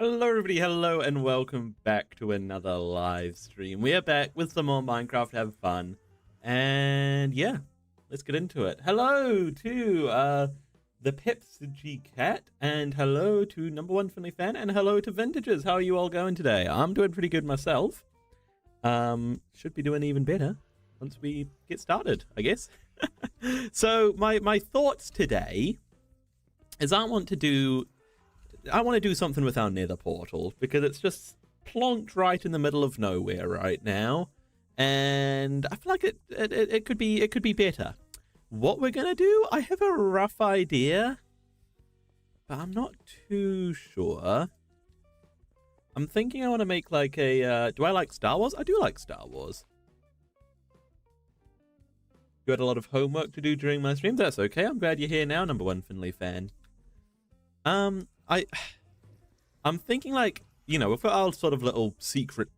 Hello everybody, hello and welcome back to another live stream. We are back with some more Minecraft, have fun. And yeah, let's get into it. Hello to the Pepsi Cat, and hello to number one Finley fan, and hello to Vintages. How are you all going today? I'm doing pretty good myself. Should be doing even better once we get started, I guess. So my thoughts today is I want to do something with our nether portal, because it's just plonked right in the middle of nowhere right now, and I feel like it could be better. What we're gonna do, I have a rough idea, but I'm not too sure. I'm thinking I want to make like a do I like Star Wars? I do like Star Wars. You had a lot of homework to do during my stream. That's okay. I'm glad you're here now, number one Finley fan. I'm thinking, like, you know, we've got our sort of little secret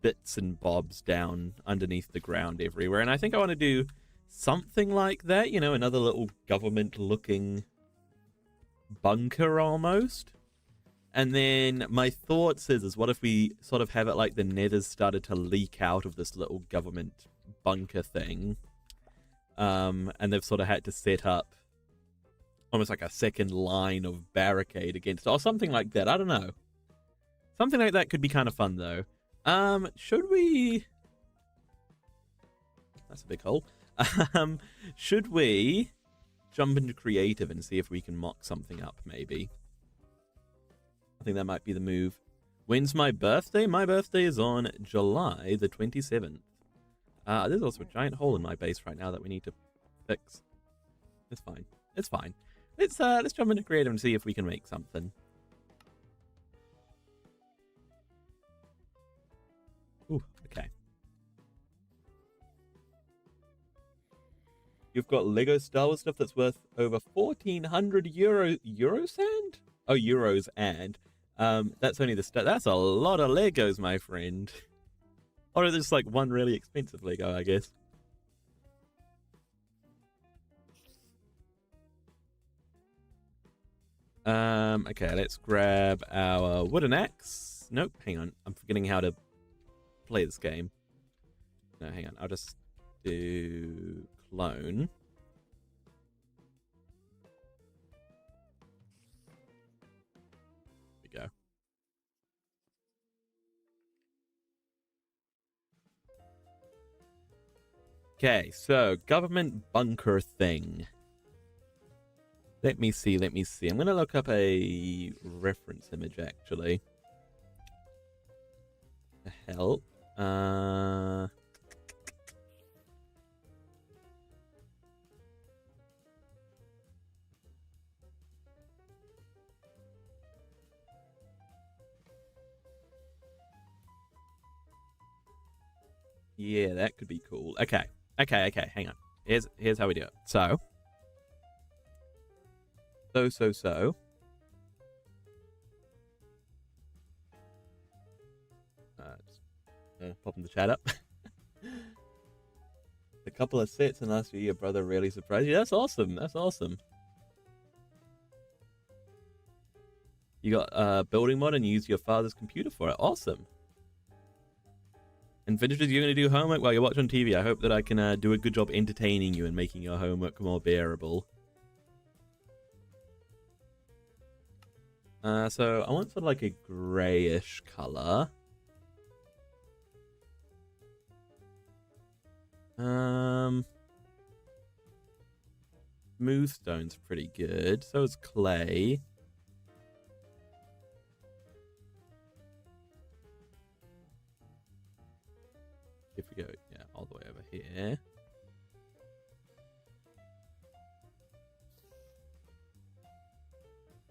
bits and bobs down underneath the ground everywhere, and I think I want to do something like that, you know, another little government-looking bunker almost. And then my thoughts is what if we sort of have it like the nether's started to leak out of this little government bunker thing, and they've sort of had to set up almost like a second line of barricade against, or something like that. I don't know. Something like that could be kind of fun, though. Should we... That's a big hole. Should we jump into creative and see if we can mock something up, maybe? I think that might be the move. When's my birthday? My birthday is on July the 27th. There's also a giant hole in my base right now that we need to fix. It's fine. It's fine. Let's jump into creative and see if we can make something. Ooh, okay. You've got Lego Star Wars stuff that's worth over 1,400 Eurocent? Oh, euros, and that's only the that's a lot of Legos, my friend. Or there's like one really expensive Lego, I guess. Okay, let's grab our wooden axe. Nope, hang on. I'm forgetting how to play this game. No, hang on. I'll just do clone. There we go. Okay, so government bunker thing. Let me see. I'm going to look up a reference image, actually. To help. Yeah, that could be cool. Okay, hang on. Here's how we do it. So. Popping the chat up. A couple of sets, and last year your brother really surprised you. That's awesome. That's awesome. You got a building mod and use your father's computer for it. Awesome. And Vintages, you're going to do homework while you watch on TV. I hope that I can do a good job entertaining you and making your homework more bearable. So I want sort of like a grayish color. Smooth stone's pretty good. So is clay. If we go, yeah, all the way over here.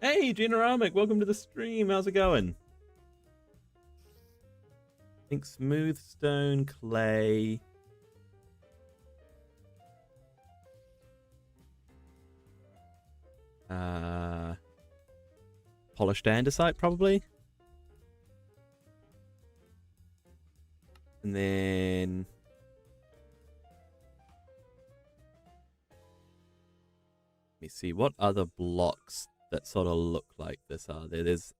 Hey, Generamic, welcome to the stream. How's it going? I think smooth stone, clay. Polished andesite, probably. And then let me see, what other blocks that sort of look like this are there? There's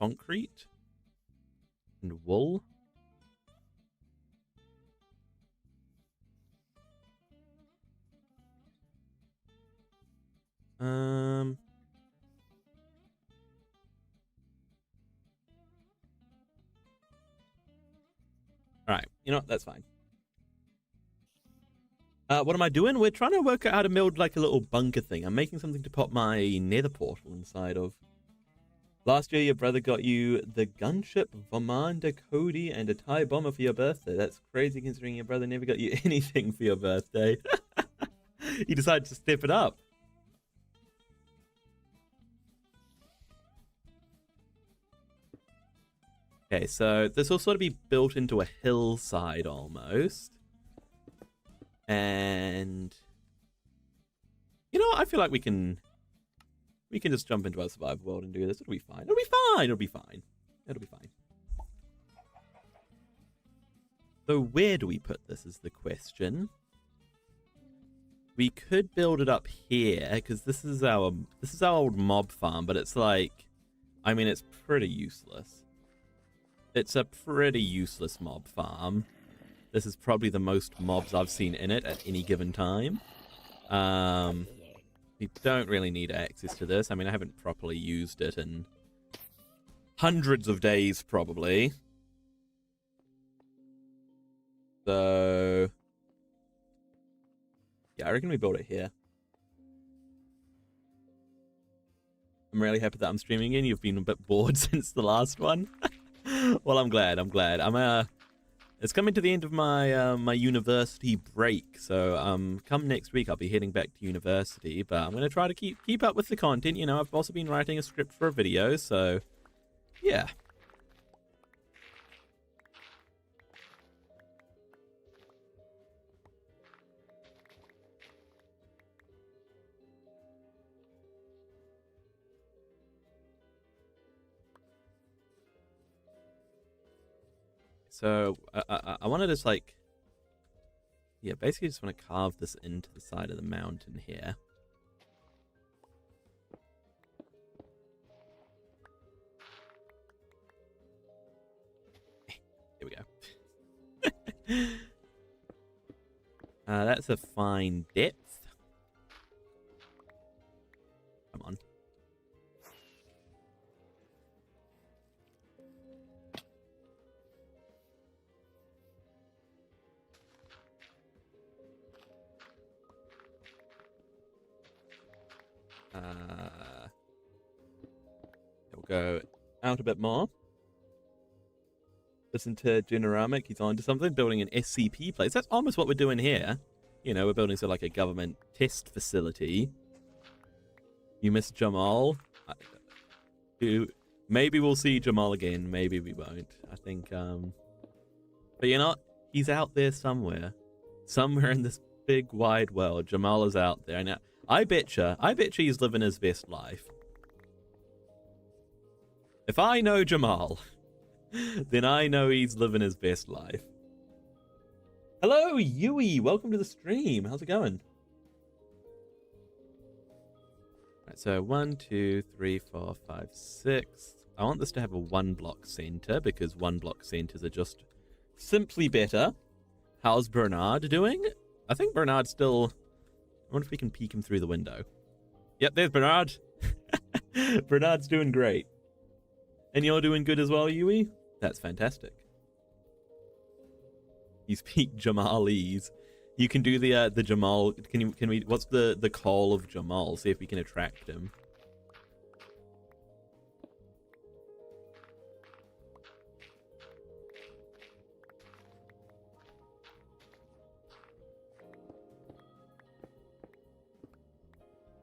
concrete and wool. Alright, you know what? That's fine. What am I doing? We're trying to work out how to build like a little bunker thing. I'm making something to pop my nether portal inside of. Last year, your brother got you the gunship, Vomanda Cody, and a TIE bomber for your birthday. That's crazy considering your brother never got you anything for your birthday. He decided to step it up. Okay, so this will sort of be built into a hillside almost. And you know what? I feel like we can just jump into our survival world and do this. It'll be fine. It'll be fine. It'll be fine. It'll be fine. So where do we put this is the question. We could build it up here because this is our old mob farm, but it's like, I mean, it's pretty useless. It's a pretty useless mob farm. This is probably the most mobs I've seen in it at any given time. We don't really need access to this. I mean, I haven't properly used it in hundreds of days, probably. So, yeah, I reckon we build it here. I'm really happy that I'm streaming in. You've been a bit bored since the last one. Well, I'm glad. It's coming to the end of my my university break, so come next week I'll be heading back to university, but I'm going to try to keep up with the content. You know, I've also been writing a script for a video, so yeah. So I want to just like, yeah, basically just want to carve this into the side of the mountain here. Here we go. That's a fine depth. Come on. We'll go out a bit more. Listen to Generamic, he's on to something, building an SCP place. That's almost what we're doing here. You know, we're building sort of like a government test facility. You miss Jamal? Maybe we'll see Jamal again, maybe we won't. I think, but you know what? He's out there somewhere. Somewhere in this big wide world. Jamal is out there. Now, I betcha he's living his best life. If I know Jamal, then I know he's living his best life. Hello, Yui. Welcome to the stream. How's it going? Right, so 1, 2, 3, 4, 5, 6. I want this to have a 1-block center because 1-block centers are just simply better. How's Bernard doing? I think Bernard's still... I wonder if we can peek him through the window. Yep, there's Bernard. Bernard's doing great. And you're doing good as well, Yui? That's fantastic. You speak Jamalese. You can do the Jamal. Can we? What's the call of Jamal? See if we can attract him.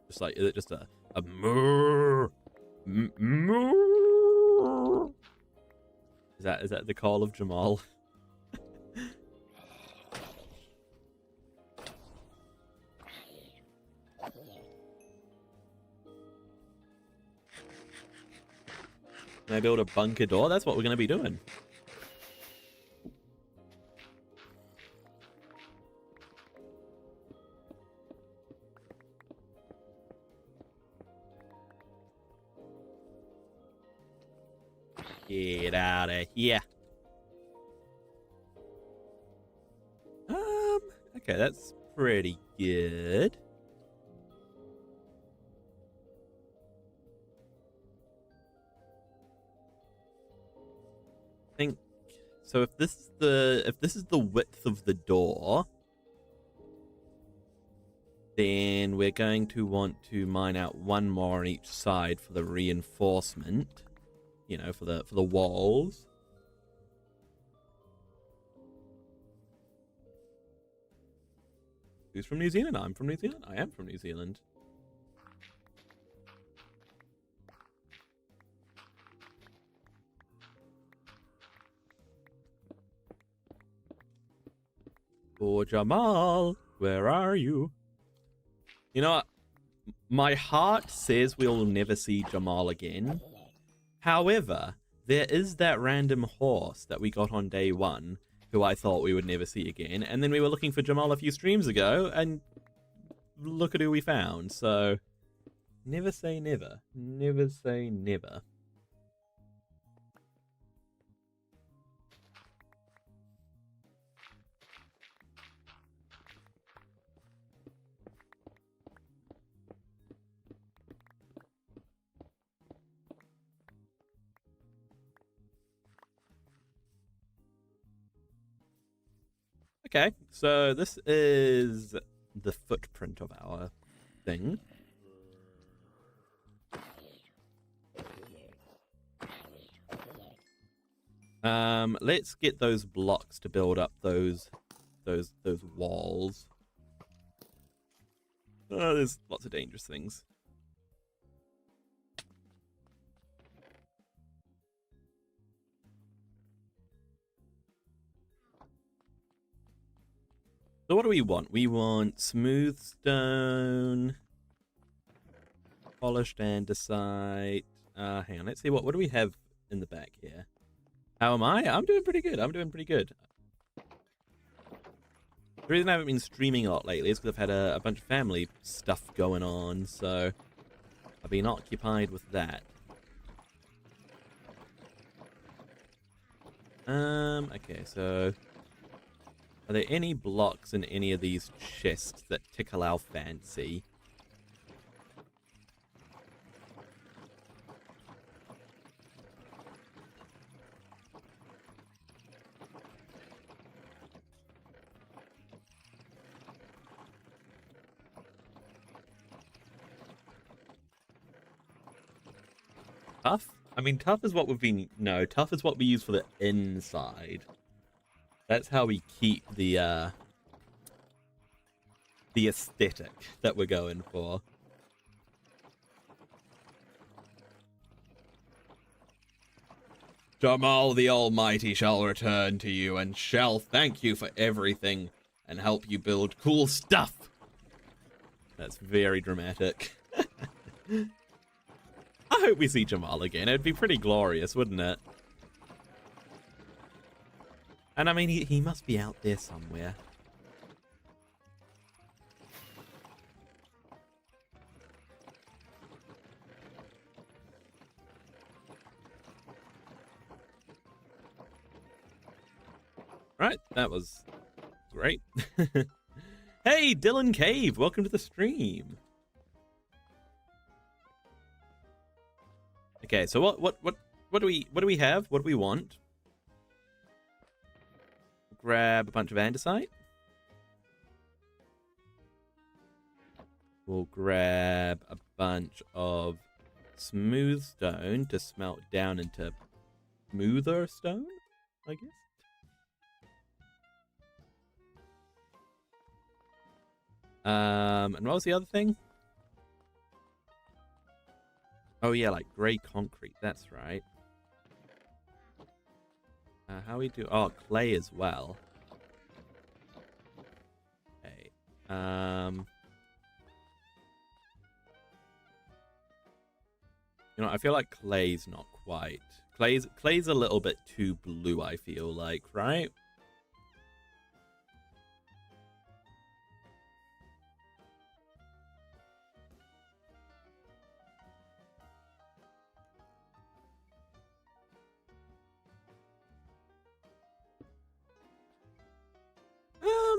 Just like, is it just a moo? Moo? Is that the call of Jamal? Can I build a bunker door? That's what we're going to be doing. Get out of here. Okay, that's pretty good. I think so. If this is the width of the door, then we're going to want to mine out one more on each side for the reinforcement. You know, for the walls. Who's from New Zealand? I'm from New Zealand. I am from New Zealand. Oh, Jamal, where are you? You know what? My heart says we'll never see Jamal again. However, there is that random horse that we got on day one who I thought we would never see again. And then we were looking for Jamal a few streams ago, and look at who we found. So, never say never. Never say never. Okay, so this is the footprint of our thing. Let's get those blocks to build up those walls. Oh, there's lots of dangerous things. So what do we want? We want smooth stone, polished andesite. Hang on, let's see what do we have in the back here. How am I? I'm doing pretty good. I'm doing pretty good. The reason I haven't been streaming a lot lately is because I've had a bunch of family stuff going on, so I've been occupied with that. Okay, so are there any blocks in any of these chests that tickle our fancy? Tough? I mean, tough is what we've been... No, tough is what we use for the inside. That's how we keep the aesthetic that we're going for. Jamal the Almighty shall return to you and shall thank you for everything and help you build cool stuff. That's very dramatic. I hope we see Jamal again. It'd be pretty glorious, wouldn't it? And I mean, he must be out there somewhere. Right, that was great. Hey, Dylan Cave, welcome to the stream. Okay, so what do we have? What do we want? Grab a bunch of andesite. We'll grab a bunch of smooth stone to smelt down into smoother stone, I guess. And what was the other thing? Oh yeah, like grey concrete, that's right. How we do? Oh, clay as well. Okay. You know, I feel like clay's not quite. Clay's a little bit too blue, I feel like, right?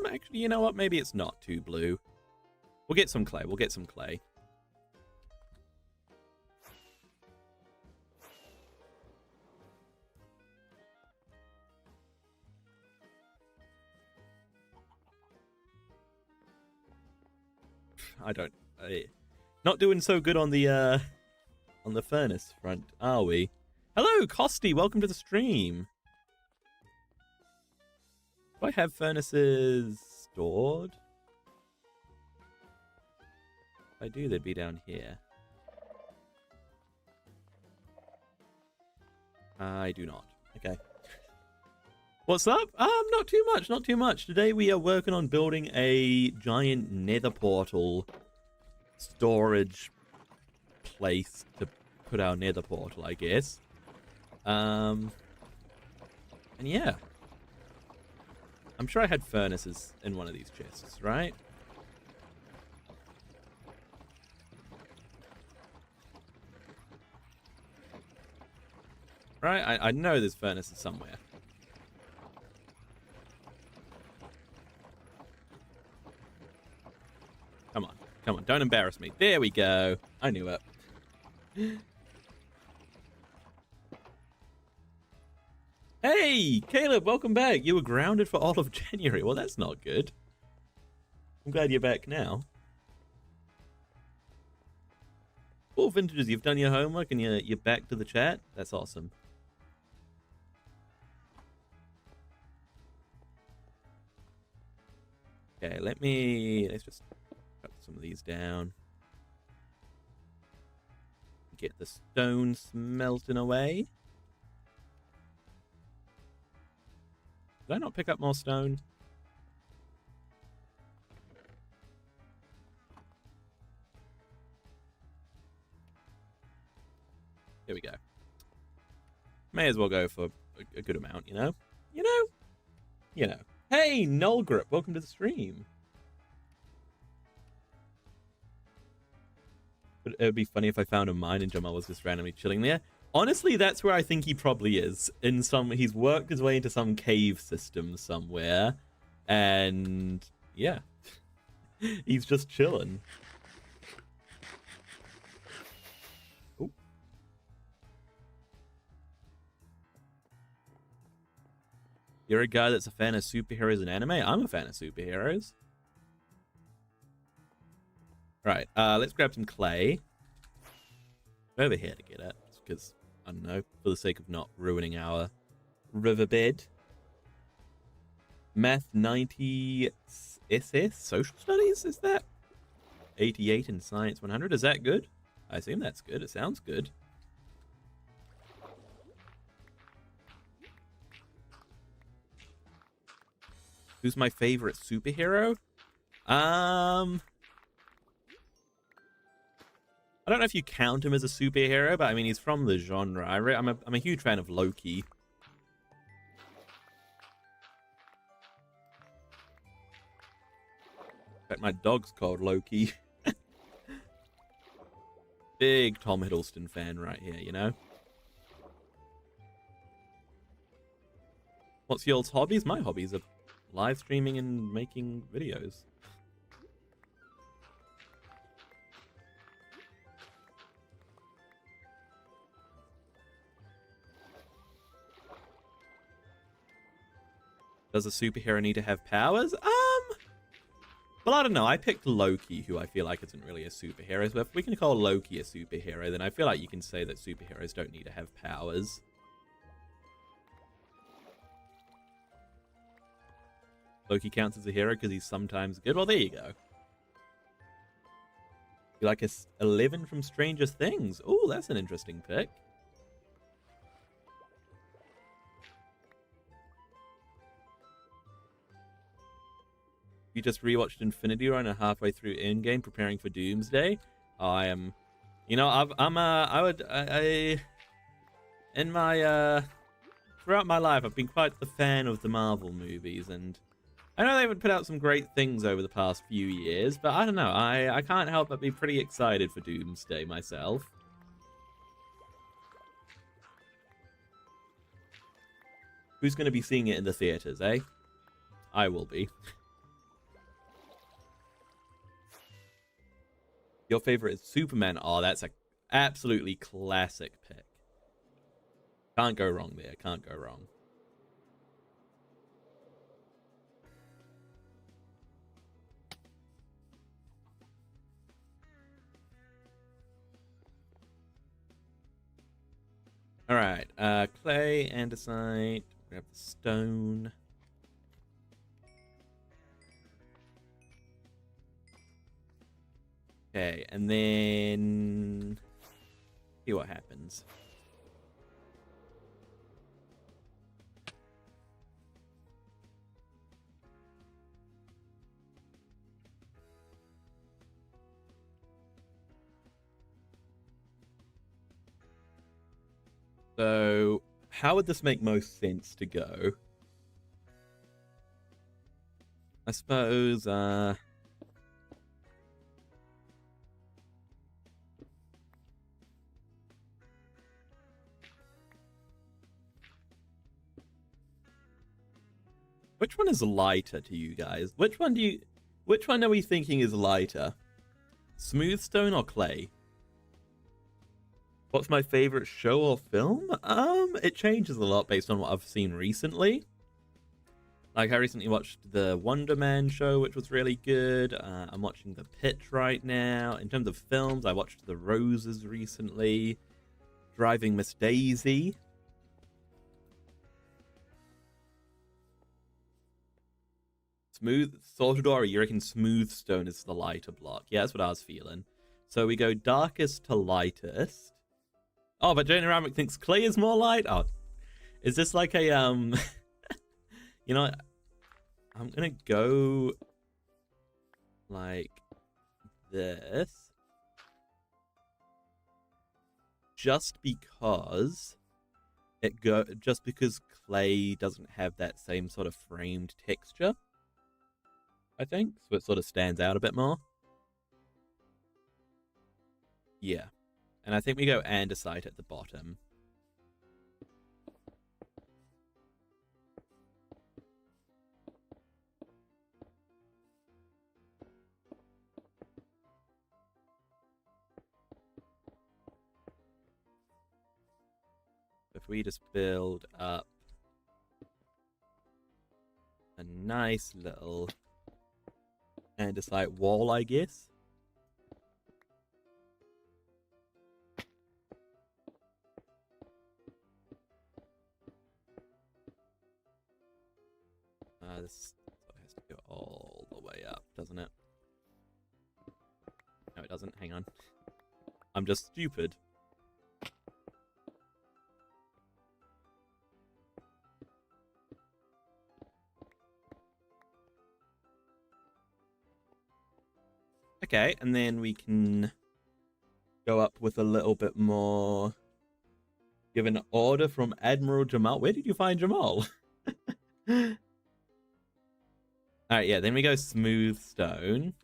Actually, you know what? Maybe it's not too blue. We'll get some clay. We'll get some clay. Not doing so good on the furnace front, are we? Hello, Costy. Welcome to the stream. Do I have furnaces stored? If I do, they'd be down here. I do not. Okay. What's up? Not too much, not too much. Today we are working on building a giant nether portal storage place to put our nether portal, I guess. And yeah. I'm sure I had furnaces in one of these chests, right? Right? I know there's furnaces somewhere. Come on. Come on. Don't embarrass me. There we go. I knew it. Hey, Caleb, welcome back. You were grounded for all of January. Well, that's not good. I'm glad you're back now. Cool, Vintages. You've done your homework and you're back to the chat. That's awesome. Okay, let's just cut some of these down. Get the stone smelting away. Did I not pick up more stone? Here we go. May as well go for a good amount, you know? You know? You know. Hey, Nullgrip, welcome to the stream. But it would be funny if I found a mine and Jamal was just randomly chilling there. Honestly, that's where I think he probably is. He's worked his way into some cave system somewhere. And yeah. He's just chilling. Ooh. You're a guy that's a fan of superheroes and anime? I'm a fan of superheroes. Right, let's grab some clay. Over here to get it, because, I don't know, for the sake of not ruining our riverbed. Math 90 SS, social studies, is that? 88 in science 100, is that good? I assume that's good, it sounds good. Who's my favorite superhero? I don't know if you count him as a superhero, but I mean, he's from the genre. I'm a huge fan of Loki. In fact, my dog's called Loki. Big Tom Hiddleston fan right here, you know? What's y'all's hobbies? My hobbies are live streaming and making videos. Does a superhero need to have powers? Well, I don't know. I picked Loki, who I feel like isn't really a superhero. So if we can call Loki a superhero, then I feel like you can say that superheroes don't need to have powers. Loki counts as a hero because he's sometimes good. Well, there you go. You like 11 from Stranger Things. Oh, that's an interesting pick. You just rewatched Infinity War and are halfway through Endgame, preparing for Doomsday. I am, you know, throughout my life, I've been quite the fan of the Marvel movies, and I know they would put out some great things over the past few years, but I don't know, I can't help but be pretty excited for Doomsday myself. Who's going to be seeing it in the theaters, eh? I will be. Your favorite is Superman. Oh, that's a absolutely classic pick. Can't go wrong there. Can't go wrong. All right. Clay, andesite. Grab the stone. Okay, and then see what happens. So, how would this make most sense to go? I suppose, which one is lighter to you guys? Which one are we thinking is lighter? Smooth stone or clay? What's my favorite show or film? It changes a lot based on what I've seen recently. Like, I recently watched the Wonder Man show, which was really good. I'm watching The Pitch right now. In terms of films, I watched The Roses recently. Driving Miss Daisy. Smooth Sortadora, you reckon Smooth Stone is the lighter block? Yeah, that's what I was feeling. So we go darkest to lightest. Oh, but Jane Ramick thinks clay is more light? Oh, is this like a, you know, I'm gonna go like this. Just because just because clay doesn't have that same sort of framed texture, I think. So it sort of stands out a bit more. Yeah. And I think we go andesite at the bottom. If we just build up a nice little andesite wall, I guess. This has to go all the way up, doesn't it? No, it doesn't. Hang on. I'm just stupid. Okay, and then we can go up with a little bit more. Give an order from Admiral Jamal. Where did you find Jamal? Alright, yeah, then we go smooth stone.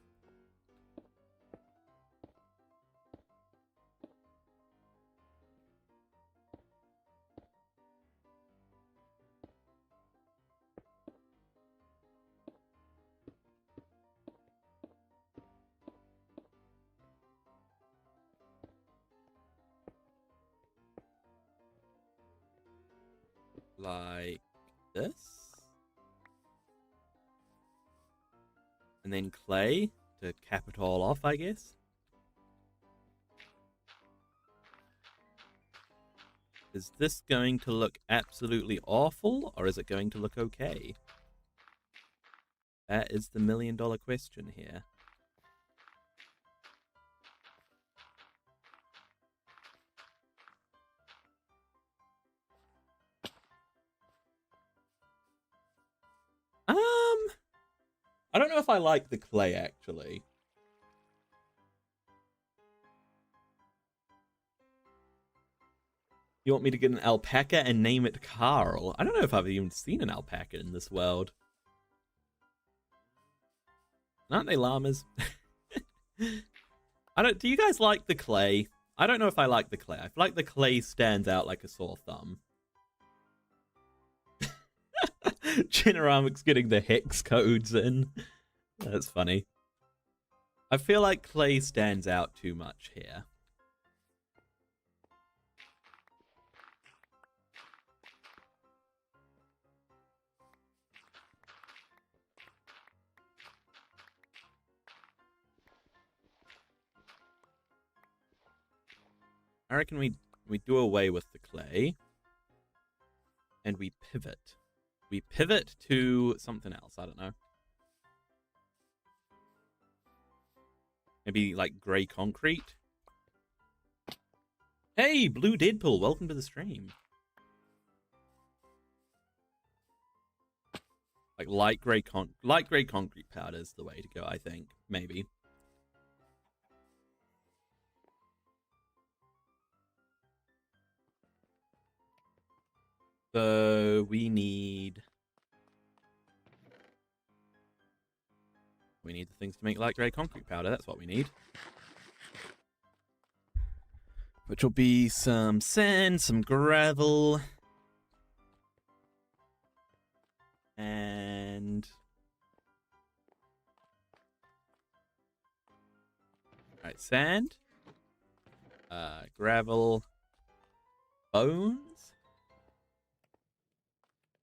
Like this. And then clay to cap it all off, I guess. Is this going to look absolutely awful, or is it going to look okay? That is the million-dollar question here. I don't know if I like the clay, actually. You want me to get an alpaca and name it Carl? I don't know if I've even seen an alpaca in this world. Aren't they llamas? Do you guys like the clay? I don't know if I like the clay. I feel like the clay stands out like a sore thumb. Generamic's getting the hex codes in. That's funny. I feel like clay stands out too much here. I reckon we do away with the clay and we pivot. We pivot to something else. I don't know. Maybe like grey concrete. Hey, Blue Deadpool, welcome to the stream. Like light grey concrete powder is the way to go, I think. Maybe. So we need the things to make light grey concrete powder. That's what we need. Which will be some sand, some gravel, and alright, sand, gravel, bones.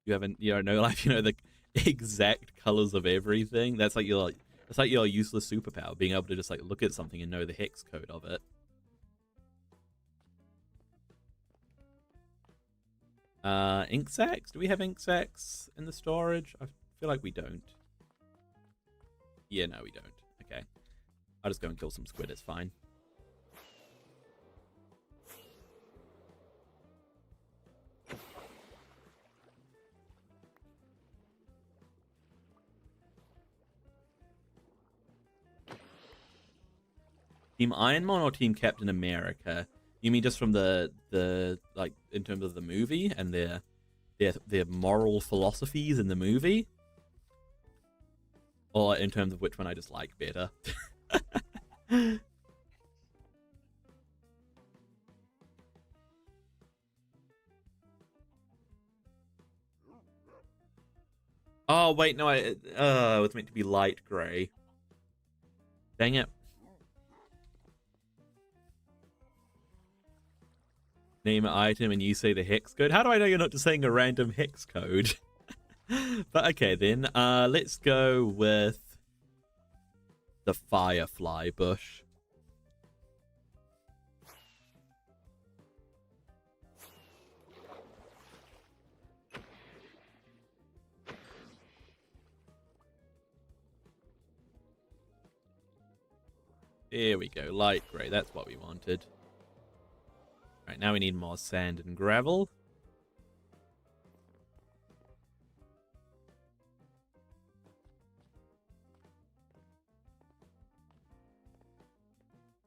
You don't know, like, the exact colors of everything. That's like your useless superpower, being able to just like look at something and know the hex code of it. Ink sacks? Do we have ink sacks in the storage? I feel like we don't. Yeah, no, we don't. Okay. I'll just go and kill some squid, it's fine. Team Iron Man or Team Captain America? You mean just from the like in terms of the movie and their moral philosophies in the movie, or in terms of which one I just like better? Oh wait, no, it was meant to be light grey. Dang it. Name an item and you say the hex code. How do I know you're not just saying a random hex code? But okay then, let's go with the firefly bush. There we go, light grey, that's what we wanted. Right, now we need more sand and gravel.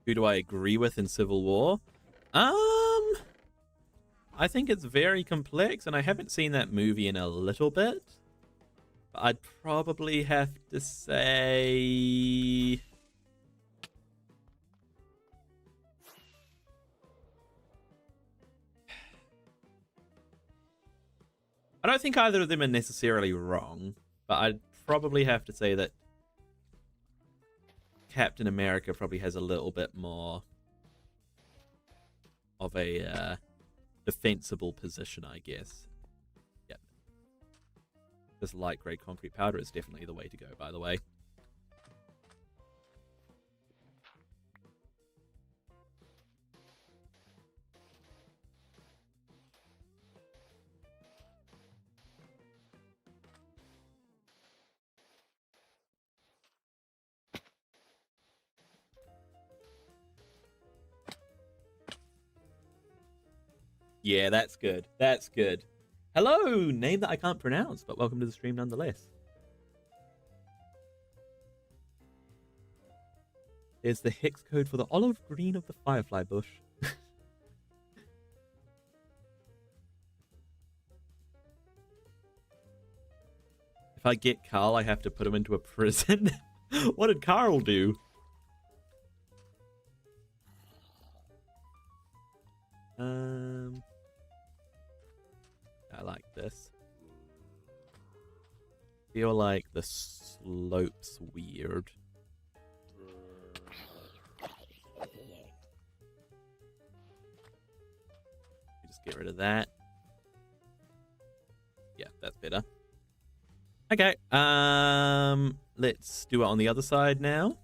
Who do I agree with in Civil War? I think it's very complex, and I haven't seen that movie in a little bit. But I'd probably have to say... I don't think either of them are necessarily wrong, but I'd probably have to say that Captain America probably has a little bit more of a defensible position, I guess. Yep. This light grey concrete powder is definitely the way to go, by the way. Yeah, that's good. That's good. Hello, name that I can't pronounce, but welcome to the stream nonetheless. There's the hex code for the olive green of the firefly bush. If I get Carl, I have to put him into a prison. What did Carl do? I like this. Feel like the slope's weird. get rid of that. Yeah, that's better. Okay, let's do it on the other side now.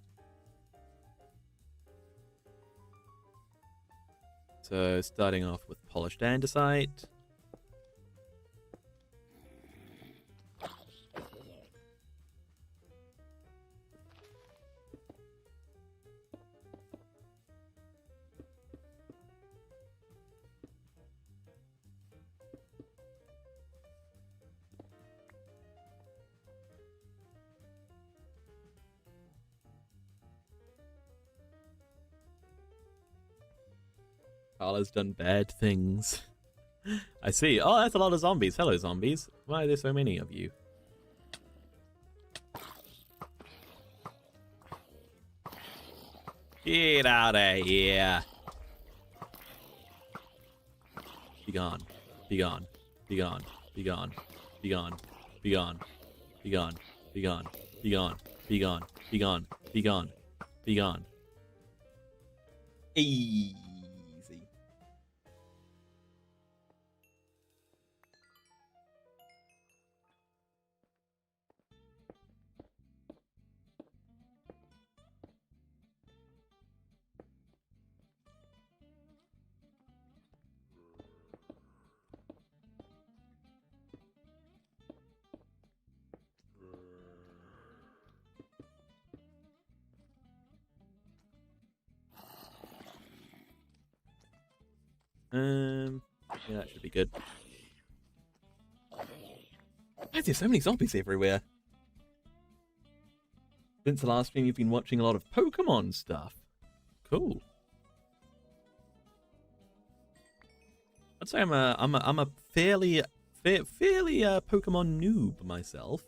So starting off with polished andesite. Carla's done bad things. I see. Oh, that's a lot of zombies. Hello, zombies. Why are there so many of you? Get out of here. Be gone. Be gone. Be gone. Be gone. Be gone. Be gone. Be gone. Be gone. Be gone. Be gone. Be gone. Be gone. Be gone. Easy. Yeah, that should be good. Why is there so many zombies everywhere? Since the last stream, you've been watching a lot of Pokemon stuff. Cool. I'd say I'm a fairly Pokemon noob myself.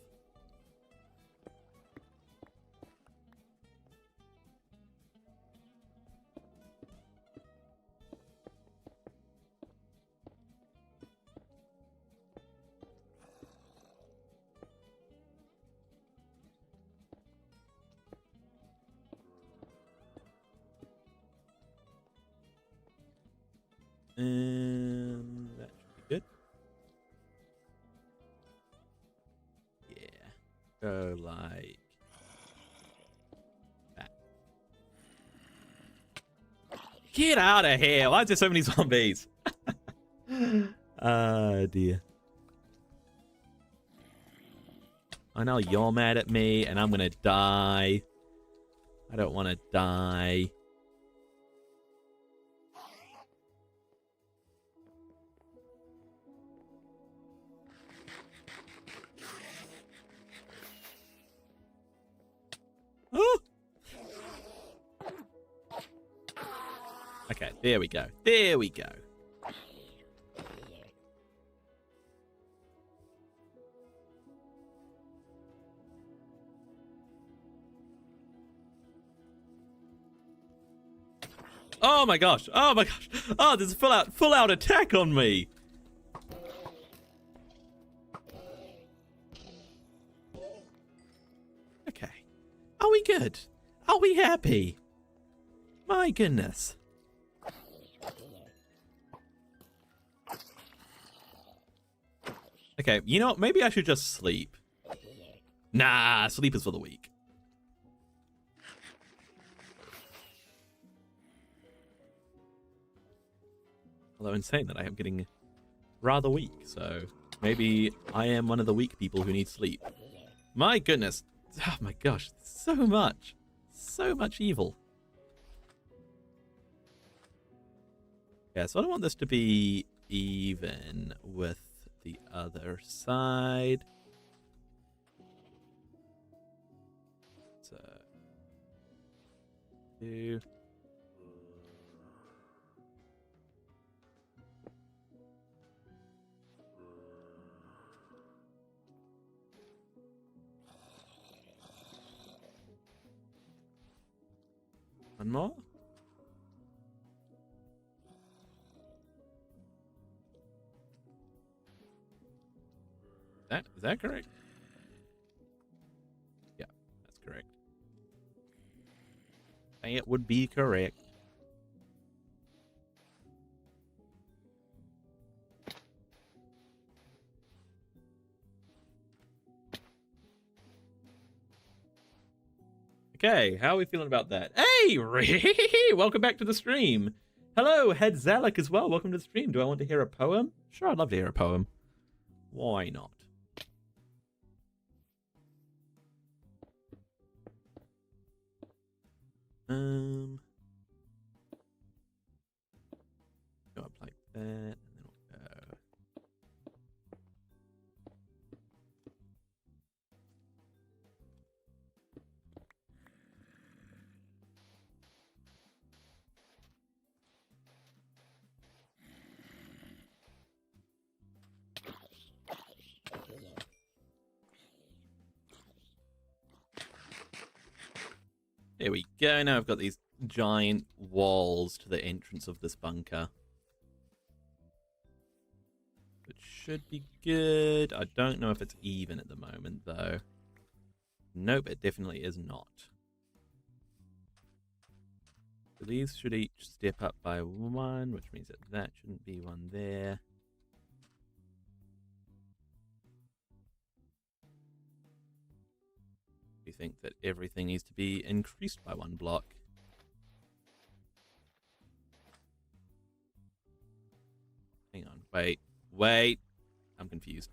That should be good. Yeah. Go like that. Get out of here! Why is there so many zombies? Oh dear. I know you're mad at me and I'm gonna die. I don't want to die. Oh! Okay, there we go. There we go. Oh my gosh. Oh my gosh. Oh, there's a full out attack on me. Okay. Are we good? Are we happy? My goodness. Okay, you know what? Maybe I should just sleep. Nah, sleep is for the weak. Although in saying that, I am getting rather weak, so maybe I am one of the weak people who need sleep. My goodness. Oh my gosh, so much. So much evil. Yeah, so I don't want this to be even with the other side. So, 2. One more. Is that correct? Yeah, that's correct. It would be correct. Okay, how are we feeling about that? Hey, welcome back to the stream. Hello, Head Zalek as well. Welcome to the stream. Do I want to hear a poem? Sure, I'd love to hear a poem. Why not? Go up like that, and then we'll go. There we go. Now I've got these giant walls to the entrance of this bunker. It should be good. I don't know if it's even at the moment, though. Nope, it definitely is not. So these should each step up by one, which means that that shouldn't be one there. We think that everything needs to be increased by one block. Hang on, wait. I'm confused.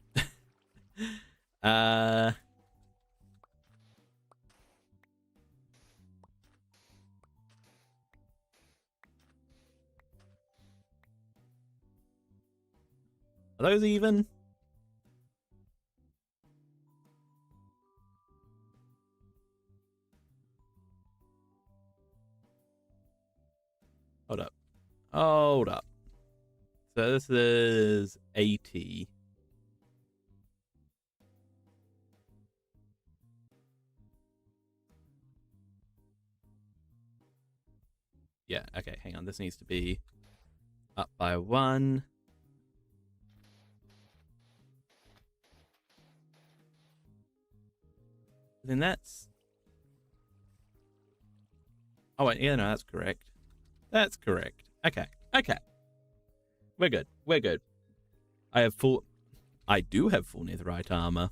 Are those even? Hold up. So this is 80. Yeah, okay, hang on. This needs to be up by one. Then that's... Oh, wait, yeah, no, that's correct. That's correct. Okay. We're good. I do have full netherite armor.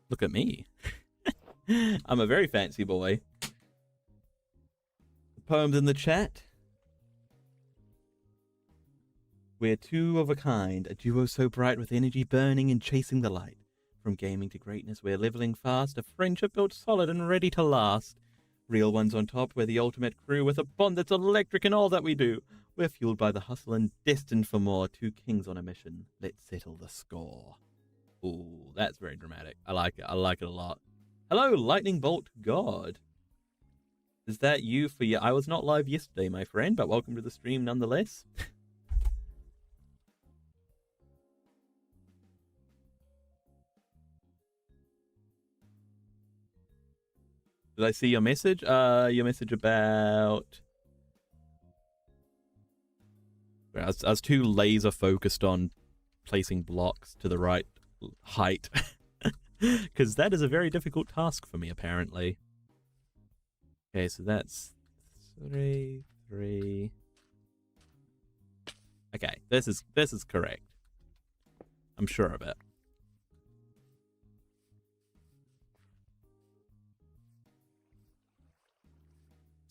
Look at me. I'm a very fancy boy. Poems in the chat. We're two of a kind, a duo so bright with energy burning and chasing the light. From gaming to greatness, we're leveling fast, a friendship built solid and ready to last. Real ones on top, we're the ultimate crew with a bond that's electric in all that we do. We're fueled by the hustle and destined for more. Two kings on a mission. Let's settle the score. Ooh, that's very dramatic. I like it. I like it a lot. Hello, Lightning Bolt God. Is that you for your... I was not live yesterday, my friend, but welcome to the stream nonetheless. Did I see your message? Your message about... I was too laser focused on placing blocks to the right height. Because that is a very difficult task for me, apparently. Okay, so that's 3. Okay, this is correct. I'm sure of it.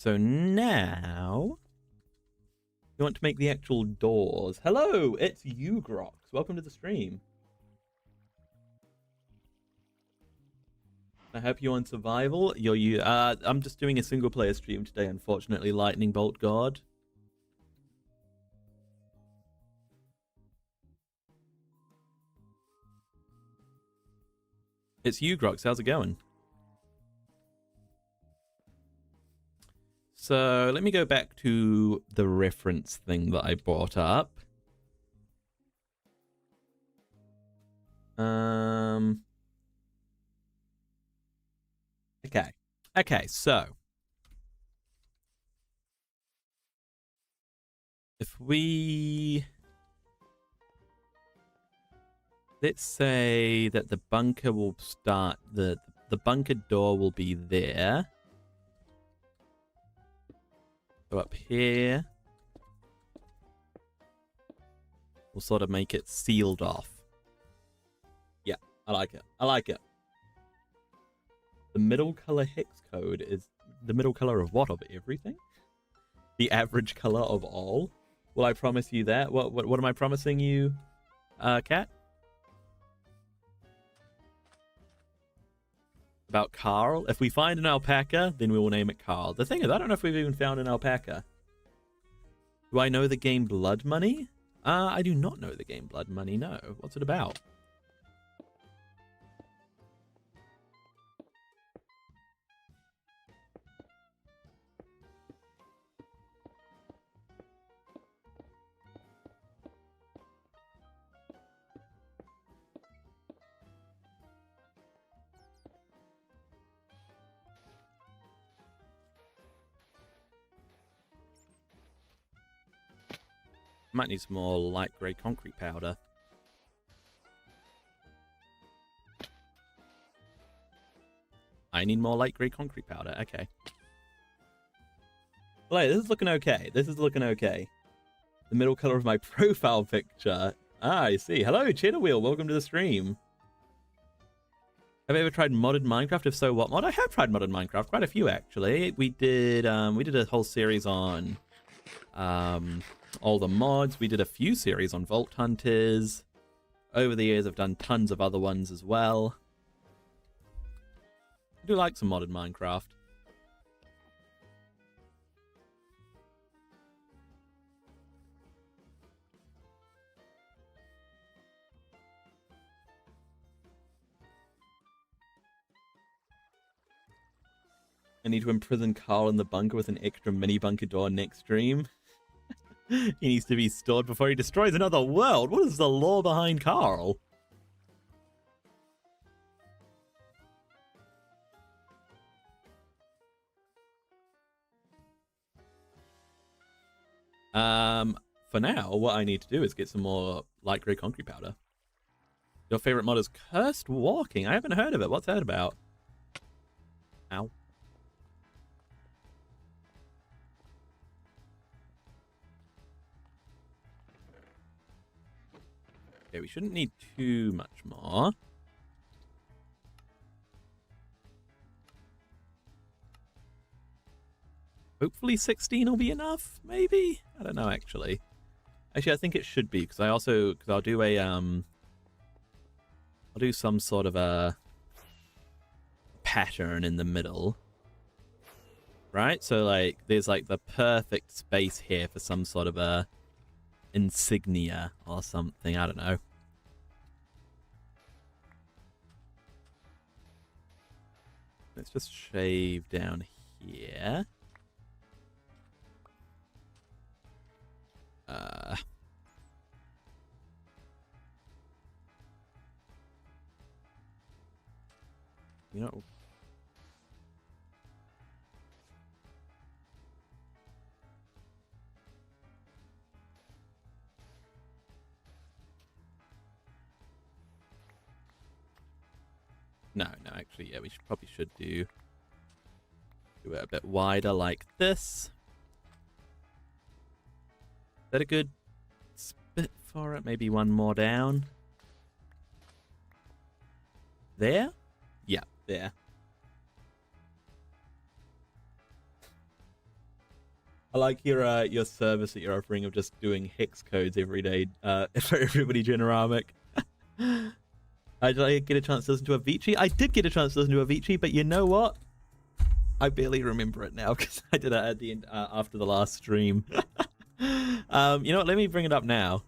So now you want to make the actual doors. Hello, it's you, Grox. Welcome to the stream. I hope you're on survival. I'm just doing a single player stream today, unfortunately, Lightning Bolt God. It's you, Grox. How's it going? So let me go back to the reference thing that I brought up. Okay, so if we... Let's say that the bunker will start, the bunker door will be there. So up here, we'll sort of make it sealed off. Yeah, I like it. I like it. The middle color hex code is the middle color of what? Of everything? The average color of all? Will I promise you that? What am I promising you, Cat? About Carl? If we find an alpaca, then we will name it Carl. The thing is, I don't know if we've even found an alpaca. Do I know the game Blood Money? I do not know the game Blood Money, no. What's it about? Might need some more light grey concrete powder. I need more light grey concrete powder. Okay. Well, hey, this is looking okay. This is looking okay. The middle color of my profile picture. Ah, I see. Hello, Cheddar Wheel. Welcome to the stream. Have you ever tried modded Minecraft? If so, what mod? I have tried modded Minecraft. Quite a few, actually. We did a whole series on all the mods. We did a few series on Vault Hunters. Over the years, I've done tons of other ones as well. I do like some modded Minecraft. I need to imprison Carl in the bunker with an extra mini bunker door next stream. He needs to be stored before he destroys another world. What is the lore behind Carl? For now, what I need to do is get some more light grey concrete powder. Your favorite mod is Cursed Walking. I haven't heard of it. What's that about? Ow. Okay, we shouldn't need too much more. Hopefully 16 will be enough, maybe? I don't know, actually. Actually, I think it should be, because I'll do a, I'll do some sort of a pattern in the middle. Right? So, like, there's, like, the perfect space here for some sort of a insignia or something. I don't know. Let's just shave down here. You know. No, actually, yeah, we probably should do it a bit wider like this. Is that a good spit for it? Maybe one more down. There? Yeah, there. I like your service that you're offering of just doing hex codes every day for everybody Generamic. Did I get a chance to listen to Avicii? I did get a chance to listen to Avicii, but you know what? I barely remember it now because I did it at the end after the last stream. You know what? Let me bring it up now.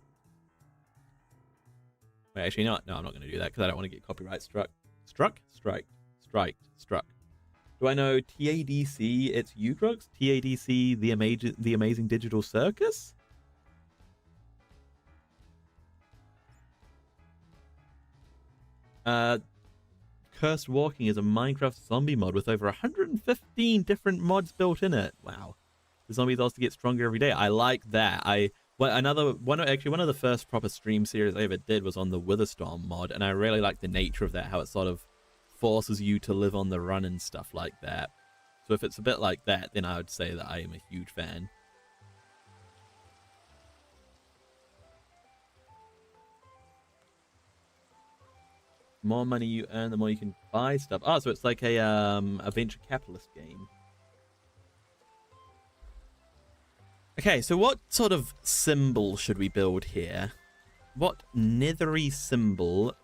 Wait, actually, no, I'm not going to do that because I don't want to get copyright struck. Struck? Struck. Do I know TADC? It's Ugrux? TADC, the Amazing Digital Circus? Cursed Walking is a Minecraft zombie mod with over 115 different mods built in it. Wow. The zombies also get stronger every day. I like that. One of the first proper stream series I ever did was on the Witherstorm mod, and I really like the nature of that, how it sort of forces you to live on the run and stuff like that. So if it's a bit like that, then I would say that I am a huge fan. more money you earn, the more you can buy stuff. Oh, so it's like a venture capitalist game. Okay, so what sort of symbol should we build here? What nethery symbol?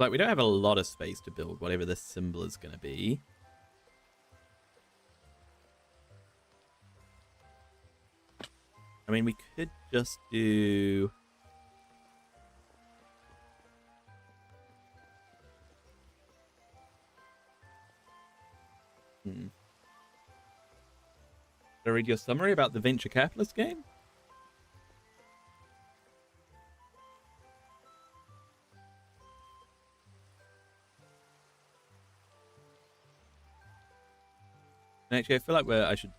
Like, we don't have a lot of space to build whatever this symbol is going to be. I mean, we could just do... Did I read your summary about the venture capitalist game? Actually, I feel like I should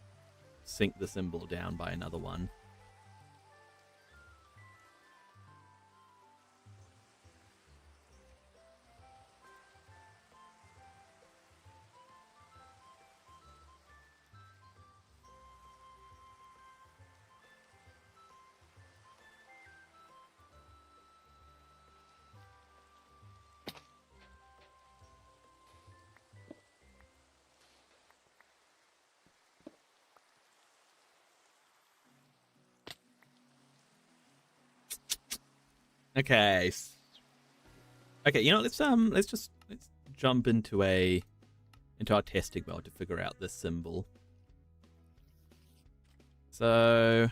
sink the symbol down by another one. Okay. Okay, you know, let's jump into our testing world to figure out this symbol. So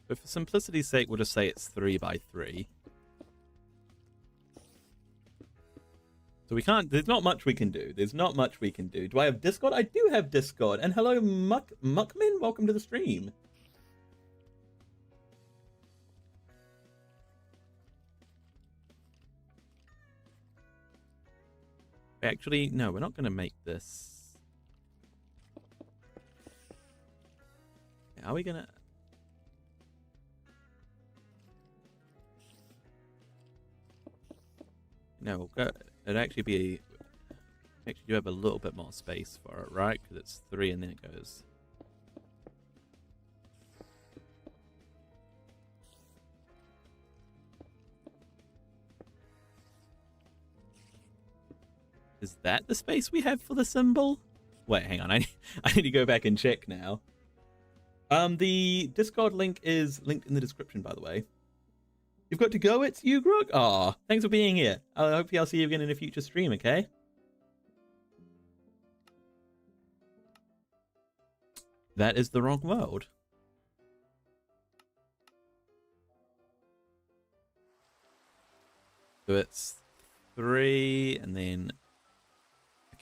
for simplicity's sake, we'll just say it's 3 by 3. So we can't, there's not much we can do. There's not much we can do. Do I have Discord? I do have Discord. And hello, Muckman. Welcome to the stream. Actually, no, we're not going to make this. Are we going to? No, we'll go. It'd actually be. Actually, you have a little bit more space for it, right? Because it's 3 and then it goes. Is that the space we have for the symbol? Wait, hang on. I need to go back and check now. The Discord link is linked in the description, by the way. You've got to go, it's you, Grog? Aw, thanks for being here. Hopefully I'll see you again in a future stream, okay? That is the wrong world. So it's 3 and then...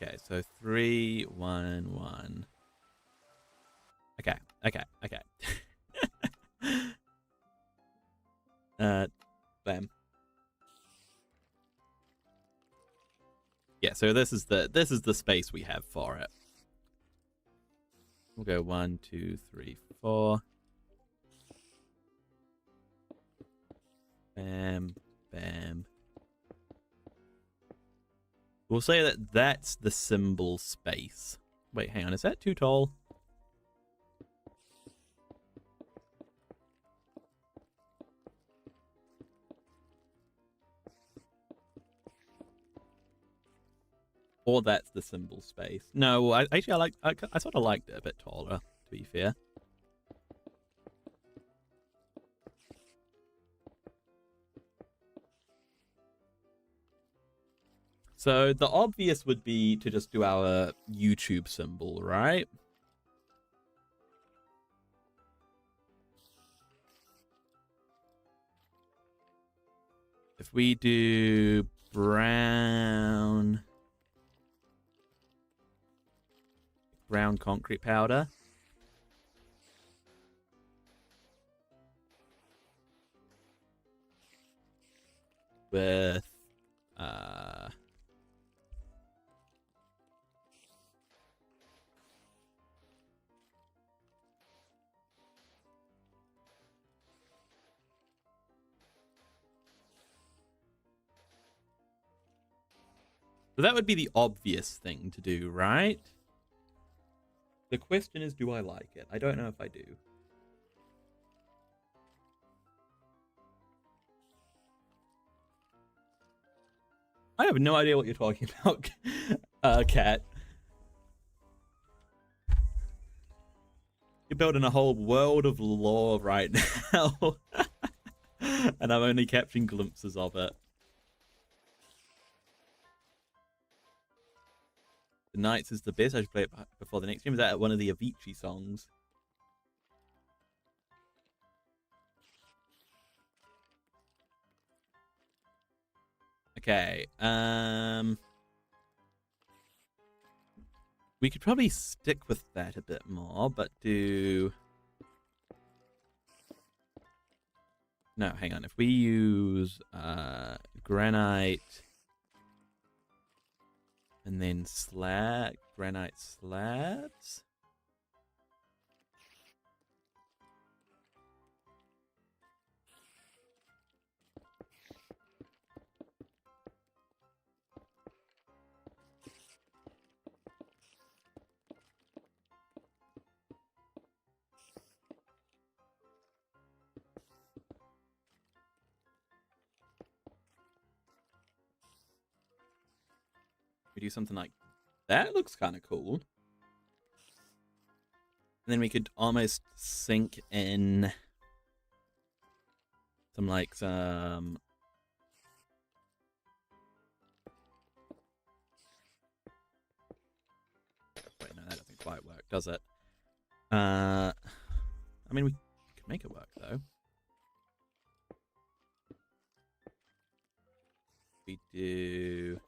Okay, so 3, 1, 1. Okay. Bam. Yeah, so this is the space we have for it. We'll go 1, 2, 3, 4. Bam, bam. We'll say that that's the symbol space. Wait, hang on, is that too tall? Or that's the symbol space. No, I sort of liked it a bit taller, to be fair. So the obvious would be to just do our YouTube symbol, right? If we do brown concrete powder. With So that would be the obvious thing to do, right? The question is, do I like it? I don't know if I do. I have no idea what you're talking about, Cat. You're building a whole world of lore right now. And I'm only catching glimpses of it. The Nights is the best. I should play it before the next game. Is that one of the Avicii songs? Okay. We could probably stick with that a bit more, but do... No, hang on. If we use granite and then granite slabs. We do something like that. Looks kind of cool. And then we could almost sink in some Wait, no, that doesn't quite work, does it? I mean, we could make it work though. We do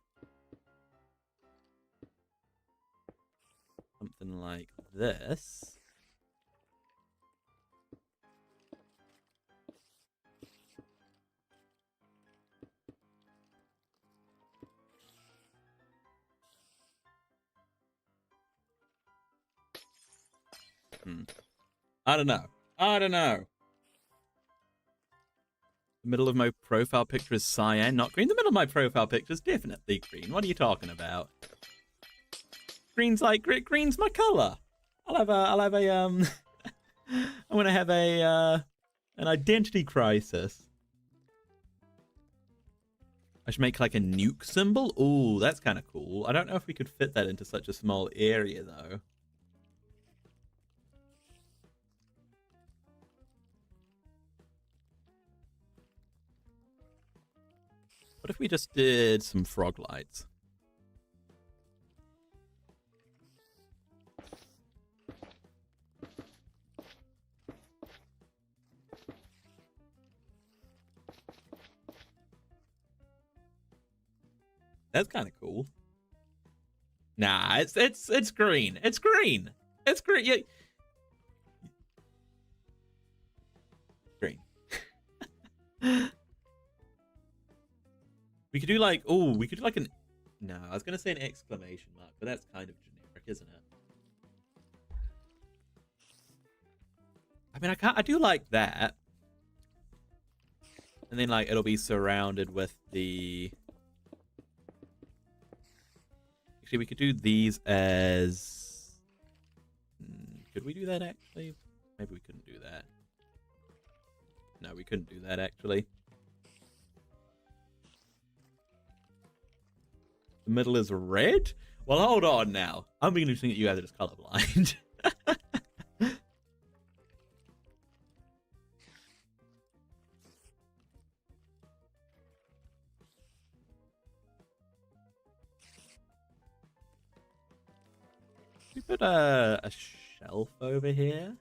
something like this. I don't know. The middle of my profile picture is cyan, not green. The middle of my profile picture is definitely green. What are you talking about? Green's my color. I'm gonna have an identity crisis. I should make like a nuke symbol. Ooh, that's kind of cool. I don't know if we could fit that into such a small area though. What if we just did some frog lights? That's kind of cool. Nah, it's green. It's green. It's green. Yeah. Green. We could do like, an... No, I was going to say an exclamation mark, but that's kind of generic, isn't it? I mean, I do like that. And then, like, it'll be surrounded with the... Actually, we could do these as... Could we do that, actually? Maybe we couldn't do that. No, we couldn't do that, actually. The middle is red? Well, hold on now. I'm beginning to think that you guys are just colorblind. We put a shelf over here.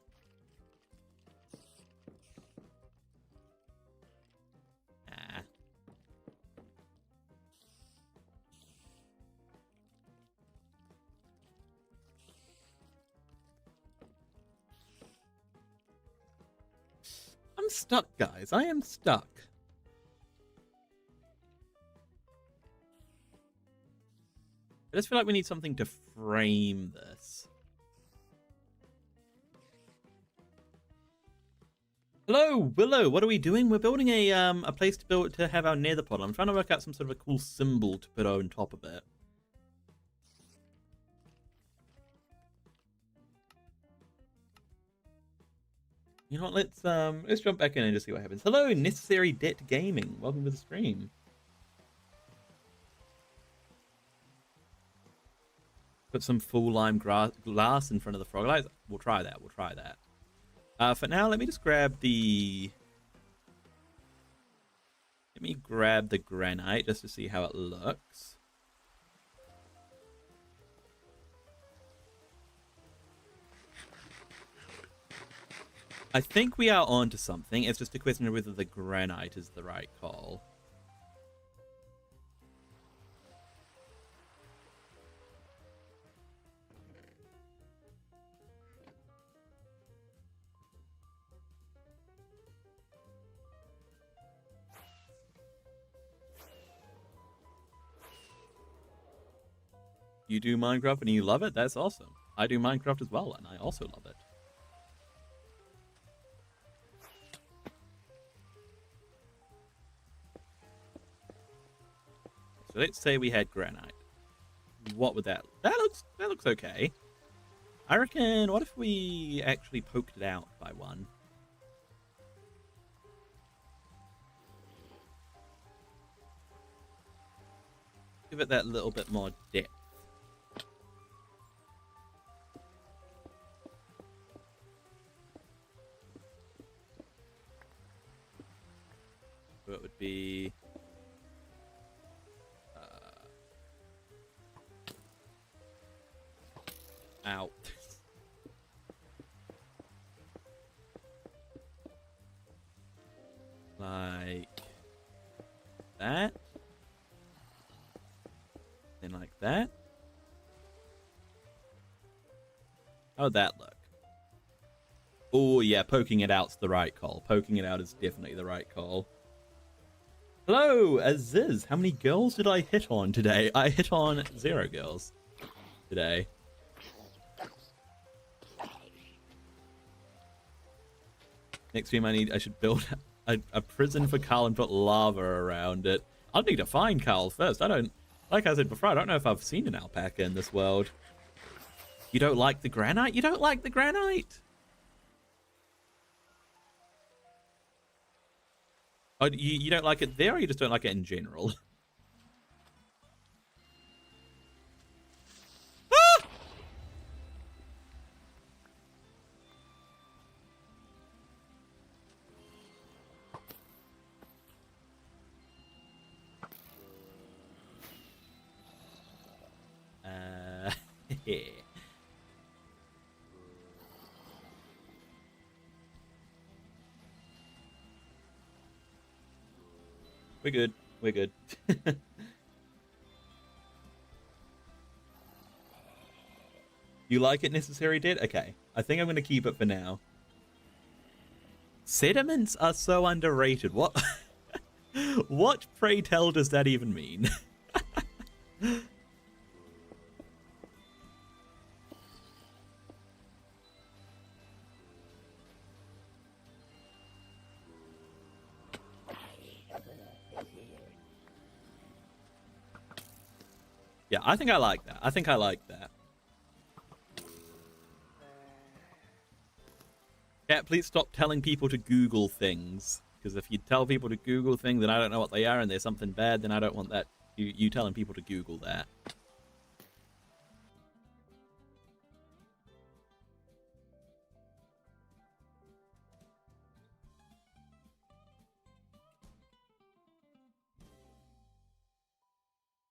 I'm stuck, guys. I am stuck. I just feel like we need something to frame this. Hello, Willow. What are we doing? We're building a place to have our nether portal. I'm trying to work out some sort of a cool symbol to put on top of it. You know what? Let's jump back in and just see what happens. Hello, Necessary Debt Gaming. Welcome to the stream. Put some full lime glass in front of the frog lights. We'll try that. We'll try that. For now, let me just grab the. Let me grab the granite just to see how it looks. I think we are onto something. It's just a question of whether the granite is the right call. You do Minecraft and you love it? That's awesome. I do Minecraft as well, and I also love it. So let's say we had granite. What would that looks okay. I reckon, what if we actually poked it out by one? Give it that little bit more depth. So it would be out. Like that. Then like that. How'd that look? Oh yeah, poking it out's the right call. Poking it out is definitely the right call. Hello, Aziz. How many girls did I hit on today? I hit on 0 girls today. Next stream I should build a prison for Carl and put lava around it. I'll need to find Carl first. Like I said before, I don't know if I've seen an alpaca in this world. You don't like the granite? You don't like the granite? Oh, you don't like it there, or you just don't like it in general? Yeah. We're good. We're good. You like it, Necessary Dead? Okay. I think I'm going to keep it for now. Sediments are so underrated. What? What, pray tell, does that even mean? Yeah, I think I like that. I think I like that. Cat, please stop telling people to Google things. Because if you tell people to Google things and I don't know what they are and there's something bad, then I don't want that. You telling people to Google that.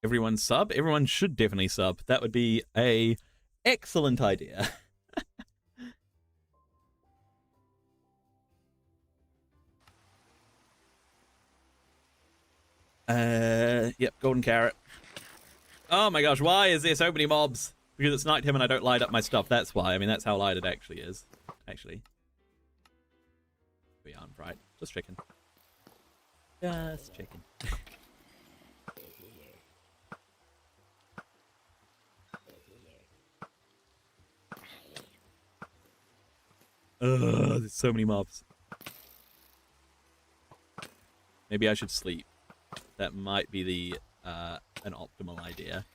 Everyone sub? Everyone should definitely sub. That would be a excellent idea. Yep, golden carrot. Oh my gosh, why is there so many mobs? Because it's nighttime and I don't light up my stuff. That's why. I mean, that's how light it actually is. Actually. We aren't right. Just checking. Just checking. Ugh, there's so many mobs. Maybe I should sleep. That might be the an optimal idea.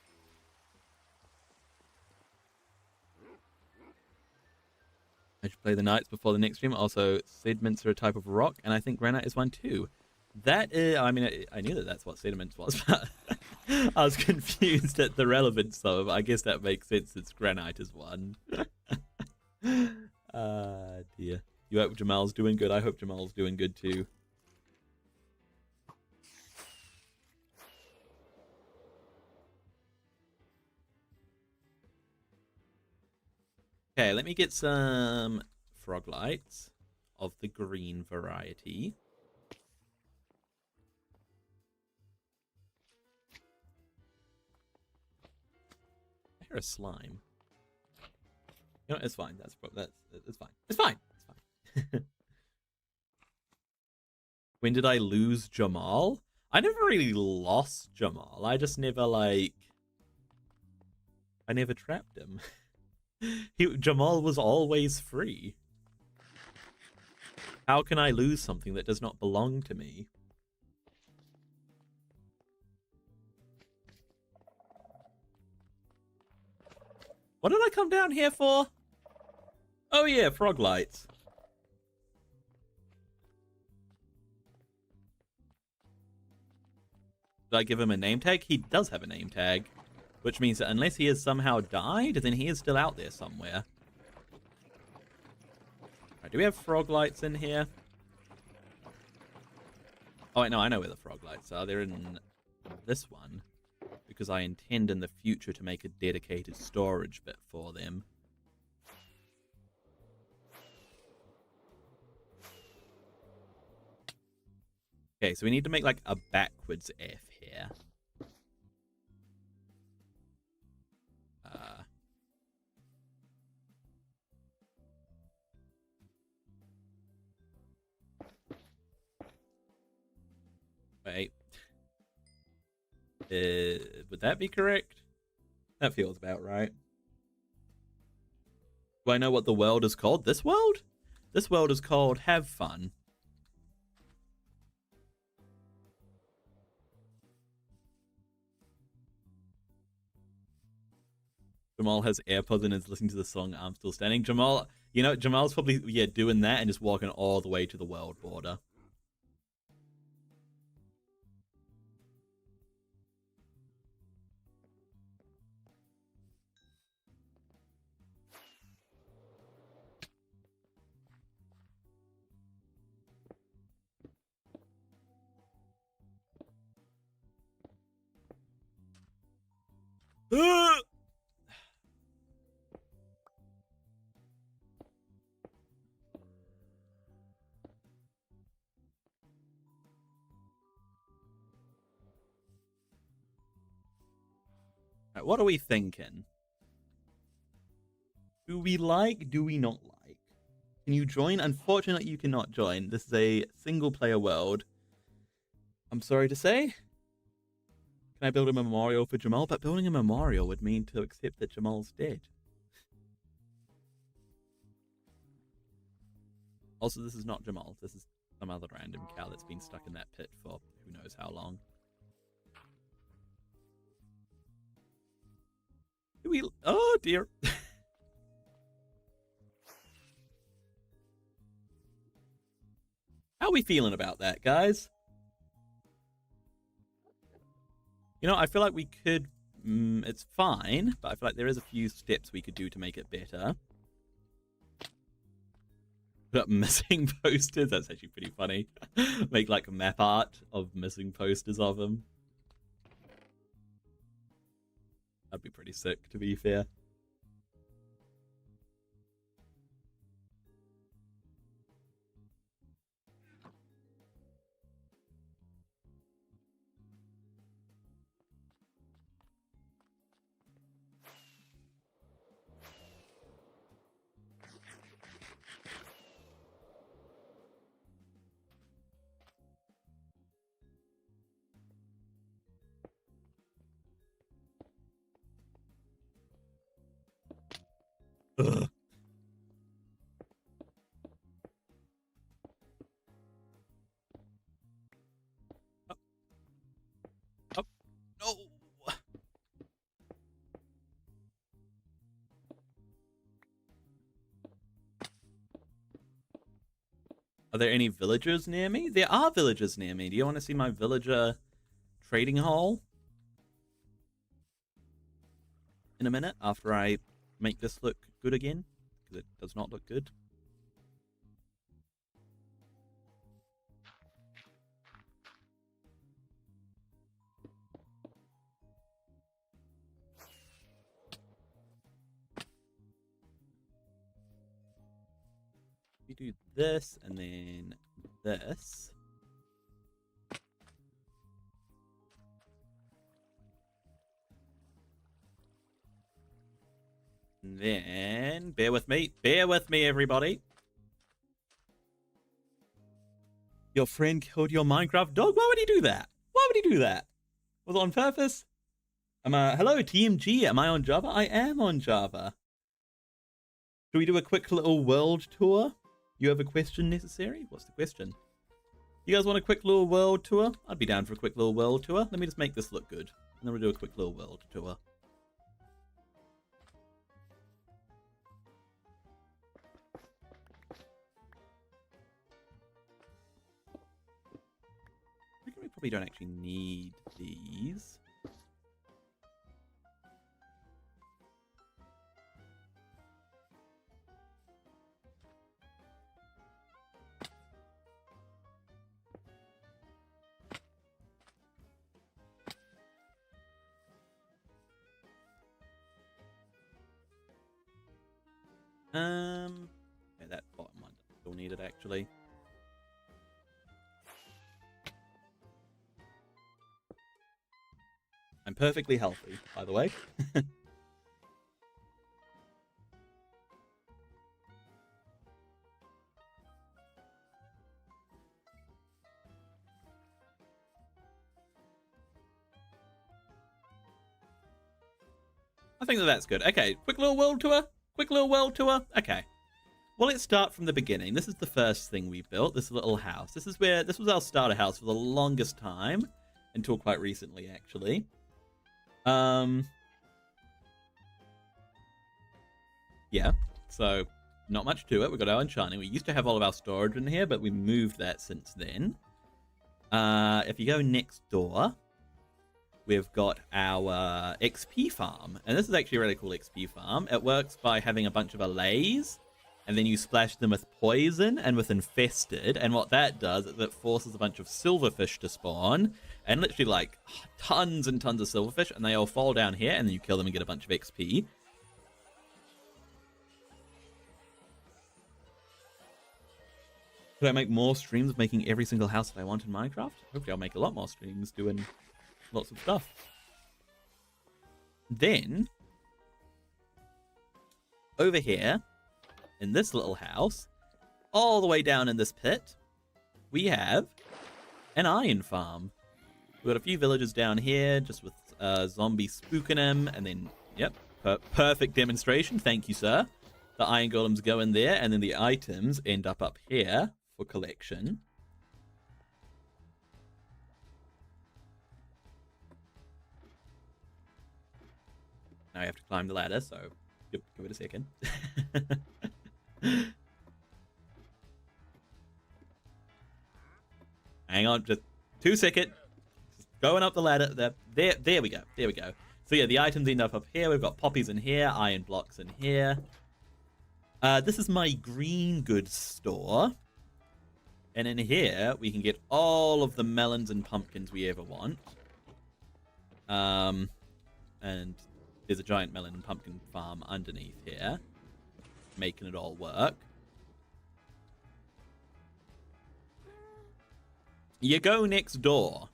I should Play the nights before the next stream. Also, sediments are a type of rock, and I think granite is one too. That is, I mean, I knew that that's what sediments was, but I was confused at the relevance though. I guess that makes sense. It's granite is one. Dear. You hope Jamal's doing good. I hope Jamal's doing good too. Okay, let me get some frog lights of the green variety. I hear a slime. You know, it's fine. It's fine. It's fine. It's fine. When did I lose Jamal? I never really lost Jamal. I just never I never trapped him. Jamal was always free. How can I lose something that does not belong to me? What did I come down here for? Oh yeah, frog lights. Did I give him a name tag? He does have a name tag. Which means that unless he has somehow died, then he is still out there somewhere. Right, do we have frog lights in here? Oh wait, no, I know where the frog lights are. They're in this one. Because I intend in the future to make a dedicated storage bit for them. Okay, so we need to make like a backwards F here. Wait. Would that be correct? That feels about right. Do I know what the world is called? This world? This world is called Have Fun. Jamal has AirPods and is listening to the song I'm Still Standing. Jamal, you know, Jamal's probably, yeah, doing that and just walking all the way to the world border. Right, what are we thinking? Do we not like? Can you join? Unfortunately, you cannot join. This is a single-player world. I'm sorry to say. Can I build a memorial for Jamal? But building a memorial would mean to accept that Jamal's dead. Also, this is not Jamal. This is some other random cow that's been stuck in that pit for who knows how long. Do we... Oh, dear. How are we feeling about that, guys? You know, I feel like we could... it's fine, but I feel like there is a few steps we could do to make it better. Put up missing posters. That's actually pretty funny. Make, like, map art of missing posters of them. That'd be pretty sick, to be fair. Ugh. Up. Up. No. there any villagers near me? There are villagers near me. Do you want to see my villager trading hall? In a minute, after I make this look good again, because it does not look good. We do this and then this. And then, bear with me, everybody. Your friend killed your Minecraft dog? Why would he do that? Why would he do that? Was it on purpose? Hello, TMG, am I on Java? I am on Java. Should we do a quick little world tour? You have a question necessary? What's the question? You guys want a quick little world tour? I'd be down for a quick little world tour. Let me just make this look good. And then we'll do a quick little world tour. I reckon we probably don't actually need these. Yeah, that bottom one still needed actually. I'm perfectly healthy, by the way. I think that's good. Okay, quick little world tour. Quick little world tour. Okay. Well, let's start from the beginning. This is the first thing we built, this little house. This was our starter house for the longest time, until quite recently, actually. Yeah, so not much to it. We've got our enchanting. We used to have all of our storage in here, but we moved that since then. If you go next door, we've got our XP farm. And this is actually a really cool XP farm. It works by having a bunch of allays, and then you splash them with poison and with infested. And what that does is it forces a bunch of silverfish to spawn, and literally like tons and tons of silverfish, and they all fall down here, and then you kill them and get a bunch of XP. Could I make more streams of making every single house that I want in Minecraft? Hopefully I'll make a lot more streams doing lots of stuff. Then, over here, in this little house, all the way down in this pit, we have an iron farm. We've got a few villagers down here, just with zombies spooking them, and then, yep, perfect demonstration, thank you, sir. The iron golems go in there, and then the items end up here for collection. Now I have to climb the ladder, so give it a second. Hang on, just 2 seconds. Just going up the ladder. There we go. There we go. So yeah, the items end up here. We've got poppies in here, iron blocks in here. This is my green goods store. And in here, we can get all of the melons and pumpkins we ever want. And there's a giant melon and pumpkin farm underneath here, making it all work. You go next door,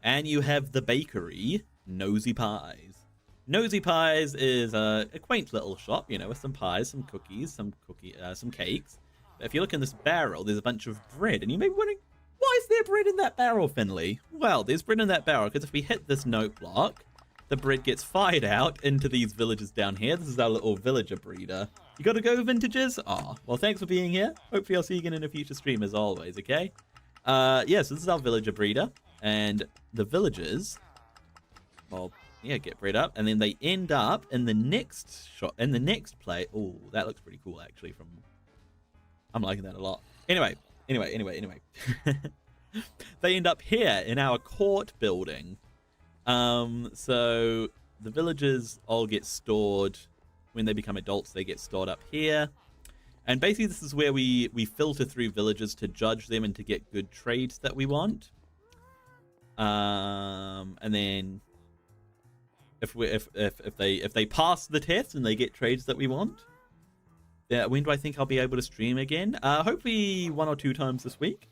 and you have the bakery, Nosy Pies. Nosy Pies is a quaint little shop, you know, with some pies, some cookies, some cakes. But if you look in this barrel, there's a bunch of bread, and you may be wondering, why is there bread in that barrel, Finley? Well, there's bread in that barrel because if we hit this note block, the bread gets fired out into these villagers down here. This is our little villager breeder. You gotta go, vintages? Aw, well, thanks for being here. Hopefully I'll see you again in a future stream as always, okay? Yeah, so this is our villager breeder. And the villagers, well, yeah, get bred up. And then they end up in the next shot, in the next play. Oh, that looks pretty cool, actually. I'm liking that a lot. Anyway, Anyway. They end up here in our court building. So the villagers all get stored when they become adults. They get stored up here, and basically this is where we filter through villagers to judge them and to get good trades that we want. And then if they pass the test and they get trades that we want, when do I think I'll be able to stream again? Hopefully 1 or 2 times this week.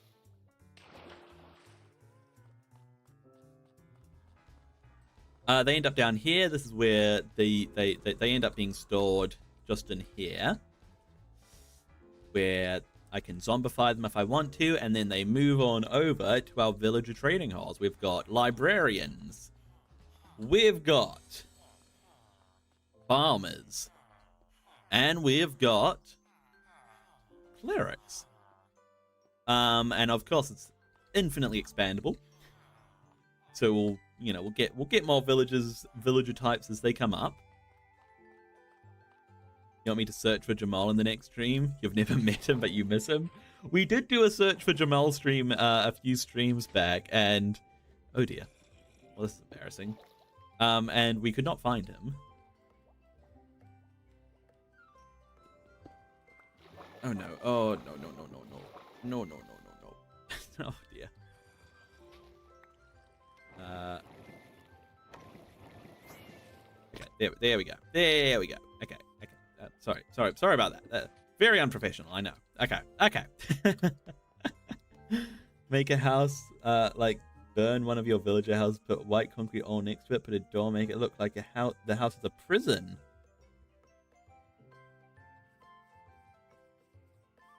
They end up down here. This is where they end up being stored just in here, where I can zombify them if I want to, and then they move on over to our villager trading halls. We've got librarians, we've got farmers, and we've got clerics. And of course it's infinitely expandable. So we'll get more villager types as they come up. You want me to search for Jamal in the next stream? You've never met him, but you miss him. We did do a search for Jamal stream a few streams back, and oh dear, well, this is embarrassing. And we could not find him. Oh no! Oh no! Oh dear. Okay, there we go. There we go. Okay. Sorry about that. Very unprofessional, I know. Okay. Make a house, like burn one of your villager houses, put white concrete all next to it, put a door, make it look like a house. The house is a prison.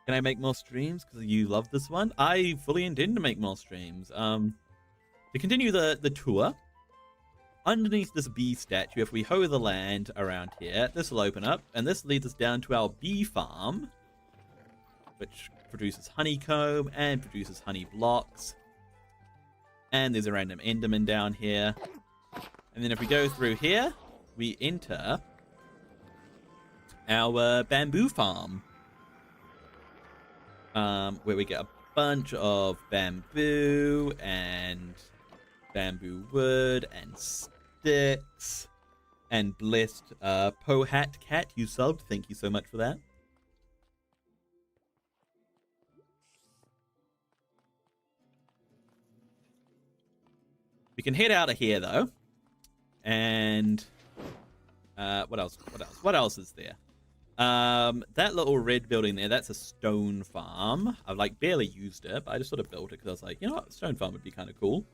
Can I make more streams because you love this one? I fully intend to make more streams. To continue the tour, underneath this bee statue, if we hoe the land around here, this will open up, and this leads us down to our bee farm, which produces honeycomb and produces honey blocks. And there's a random enderman down here. And then if we go through here, we enter our bamboo farm, where we get a bunch of bamboo and bamboo wood and sticks and blessed Pohat Cat, you subbed. Thank you so much for that. We can head out of here though, and what else is there? That little red building there, that's a stone farm. I've like barely used it, but I just sort of built it because I was like, you know what, stone farm would be kind of cool.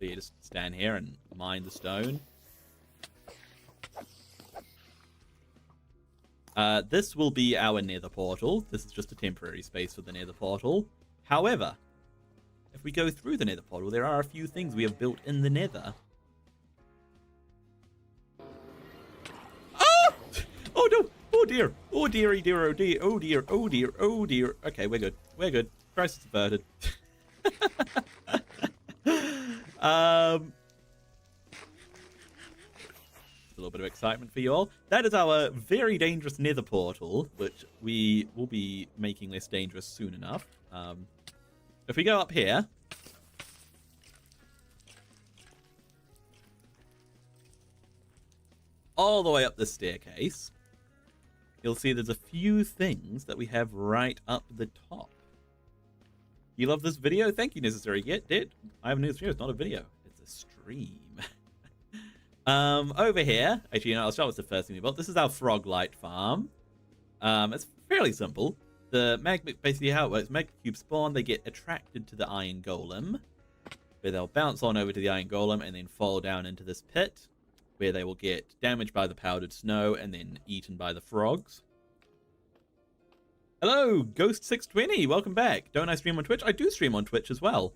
So you just stand here and mine the stone. This will be our nether portal. This is just a temporary space for the nether portal. However, if we go through the nether portal, there are a few things we have built in the nether. Oh! Oh no! Oh dear! Oh dearie dear! Oh dear! Oh dear! Oh dear! Oh dear! Okay, we're good. We're good. Crisis averted. A little bit of excitement for you all. That is our very dangerous nether portal, which we will be making less dangerous soon enough. If we go up here, all the way up the staircase, you'll see there's a few things that we have right up the top. You love this video? Thank you, Necessary Get. I have a new stream. It's not a video. It's a stream. Over here, actually, I'll start with the first thing we built. This is our frog light farm. It's fairly simple. The magma, basically how it works, magma cubes spawn, they get attracted to the iron golem, where they'll bounce on over to the iron golem and then fall down into this pit, where they will get damaged by the powdered snow and then eaten by the frogs. Hello, Ghost620, welcome back. Don't I stream on Twitch? I do stream on Twitch as well.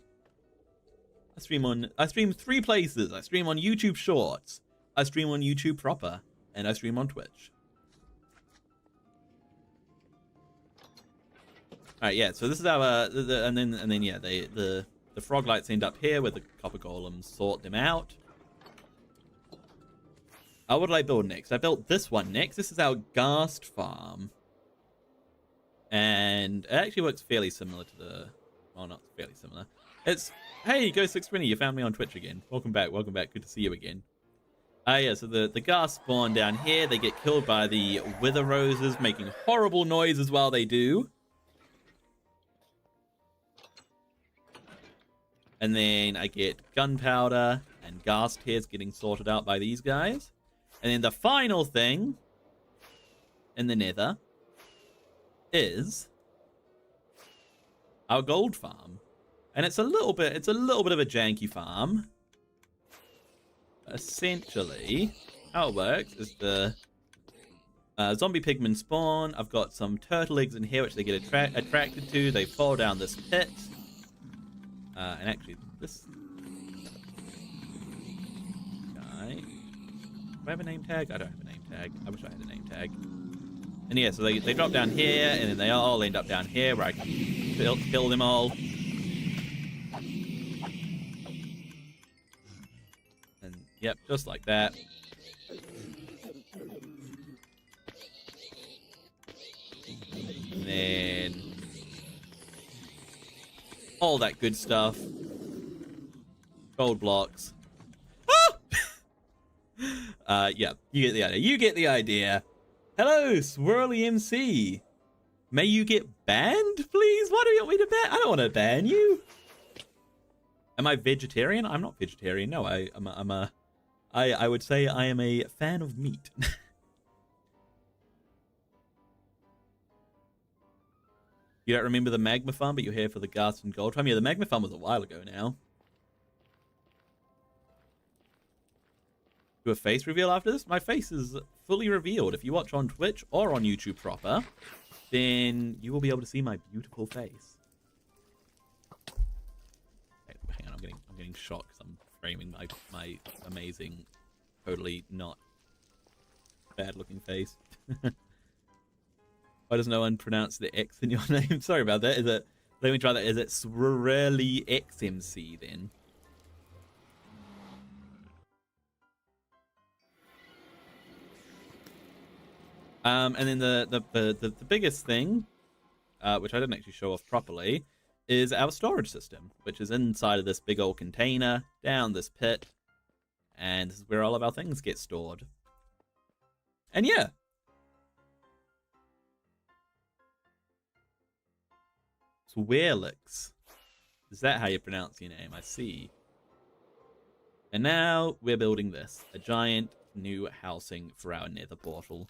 I stream 3 places. I stream on YouTube Shorts, I stream on YouTube proper, and I stream on Twitch. Alright, yeah, so this is our, and then yeah, the frog lights end up here where the copper golems sort them out. What did I build next? I built this one next. This is our ghast farm. And it actually works fairly similar to the... Well, not fairly similar. It's... Hey, Ghost620, you found me on Twitch again. Welcome back, welcome back. Good to see you again. Yeah, so the ghast spawn down here. They get killed by the wither roses, making horrible noises while they do. And then I get gunpowder and ghast tears getting sorted out by these guys. And then the final thing in the nether is our gold farm. And it's a little bit of a janky farm. Essentially, how it works is the zombie pigmen spawn. I've got some turtle eggs in here which they get attracted to. They fall down this pit. And actually, this guy... Do I have a name tag? I don't have a name tag. I wish I had a name tag. And yeah, so they drop down here, and then they all end up down here where I can kill them all. And yep, just like that. And then all that good stuff. Gold blocks. Ah! Yeah, you get the idea. You get the idea. Hello, Swirly MC. May you get banned, please? Why do you want me to ban? I don't want to ban you. Am I vegetarian? I'm not vegetarian. No, I would say I am a fan of meat. You don't remember the magma farm, but you're here for the ghast and gold farm? Yeah, the magma farm was a while ago now. Do a face reveal after this? My face is fully revealed. If you watch on Twitch or on YouTube proper, then you will be able to see my beautiful face. Okay, hang on, I'm getting shocked because I'm framing my amazing, totally not bad looking face. Why does no one pronounce the X in your name? Sorry about that. Let me try that. Is it Swirly XMC then? And then the biggest thing, which I didn't actually show off properly, is our storage system, which is inside of this big old container, down this pit, and this is where all of our things get stored. And yeah. Swirlix. Is that how you pronounce your name? I see. And now we're building this, a giant new housing for our nether portal.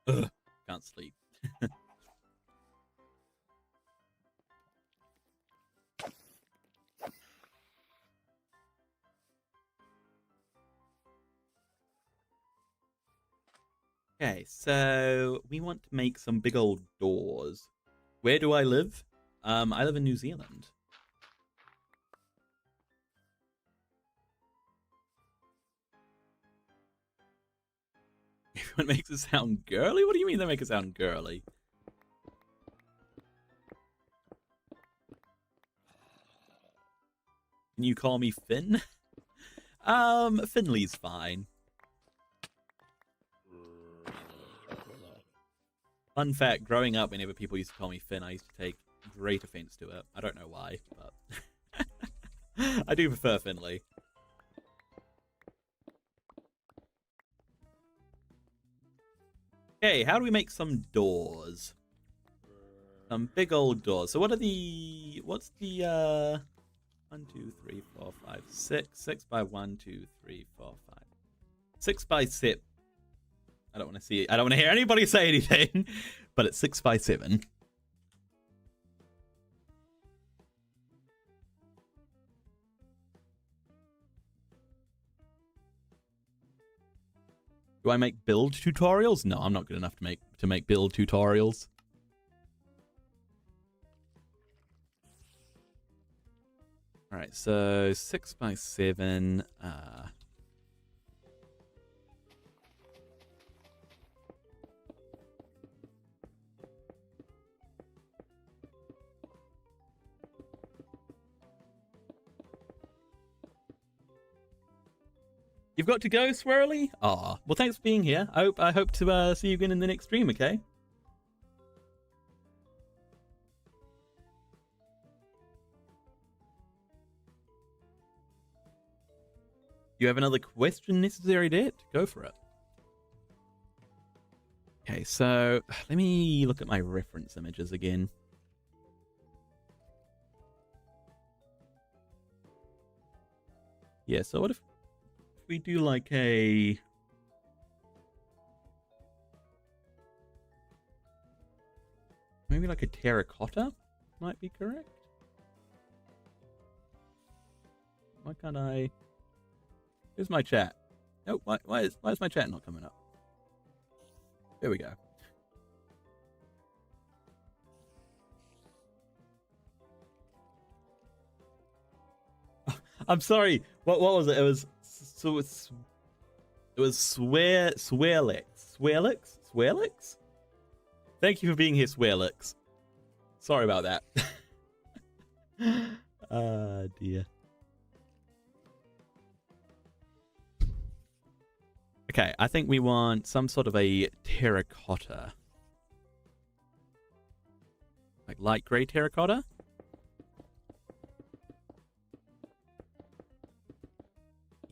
Ugh, can't sleep. Okay, so we want to make some big old doors. Where do I live? I live in New Zealand. Everyone makes it sound girly? What do you mean they make it sound girly? Can you call me Finn? Finley's fine. Fun fact, growing up, whenever people used to call me Finn, I used to take great offense to it. I don't know why, but I do prefer Finley. Okay, how do we make some doors? Some big old doors. So what's the 1, 2, 3, 4, 5, 6. 6 by 1, 2, 3, 4, 5. 6 by 7. I don't want to see it. I don't want to hear anybody say anything, but it's 6 by 7. Do I make build tutorials? No, I'm not good enough to make build tutorials. All right, so 6 by 7. You've got to go, Swirly? Aw, well, thanks for being here. I hope to see you again in the next stream, okay? You have another question necessary, Det? Go for it. Okay, so let me look at my reference images again. Yeah, so what if we do like a... maybe like a terracotta might be correct? Why can't I... Here's my chat. Oh, why is my chat not coming up? There we go. I'm sorry. What was it? It was Swearlix. Thank you for being here, Swearlix. Sorry about that. Ah, dear. Okay, I think we want some sort of a terracotta. Like light grey terracotta?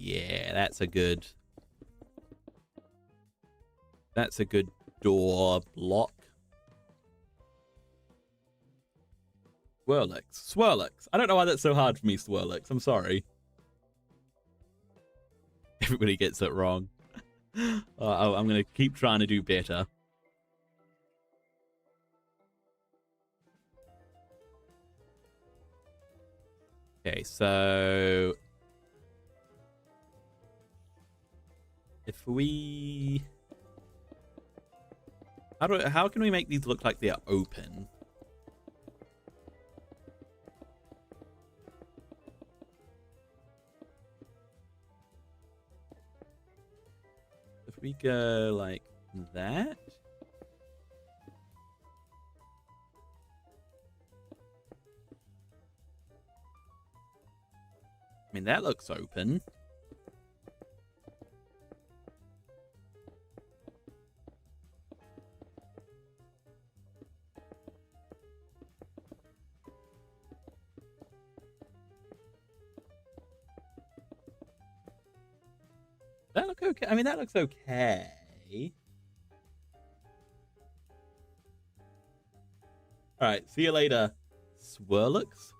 Yeah, that's a good door block. Swirlix. I don't know why that's so hard for me, Swirlix. I'm sorry. Everybody gets it wrong. I'm going to keep trying to do better. Okay, so... if we... how can we make these look like they are open? If we go like that? I mean, that looks open. That look okay? I mean, that looks okay. Alright, see you later, Swirlix.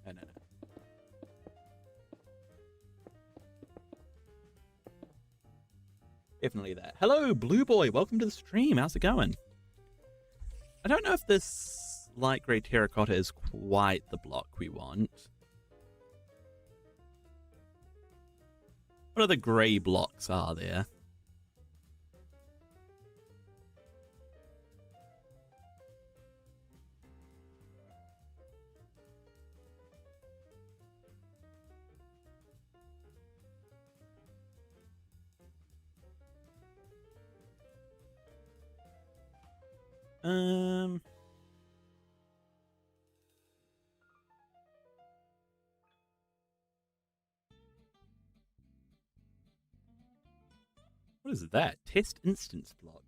No. Definitely that. Hello, Blue Boy. Welcome to the stream. How's it going? I don't know if this light grey terracotta is quite the block we want. What other grey blocks are there? What is that? Test instance block.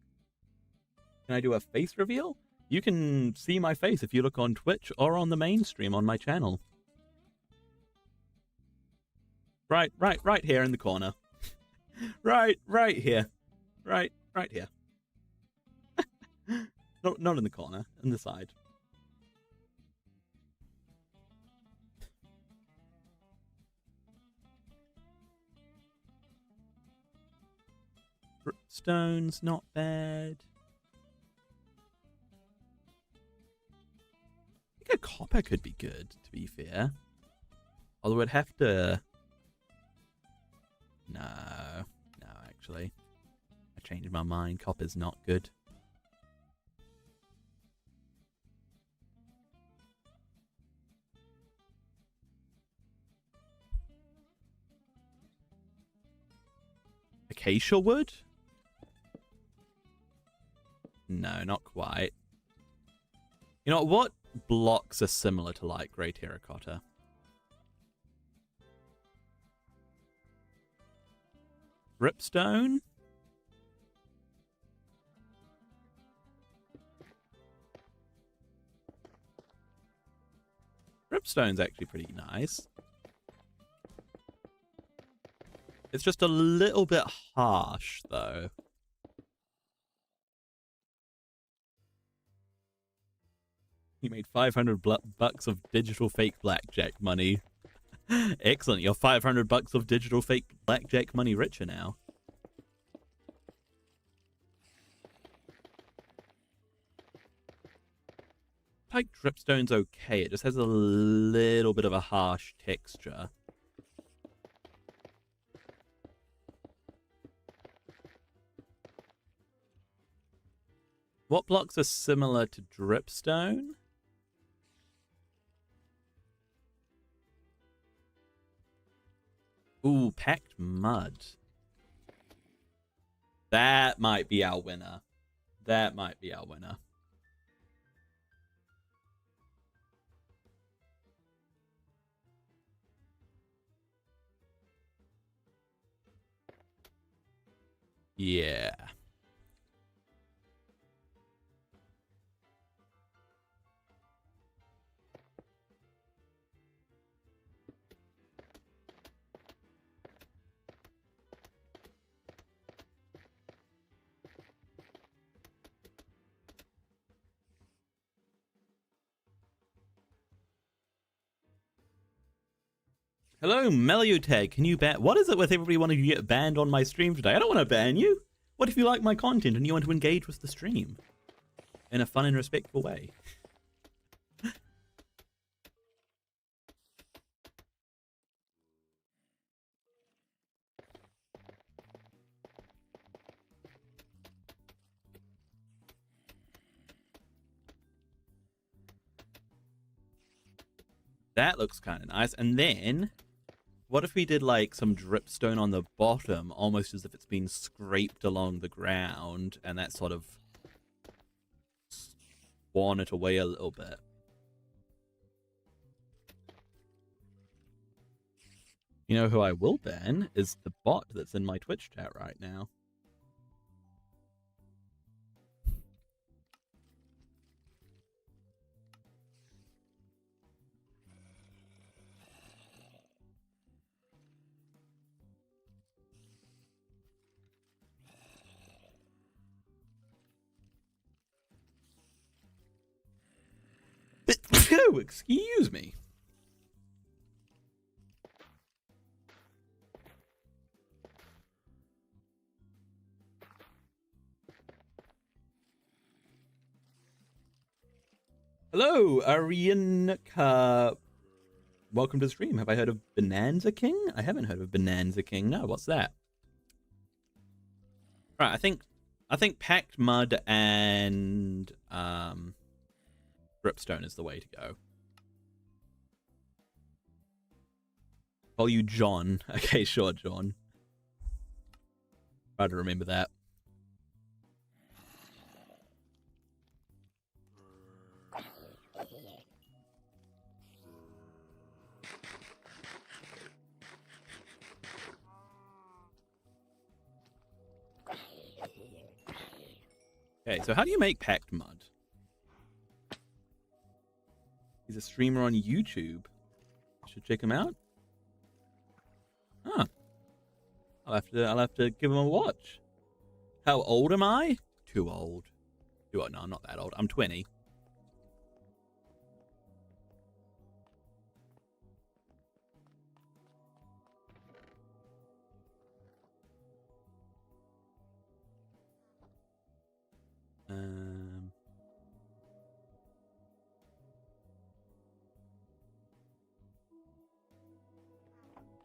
Can I do a face reveal? You can see my face if you look on Twitch or on the main stream on my channel. Right here in the corner. right here. Right here. Not in the corner, in the side. Stone's not bad. I think a copper could be good, to be fair. Although it'd have to... No, actually. I changed my mind. Copper's not good. acacia wood? No, not quite. You know what blocks are similar to light grey terracotta? Dripstone? Dripstone's actually pretty nice. It's just a little bit harsh, though. You made 500 bucks of digital fake blackjack money. Excellent. You're 500 bucks of digital fake blackjack money richer now. Like dripstone's okay. It just has a little bit of a harsh texture. What blocks are similar to dripstone? Ooh, packed mud. That might be our winner. That might be our winner. Yeah. Hello, Meliotag. Can you ban? What is it with everybody wanting to get banned on my stream today? I don't want to ban you. What if you like my content and you want to engage with the stream in a fun and respectful way? That looks kind of nice. And then, what if we did like some dripstone on the bottom, almost as if it's been scraped along the ground, and that sort of swan it away a little bit? You know who I will ban is the bot that's in my Twitch chat right now. Oh, excuse me. Hello, Arianka. Welcome to the stream. Have I heard of Bonanza King? I haven't heard of Bonanza King. No, what's that? Right, I think packed mud and dripstone is the way to go. Call you John. Okay, sure, John. Try to remember that. Okay, so how do you make packed mud? He's a streamer on YouTube. Should check him out. Huh. I'll have to give him a watch. How old am I? Too old. Too old. No, I'm not that old. I'm 20.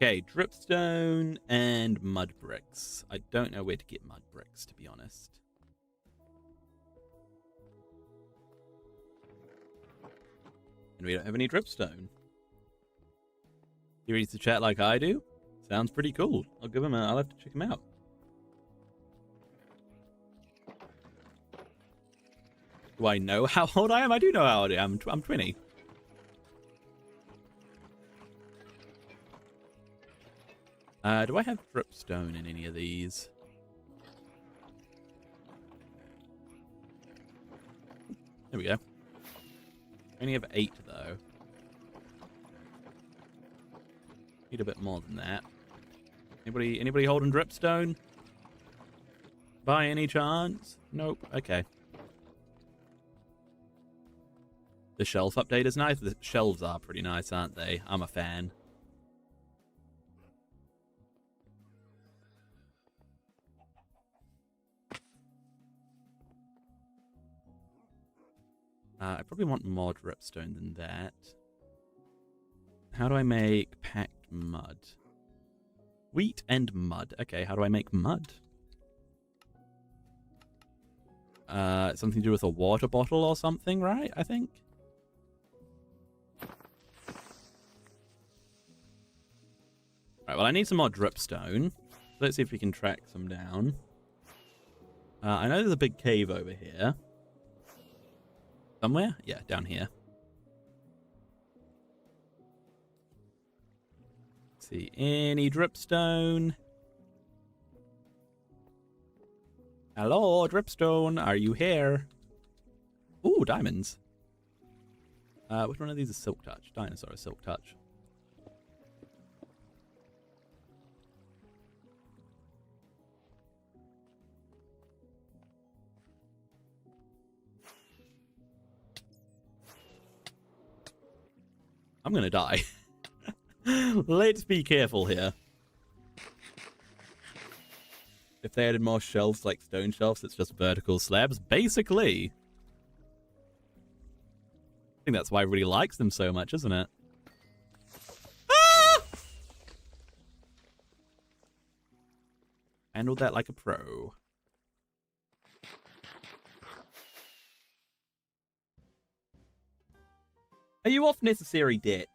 Okay, dripstone and mud bricks. I don't know where to get mud bricks, to be honest. And we don't have any dripstone. He reads the chat like I do. Sounds pretty cool. I'll have to check him out. Do I know how old I am? I do know how old I am. I'm 20. Do I have dripstone in any of these? There we go. I only have 8, though. Need a bit more than that. Anybody holding dripstone? By any chance? Nope. Okay. The shelf update is nice. The shelves are pretty nice, aren't they? I'm a fan. I probably want more dripstone than that. How do I make packed mud? Wheat and mud. Okay, how do I make mud? Something to do with a water bottle or something, right? I think. Right, well, I need some more dripstone. Let's see if we can track some down. I know there's a big cave over here. Somewhere? Yeah, down here. Let's see, any dripstone? Hello, dripstone, are you here? Ooh, diamonds. Which one of these is silk touch? Dinosaur is silk touch. I'm gonna die. Let's be careful here. If they added more shelves like stone shelves, it's just vertical slabs. Basically. I think that's why everybody likes them so much, isn't it? Ah! Handled that like a pro. Are you off necessary debt?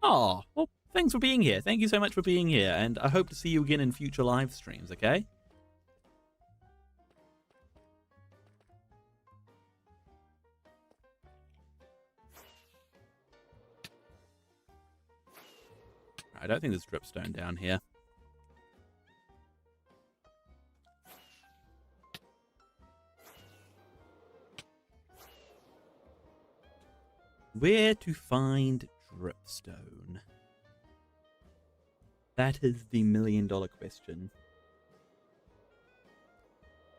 Oh, well, thanks for being here. Thank you so much for being here, and I hope to see you again in future live streams, okay? I don't think there's dripstone down here. Where to find dripstone? That is the million-dollar question.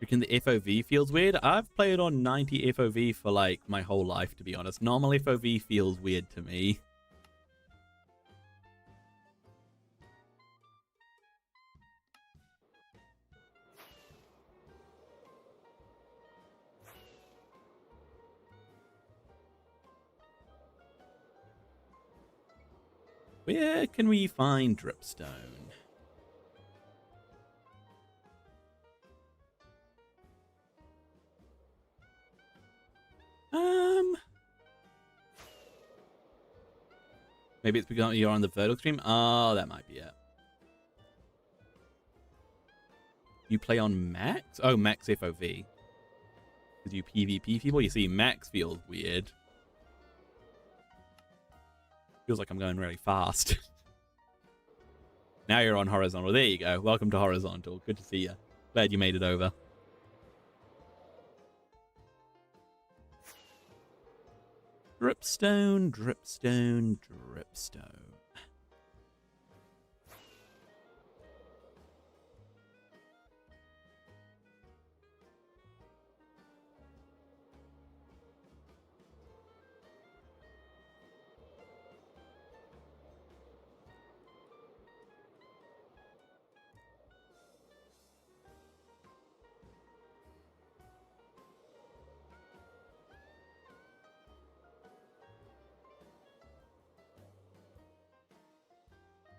Reckon the FOV feels weird? I've played on 90 FOV for like my whole life, to be honest. Normal FOV feels weird to me. Where can we find dripstone? Maybe it's because you're on the vertical stream? Oh, that might be it. You play on max? Oh, max FOV. Because you PvP people? You see, max feels weird. Feels like I'm going really fast. Now you're on horizontal. There you go. Welcome to horizontal. Good to see you. Glad you made it over. Dripstone, dripstone, dripstone.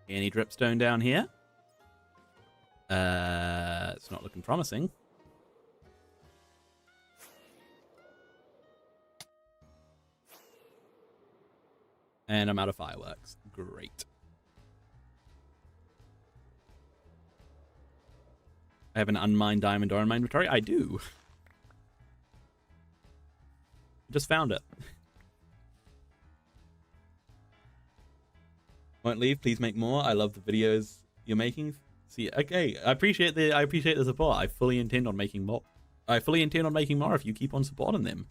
Any dripstone down here? It's not looking promising. And I'm out of fireworks. Great. I have an unmined diamond ore in my inventory? I do. Just found it. Won't leave. Please make more. I love the videos you're making. See, okay, I appreciate the support. I fully intend on making more. I fully intend on making more if you keep on supporting them.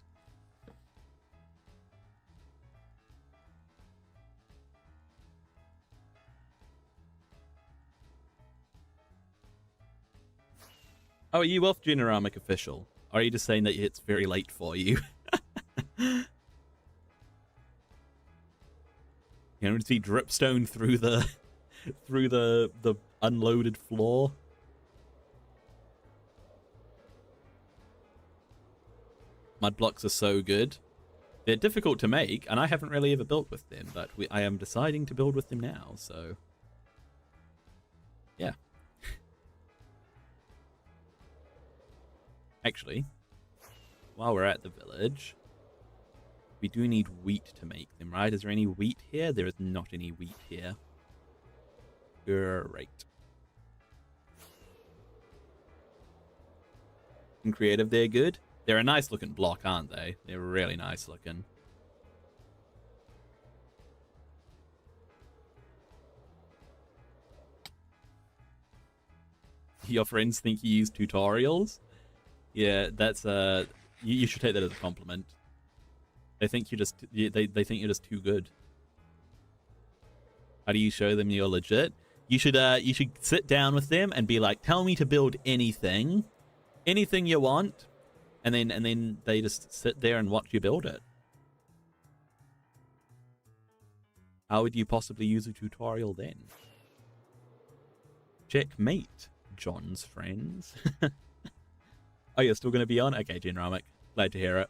Oh, are you off Generamic official? Or are you just saying that it's very late for you? You know, to see dripstone through the unloaded floor. Mud blocks are so good. They're difficult to make, and I haven't really ever built with them, but I am deciding to build with them now, so yeah. Actually, while we're at the village, we do need wheat to make them, right? Is there any wheat here? There is not any wheat here. Great. In creative, they're good. They're a nice looking block, aren't they? They're really nice looking. Your friends think you use tutorials? Yeah, that's you should take that as a compliment. They think you're just they think you're just too good. How do you show them you're legit? You should sit down with them and be like, tell me to build anything you want, and then they just sit there and watch you build it. How would you possibly use a tutorial then? Checkmate, John's friends. Oh, you're still going to be on? Okay, Genramic. Glad to hear it.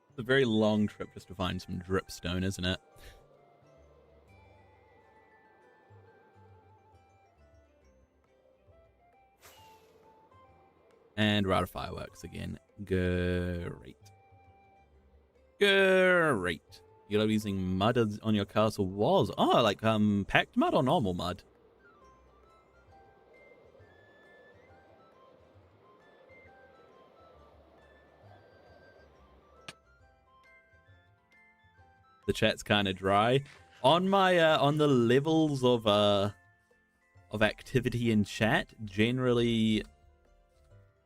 It's a very long trip just to find some dripstone, isn't it? And we're out of fireworks again. Great. Great. You love using mud on your castle walls. Oh, like packed mud or normal mud? The chat's kind of dry. On my on the levels of activity in chat, generally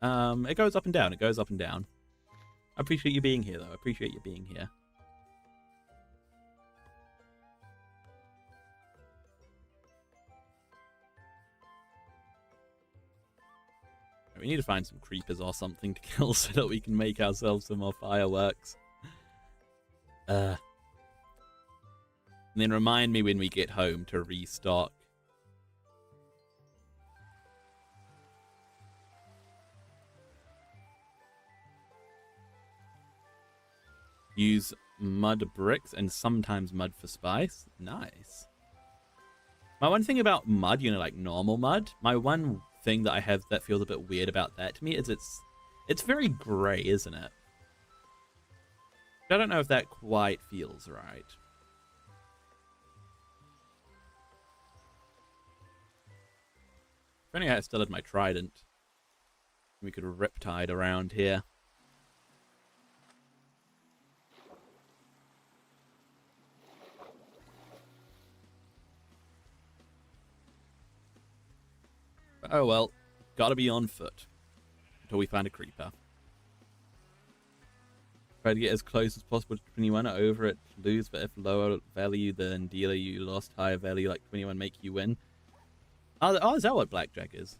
it goes up and down. It goes up and down. I appreciate you being here, though. I appreciate you being here. We need to find some creepers or something to kill so that we can make ourselves some more fireworks. And then remind me when we get home to restock. Use mud bricks and sometimes mud for spice. Nice. My one thing about mud, you know, like normal mud, my one thing that I have that feels a bit weird about that to me is it's very grey, isn't it? I don't know if that quite feels right. If only I still had my trident. We could riptide around here. But oh well, gotta be on foot until we find a creeper. Try to get as close as possible to 21 over it, lose, but if lower value than dealer you lost, higher value like 21 make you win. Oh, is that what blackjack is?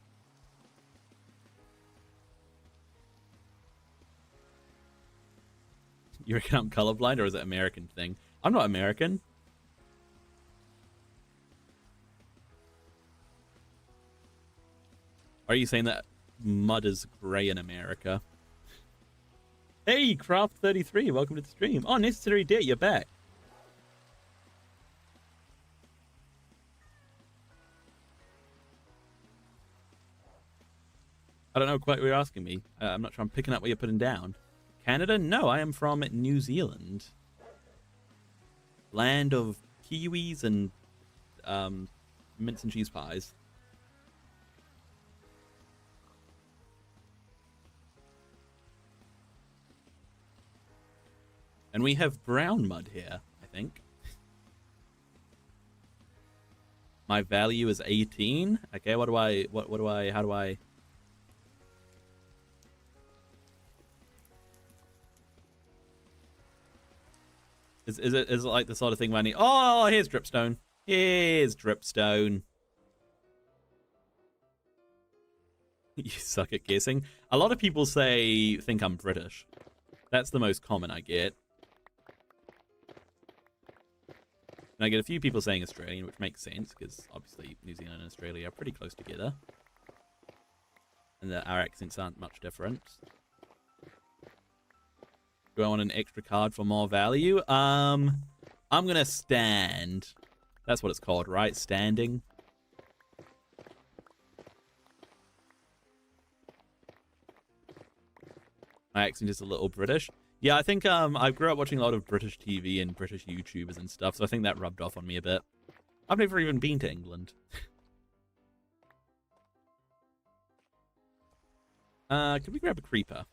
You reckon I'm colorblind, or is it an American thing? I'm not American. Are you saying that mud is grey in America? Hey, Craft33, welcome to the stream. Oh, Necessary Debt, you're back. I don't know quite what you're asking me. I'm not sure I'm picking up what you're putting down. Canada? No, I am from New Zealand. Land of kiwis and mince and cheese pies. And we have brown mud here, I think. My value is 18. Okay, how do I... Is it like the sort of thing where I need... Oh, here's dripstone. Here's dripstone. You suck at guessing. A lot of people think I'm British. That's the most common I get. And I get a few people saying Australian, which makes sense, because obviously New Zealand and Australia are pretty close together. And our accents aren't much different. Do I want an extra card for more value? I'm gonna stand. That's what it's called, right? Standing. My accent is a little British. Yeah, I think I grew up watching a lot of British TV and British YouTubers and stuff, so I think that rubbed off on me a bit. I've never even been to England. Could we grab a creeper?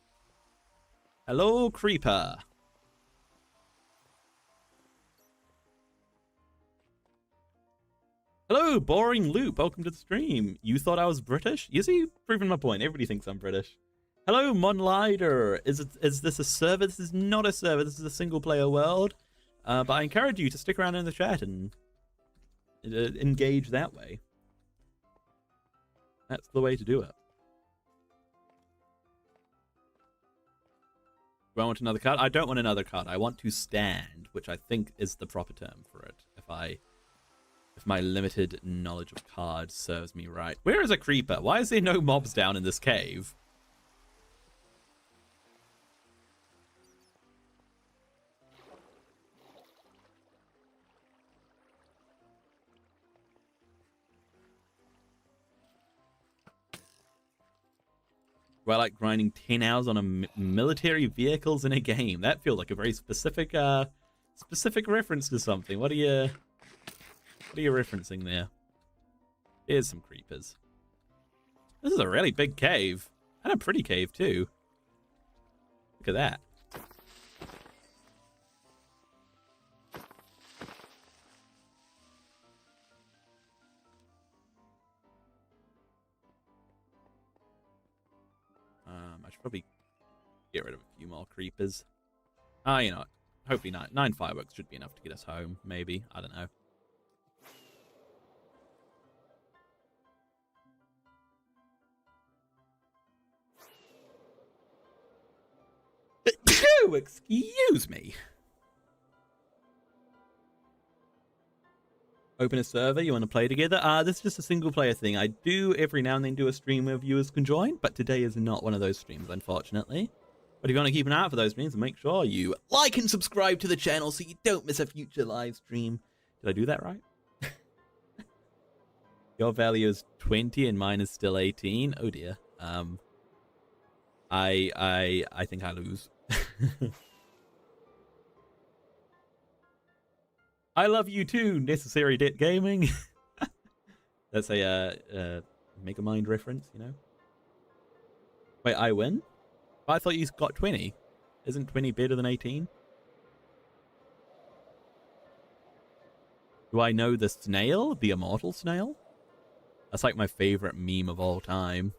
Hello, creeper. Hello, boring loop. Welcome to the stream. You thought I was British? You see, proving my point. Everybody thinks I'm British. Hello, Monlider. Is this a server? This is not a server. This is a single-player world. But I encourage you to stick around in the chat and engage that way. That's the way to do it. Do I want another card? I don't want another card. I want to stand, which I think is the proper term for it. If my limited knowledge of cards serves me right. Where is a creeper? Why is there no mobs down in this cave? Do I like grinding 10 hours on a military vehicles in a game? That feels like a very specific reference to something. What are you referencing there? Here's some creepers. This is a really big cave. And a pretty cave, too. Look at that. I should probably get rid of a few more creepers. You know what? Hopefully 9 fireworks should be enough to get us home, maybe. I don't know. Excuse me. Open a server, you want to play together? This is just a single player thing. I do every now and then do a stream where viewers can join, but today is not one of those streams, unfortunately. But if you want to keep an eye out for those streams, make sure you like and subscribe to the channel so you don't miss a future live stream. Did I do that right? Your value is 20 and mine is still 18. Oh dear. I think I lose. I love you too, Necessary Debt Gaming. That's a Megamind reference, you know. Wait, I win? I thought you got 20. Isn't 20 better than 18? Do I know the snail? The immortal snail? That's like my favorite meme of all time.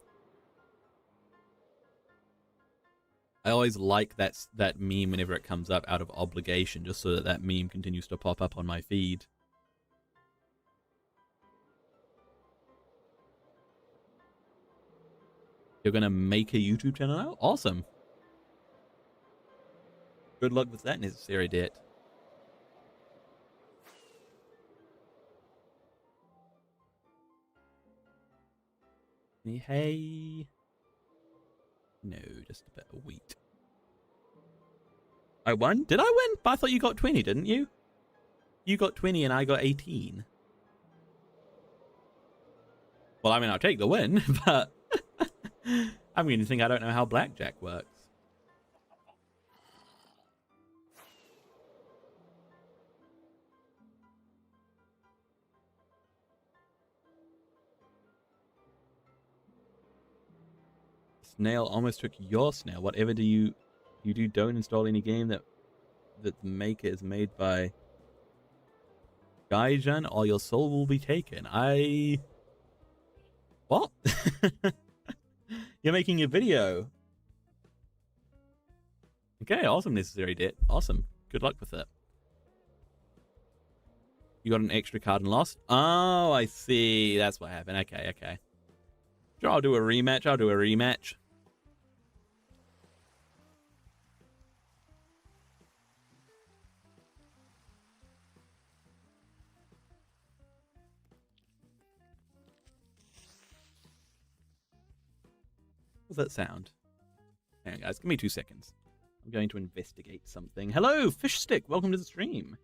I always like that meme whenever it comes up out of obligation, just so that meme continues to pop up on my feed. You're gonna make a YouTube channel now? Awesome. Good luck with that, Necessary Debt. Any hay? No, just a bit of wheat. I won? Did I win? But I thought you got 20, didn't you? You got 20 and I got 18. Well, I mean, I'll take the win, but... I'm going to think I don't know how blackjack works. Snail almost took your snail. Whatever do you do? Don't install any game that the maker is made by Gaijin, or your soul will be taken. What? You're making a video. Okay, awesome, Necessary Debt. Awesome. Good luck with it. You got an extra card and lost? Oh, I see. That's what happened. Okay. Sure, I'll do a rematch. What's that sound? Hang on, guys. Give me 2 seconds. I'm going to investigate something. Hello, Fish Stick. Welcome to the stream.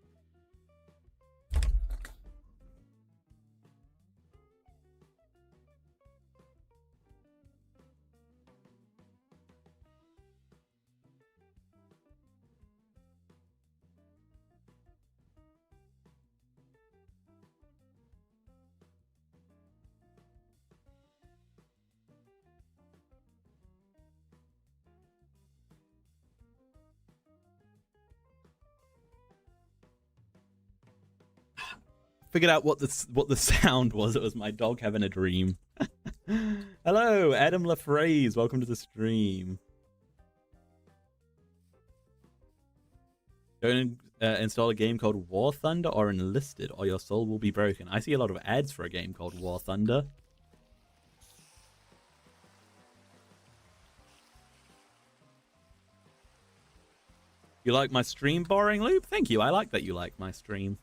Figured out what the sound was. It was my dog having a dream. Hello, Adam LaFraise. Welcome to the stream. Don't install a game called War Thunder or Enlisted, or your soul will be broken. I see a lot of ads for a game called War Thunder. You like my stream, Boring Loop? Thank you. I like that you like my stream.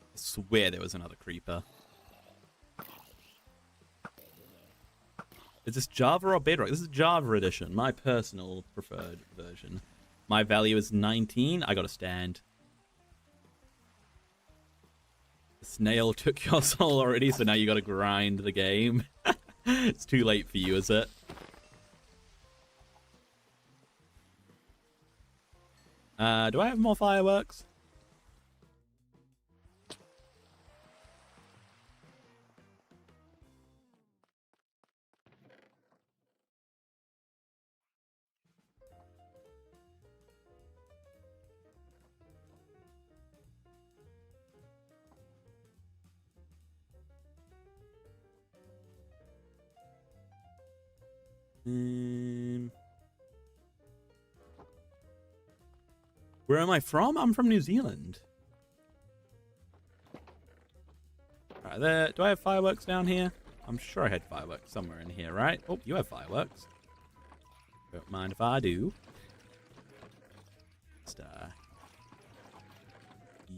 I swear there was another creeper. Is this Java or Bedrock? This is Java edition, my personal preferred version. My value is 19. I gotta stand. The snail took your soul already, so now you gotta grind the game. It's too late for you, is it? Do I have more fireworks? Where am I from? I'm from New Zealand. Right there. Do I have fireworks down here? I'm sure I had fireworks somewhere in here, right? Oh, you have fireworks. Don't mind if I do. Just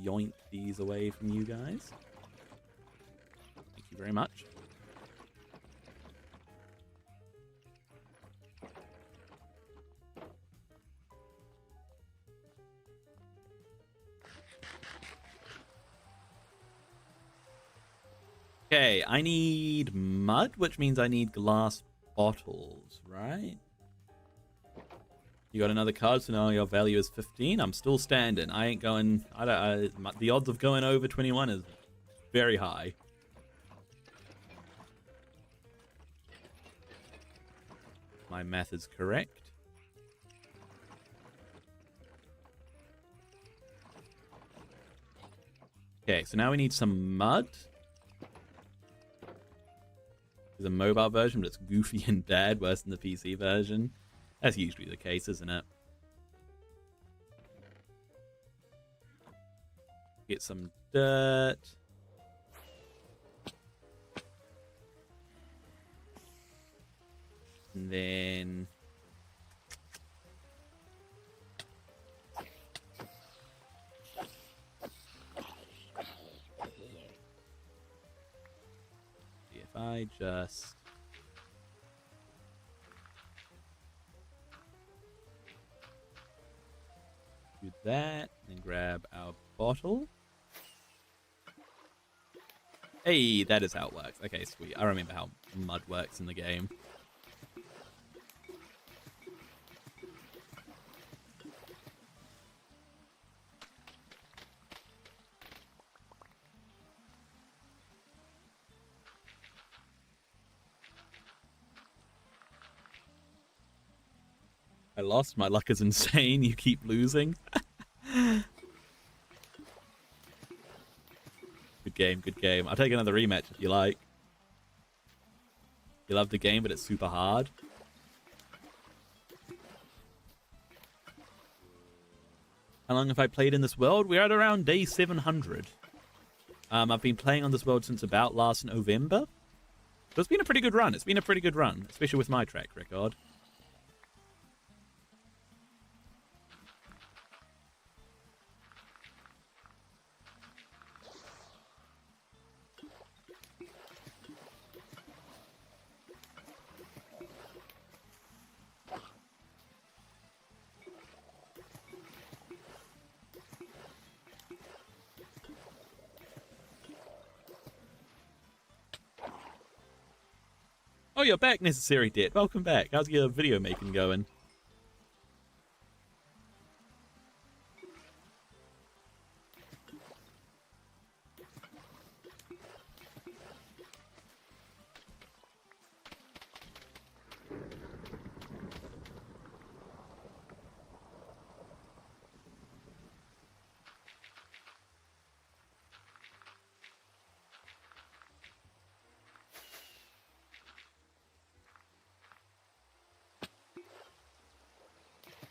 yoink these away from you guys. Thank you very much. Okay, I need mud, which means I need glass bottles, right? You got another card, so now your value is 15. I'm still standing. I ain't going... the odds of going over 21 is very high. My math is correct. Okay, so now we need some mud. There's a mobile version, but it's goofy and bad, worse than the PC version. That's usually the case, isn't it? Get some dirt. And then... I just... do that, and grab our bottle. Hey, that is how it works. Okay, sweet. I remember how mud works in the game. I lost. My luck is insane. You keep losing. Good game, good game. I'll take another rematch if you like. You love the game, but it's super hard. How long have I played in this world? We're at around day 700. I've been playing on this world since about last November. So it's been a pretty good run. It's been a pretty good run, especially with my track record. Oh, you're back, Necessary Debt. Welcome back. How's your video making going?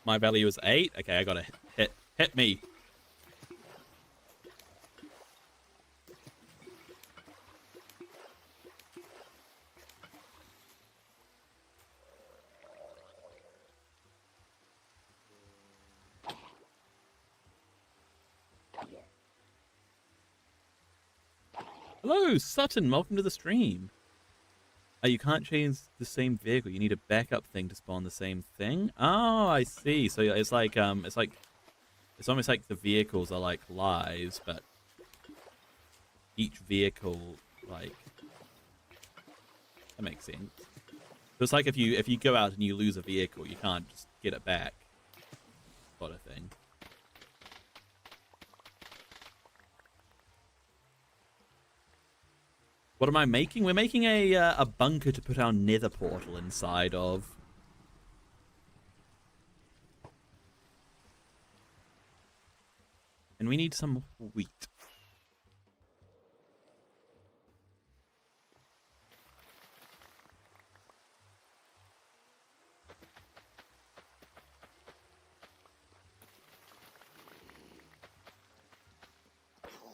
My value is 8. Okay, I gotta hit me. Hello, Sutton. Welcome to the stream. You can't change the same vehicle. You need a backup thing to spawn the same thing. Oh, I see. So it's like it's almost like the vehicles are like lives, but each vehicle, like, that makes sense. So it's like if you go out and you lose a vehicle, you can't just get it back, sort of thing. What am I making? We're making a bunker to put our nether portal inside of. And we need some wheat.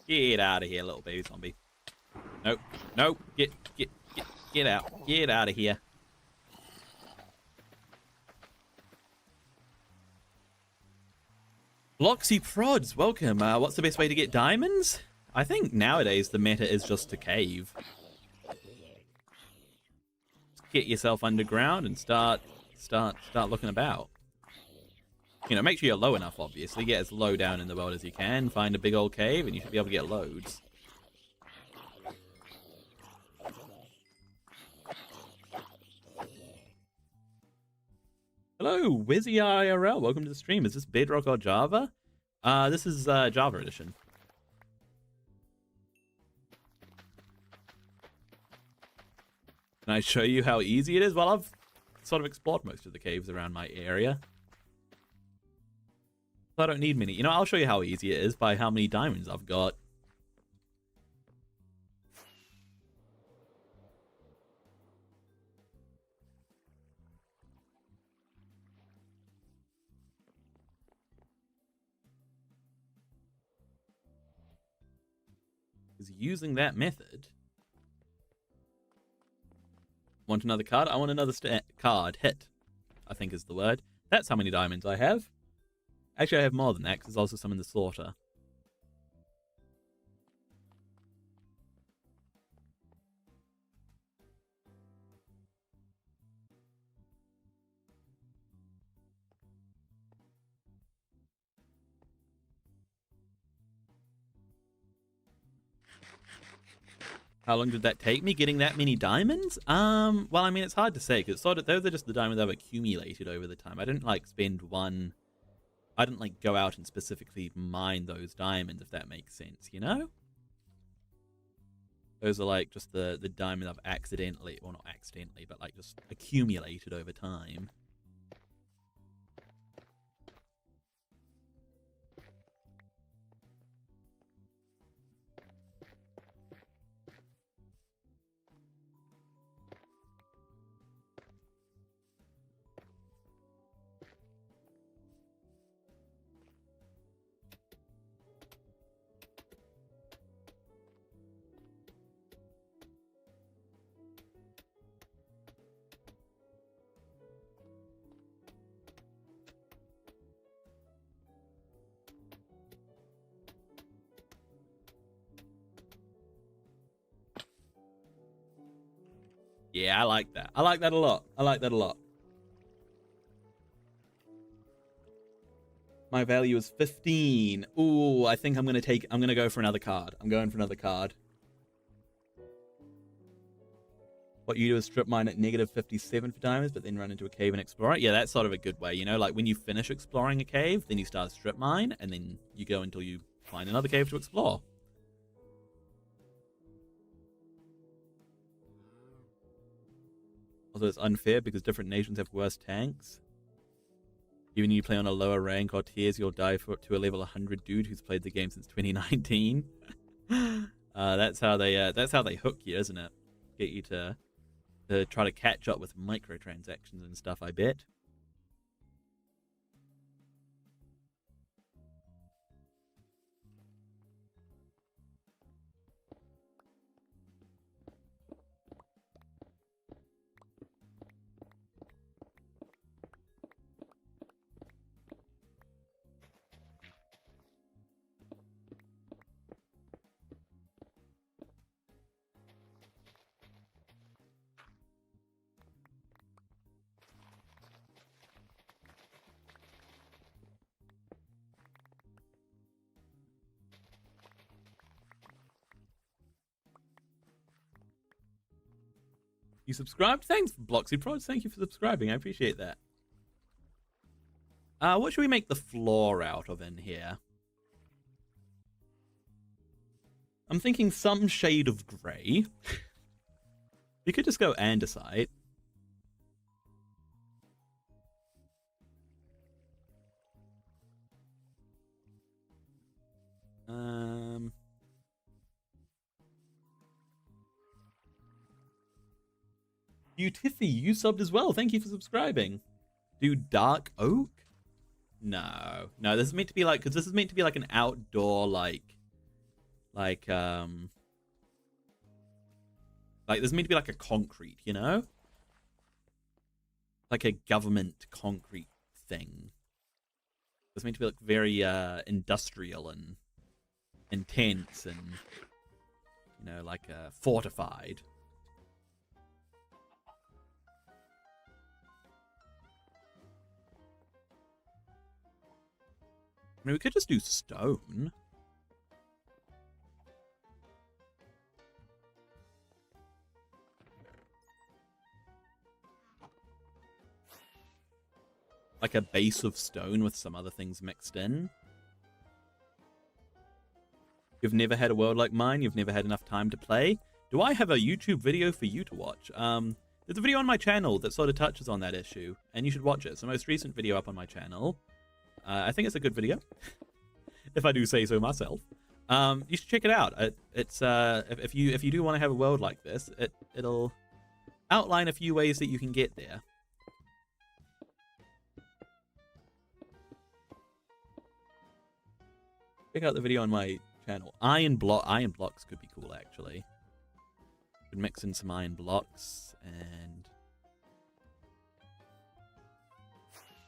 Get out of here, little baby zombie. Nope. Nope. Get out. Get out of here. Bloxy Prods, welcome. What's the best way to get diamonds? I think nowadays the meta is just to cave. Just get yourself underground and start looking about. You know, make sure you're low enough, obviously. Get as low down in the world as you can. Find a big old cave and you should be able to get loads. Hello, Wizzy IRL. Welcome to the stream. Is this Bedrock or Java? This is Java edition. Can I show you how easy it is? Well, I've sort of explored most of the caves around my area. So I don't need many. You know, I'll show you how easy it is by how many diamonds I've got. Using that method. Want another card? I want another card. Hit, I think is the word. That's how many diamonds I have. Actually, I have more than that because there's also some in the slaughter. How long did that take me getting that many diamonds? Well, I mean, it's hard to say because sort of those are just the diamonds I've accumulated over the time. I didn't like spend one. I didn't like go out and specifically mine those diamonds, if that makes sense, you know? Those are like just the diamonds I've accidentally, well, not accidentally, but like just accumulated over time. Yeah, I like that. I like that a lot. I like that a lot. My value is 15. Ooh, I think I'm gonna go for another card. I'm going for another card. What you do is strip mine at negative 57 for diamonds, but then run into a cave and explore it. Yeah, that's sort of a good way, you know? Like when you finish exploring a cave, then you start strip mine, and then you go until you find another cave to explore. Also, it's unfair because different nations have worse tanks. Even if you play on a lower rank or tiers, you'll die to a level 100 dude who's played the game since 2019. That's how they hook you, isn't it? Get you to try to catch up with microtransactions and stuff, I bet. You subscribed? Thanks, Bloxy Prods. Thank you for subscribing. I appreciate that. What should we make the floor out of in here? I'm thinking some shade of grey. You could just go andesite. Tiffy, you subbed as well. Thank you for subscribing. Do dark oak? No, this is meant to be like, because this is meant to be like an outdoor like this is meant to be like a concrete, you know, like a government concrete thing. It's meant to be like very industrial and intense and, you know, like fortified. I mean, we could just do stone. Like a base of stone with some other things mixed in. You've never had a world like mine? You've never had enough time to play? Do I have a YouTube video for you to watch? There's a video on my channel that sort of touches on that issue, and you should watch it. It's the most recent video up on my channel. I think it's a good video, if I do say so myself. You should check it out. It's if you do want to have a world like this, it'll outline a few ways that you can get there. Check out the video on my channel. Iron blocks could be cool, actually. Could mix in some iron blocks and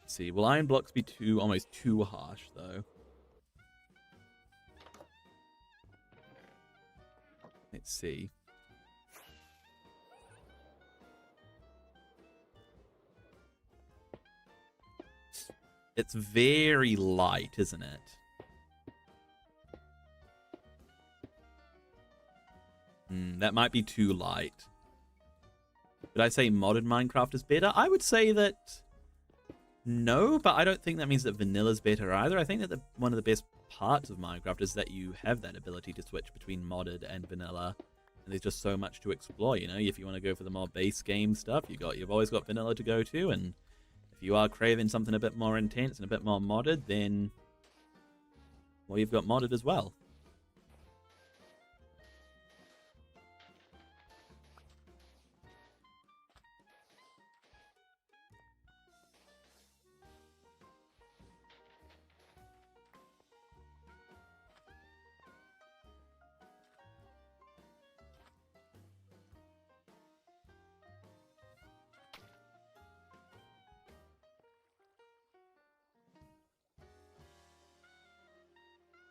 see. Will iron blocks be almost too harsh though? Let's see. It's very light, isn't it? That might be too light. Did I say modded Minecraft is better? I would say that no, but I don't think that means that vanilla's better either. I think that one of the best parts of Minecraft is that you have that ability to switch between modded and vanilla. And there's just so much to explore, you know? If you want to go for the more base game stuff, you've always got vanilla to go to, and if you are craving something a bit more intense and a bit more modded, then well, you've got modded as well.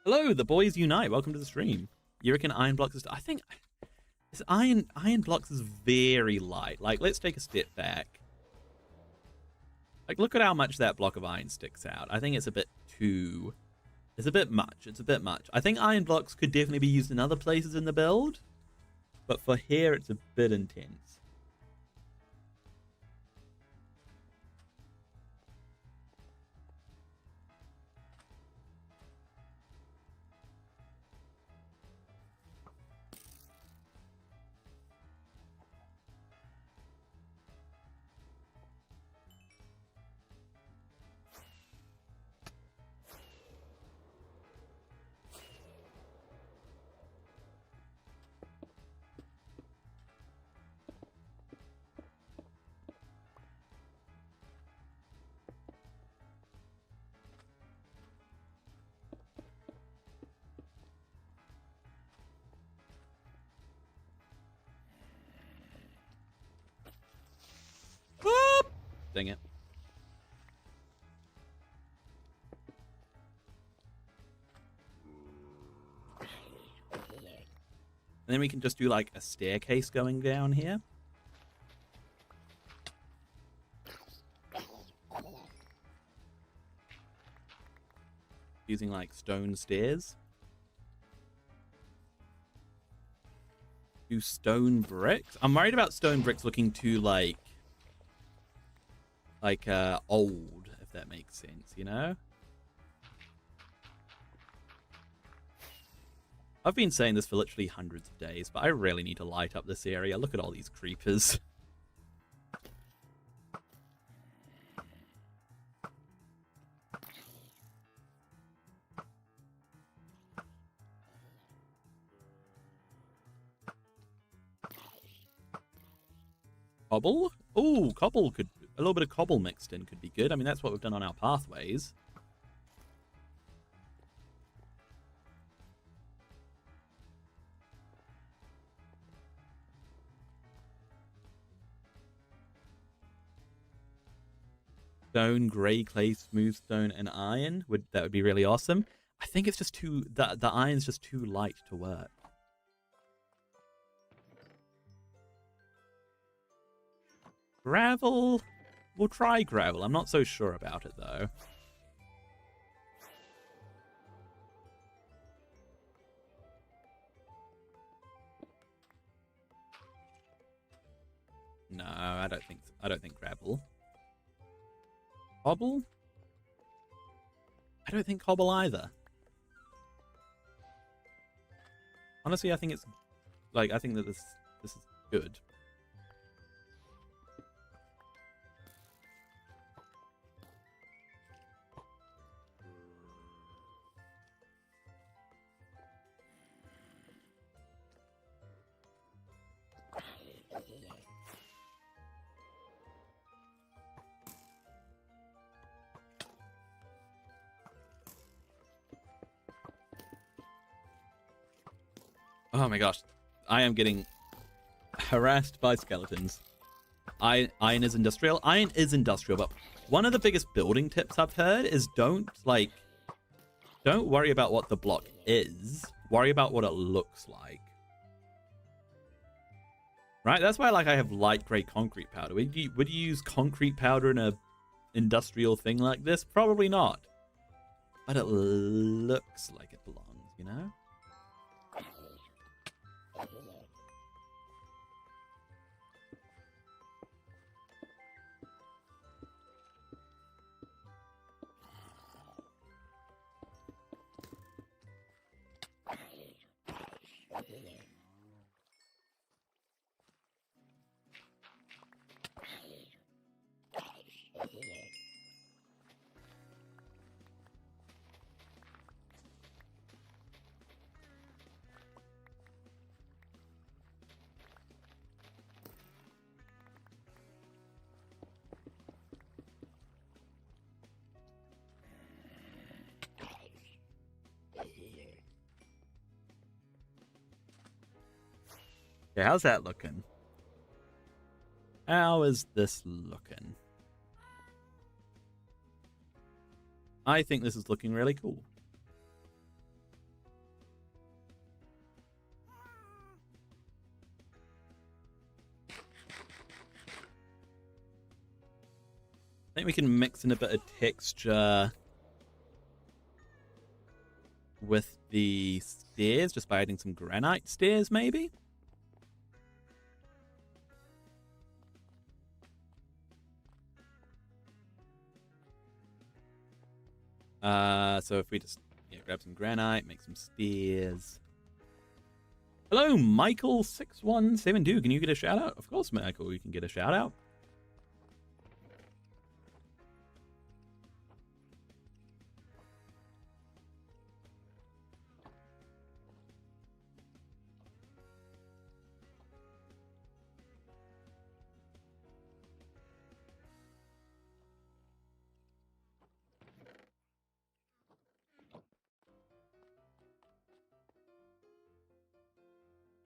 Hello, the boys unite. Welcome to the stream. You reckon iron blocks is... I think this iron blocks is very light. Like, let's take a step back. Like, look at how much that block of iron sticks out. I think it's a bit too... It's a bit much. It's a bit much. I think iron blocks could definitely be used in other places in the build. But for here, it's a bit intense. Dang it. And then we can just do like a staircase going down here. Using like stone stairs. Do stone bricks. I'm worried about stone bricks looking too like old, if that makes sense, you know? I've been saying this for literally hundreds of days, but I really need to light up this area. Look at all these creepers. Cobble? Ooh, cobble could... A little bit of cobble mixed in could be good. I mean, that's what we've done on our pathways. Stone, grey clay, smooth stone, and iron. That would be really awesome. I think it's just too... The iron's just too light to work. Gravel? We'll try gravel. I'm not so sure about it, though. No, I don't think so. I don't think gravel. Cobble? I don't think cobble either. Honestly, I think it's like I think that this is good. Oh my gosh, I am getting harassed by skeletons. Iron is industrial. Iron is industrial, but one of the biggest building tips I've heard is don't worry about what the block is. Worry about what it looks like. Right? That's why I have light grey concrete powder. Would you use concrete powder in a industrial thing like this? Probably not. But it looks like it belongs, you know? Okay, how's that looking? How is this looking? I think this is looking really cool. I think we can mix in a bit of texture with the stairs just by adding some granite stairs, maybe? So if we just grab some granite, make some stairs. Hello, Michael6172. Can you get a shout out? Of course, Michael, you can get a shout out.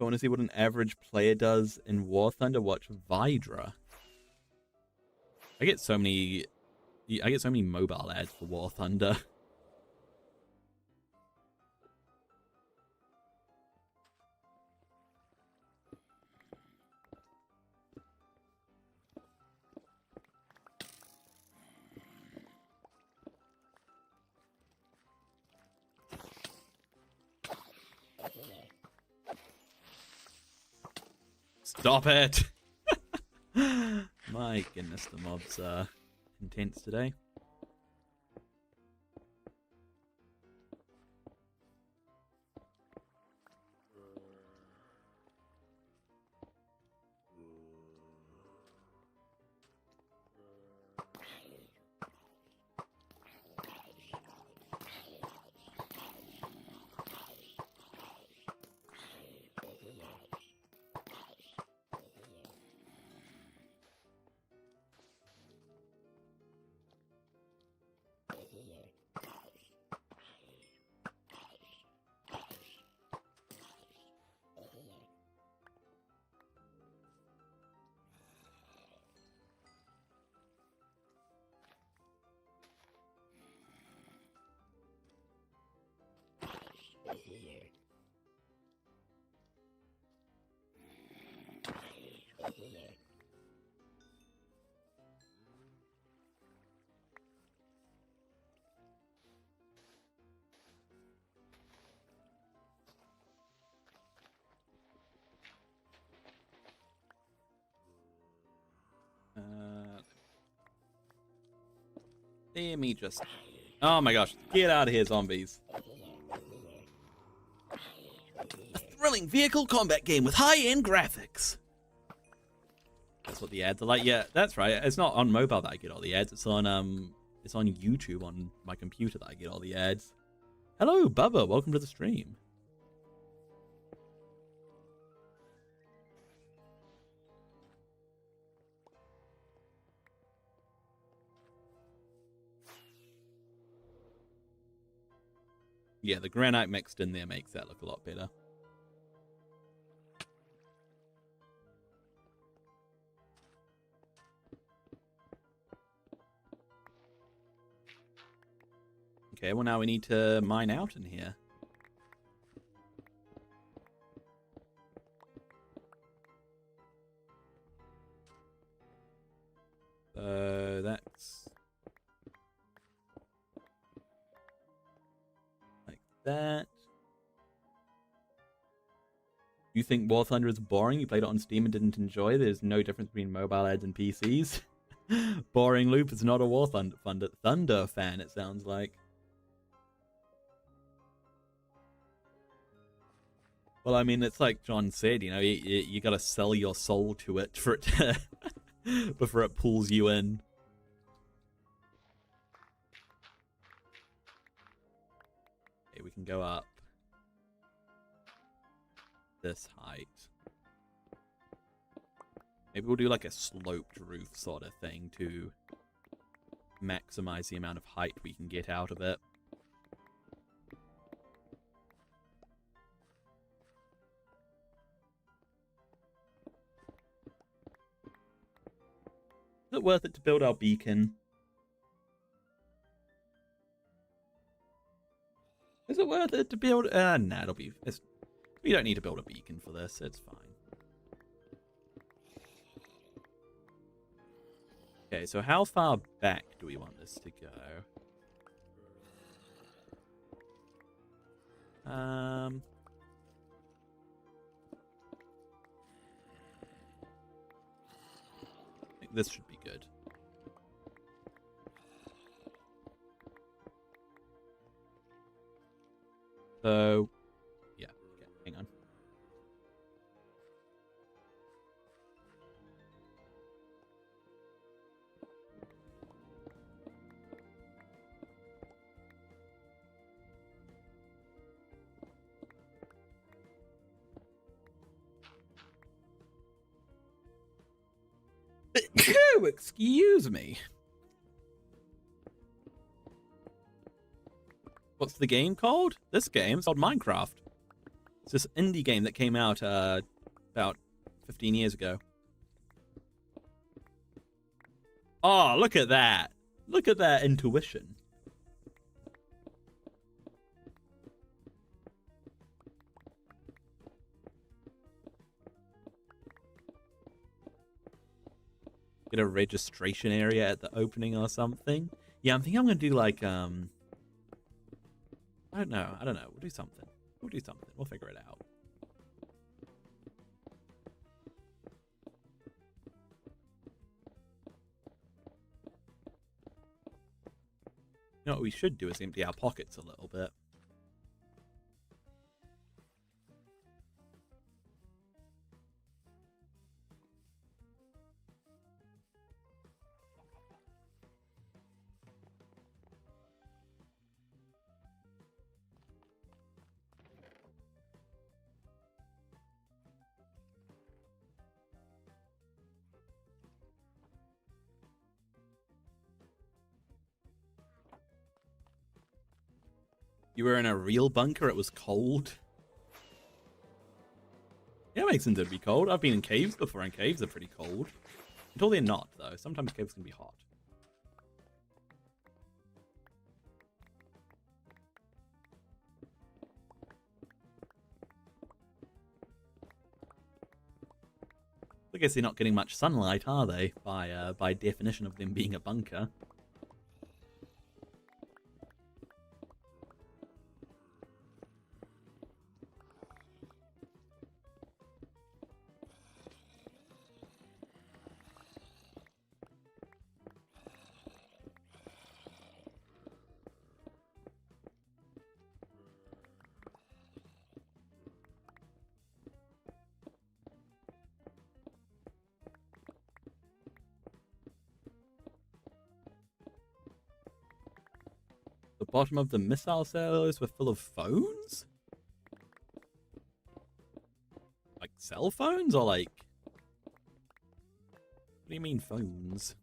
I want to see what an average player does in War Thunder. Watch Vidra. I get so many mobile ads for War Thunder. Stop it! My goodness, the mobs are intense today. Let me just... Oh my gosh, get out of here, zombies. A thrilling vehicle combat game with high-end graphics. That's what the ads are like. Yeah, that's right. It's not on mobile that I get all the ads. It's on YouTube on my computer that I get all the ads. Hello, Bubba. Welcome to the stream. Yeah, the granite mixed in there makes that look a lot better. Okay, well now we need to mine out in here. So that's... like that. You think War Thunder is boring? You played it on Steam and didn't enjoy? There's no difference between mobile ads and PCs. Boring Loop is not a War Thunder fan, it sounds like. Well, I mean, it's like John said, you know, you gotta sell your soul to it for it to before it pulls you in. Okay, we can go up this height. Maybe we'll do like a sloped roof sort of thing to maximize the amount of height we can get out of it. Is it worth it to build our beacon? Is it worth it to build? Nah, it'll be. We don't need to build a beacon for this. It's fine. Okay, so how far back do we want this to go? I think this should be good. So, yeah, okay, hang on. Excuse me. What's the game called? This game's called Minecraft. It's this indie game that came out about 15 years ago. Oh, look at that. Look at that intuition. Get a registration area at the opening or something. Yeah, I'm thinking I'm gonna do like I don't know. We'll do something. We'll figure it out. You know what we should do is empty our pockets a little bit. You were in a real bunker, it was cold. Yeah, it makes sense it'd be cold. I've been in caves before, and caves are pretty cold. Until they're not, though. Sometimes caves can be hot. I guess they're not getting much sunlight, are they? By definition of them being a bunker. The bottom of the missile silos were full of phones? Like cell phones or like... What do you mean phones?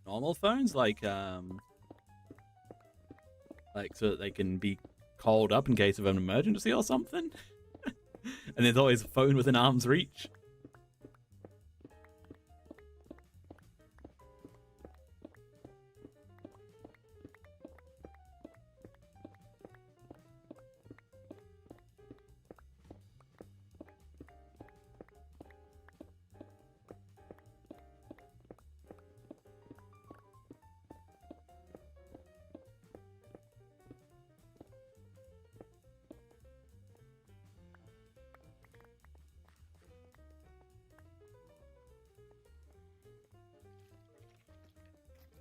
Normal phones, like so that they can be called up in case of an emergency or something. And there's always a phone within arm's reach.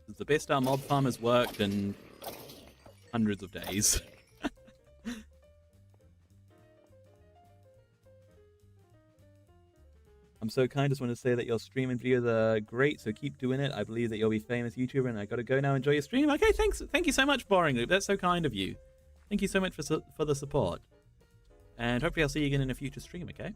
It's the best our mob farm has worked in hundreds of days. I'm so kind. Just want to say that your stream and videos are great, so keep doing it. I believe that you'll be famous YouTuber, and I gotta go now. Enjoy your stream. Okay, thanks. Thank you so much, Boring Loop. That's so kind of you. Thank you so much for the support. And hopefully I'll see you again in a future stream, okay?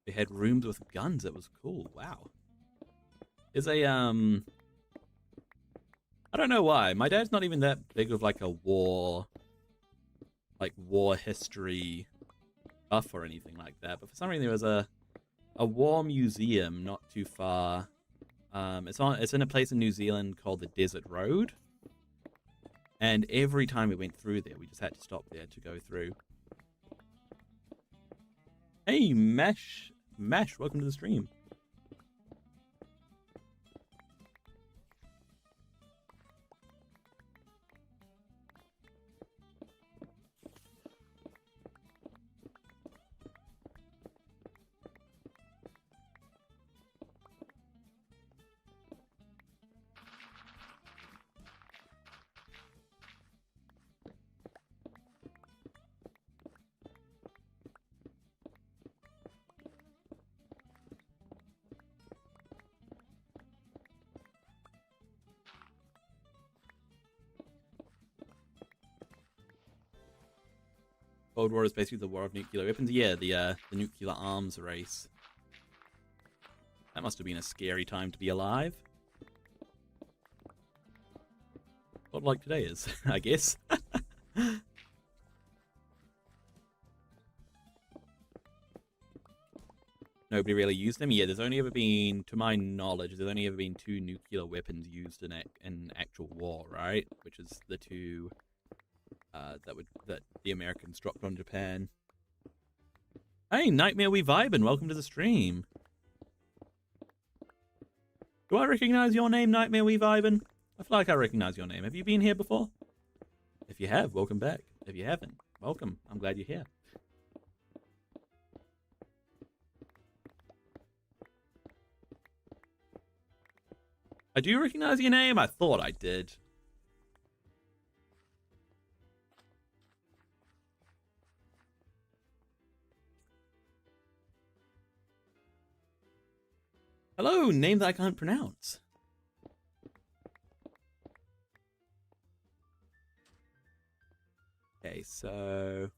They had rooms with guns. It was cool. Wow. There's a I don't know why. My dad's not even that big of like a war history buff or anything like that. But for some reason there was a war museum not too far. It's in a place in New Zealand called the Desert Road. And every time we went through there, we just had to stop there to go through. Hey, Mash, welcome to the stream. Cold War is basically the war of nuclear weapons. Yeah, the nuclear arms race. That must have been a scary time to be alive. What like today is, I guess. Nobody really used them. Yeah, there's only ever been, to my knowledge, there's only ever been 2 nuclear weapons used in actual war, right? Which is the 2 that the Americans dropped on Japan. Hey, Nightmare We Vibin', welcome to the stream. Do I recognize your name, Nightmare We Vibin'? I feel like I recognize your name. Have you been here before? If you have, welcome back. If you haven't, welcome. I'm glad you're here. I do recognize your name? I thought I did. Hello, name that I can't pronounce. Okay, so...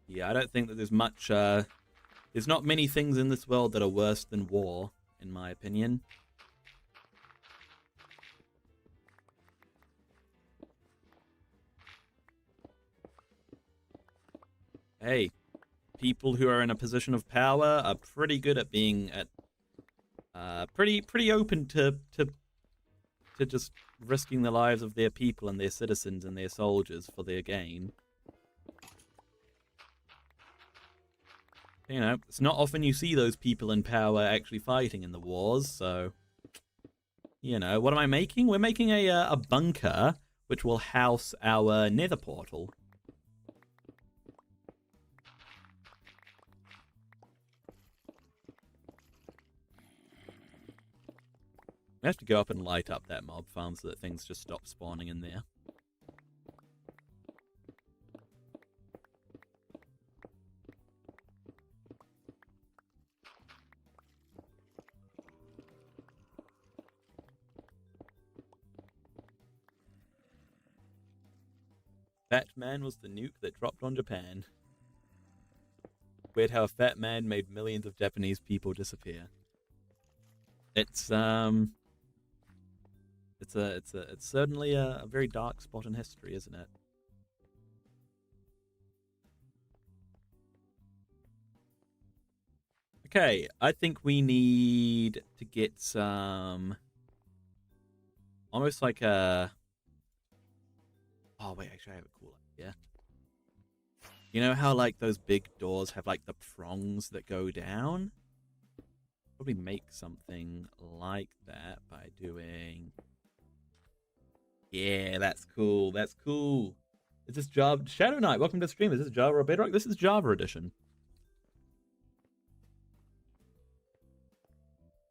yeah, I don't think that there's much, there's not many things in this world that are worse than war, in my opinion. Hey, people who are in a position of power are pretty good at being pretty open to just risking the lives of their people and their citizens and their soldiers for their gain. You know, it's not often you see those people in power actually fighting in the wars, so... you know, what am I making? We're making a bunker which will house our nether portal. We have to go up and light up that mob farm so that things just stop spawning in there. Fat Man was the nuke that dropped on Japan. Weird how a fat man made millions of Japanese people disappear. It's certainly a very dark spot in history, isn't it? Okay, I think we need to get some... almost like a... oh, wait, actually I have a cool idea. You know how like those big doors have like the prongs that go down? Probably make something like that by doing... Yeah, that's cool. That's cool. Is this Java? Shadow Knight, welcome to the stream. Is this Java or Bedrock? This is Java edition.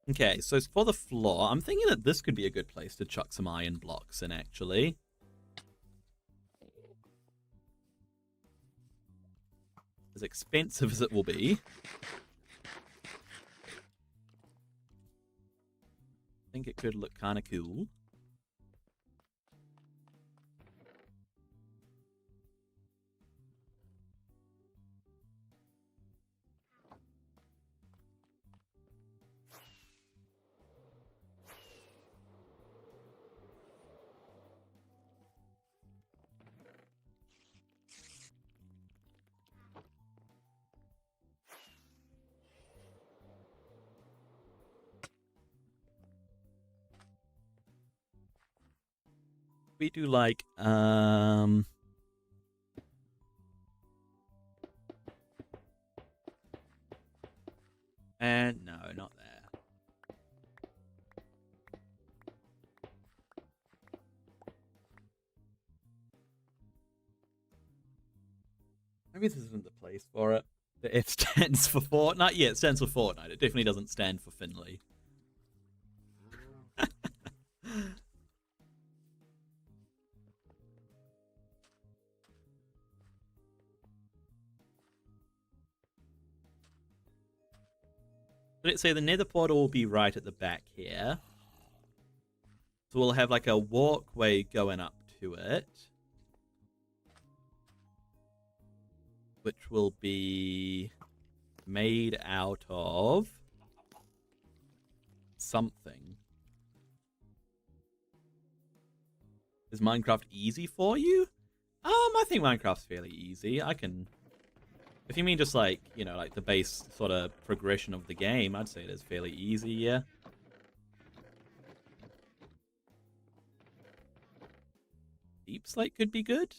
Okay, so for the floor, I'm thinking that this could be a good place to chuck some iron blocks in, actually. As expensive as it will be. I think it could look kind of cool. We do like, and no, not there. Maybe this isn't the place for it. The F stands for Fortnite. Yeah, it stands for Fortnite. It definitely doesn't stand for Finley. Let's say the nether portal will be right at the back here. So we'll have like a walkway going up to it. Which will be made out of something. Is Minecraft easy for you? I think Minecraft's fairly easy. I can... If you mean just like, you know, like the base sort of progression of the game, I'd say it is fairly easy, yeah. Deep slate could be good.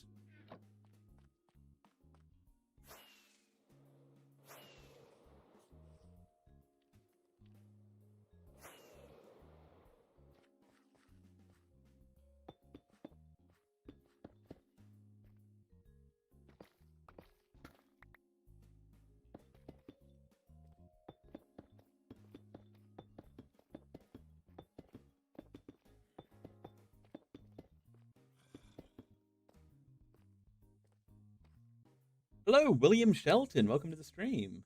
Hello, William Shelton. Welcome to the stream.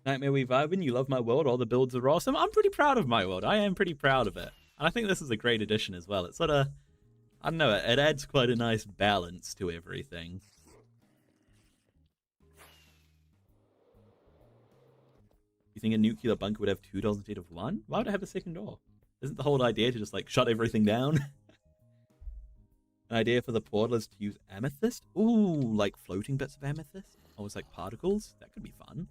Nightmare We Vibin', you love my world. All the builds are awesome. I'm pretty proud of my world. I am pretty proud of it. And I think this is a great addition as well. It's sort of... I don't know, it adds quite a nice balance to everything. You think a nuclear bunker would have 2 doors instead of 1? Why would it have a second door? Isn't the whole idea to just, like, shut everything down? An idea for the portal is to use amethyst? Ooh, like floating bits of amethyst? Almost like particles? That could be fun.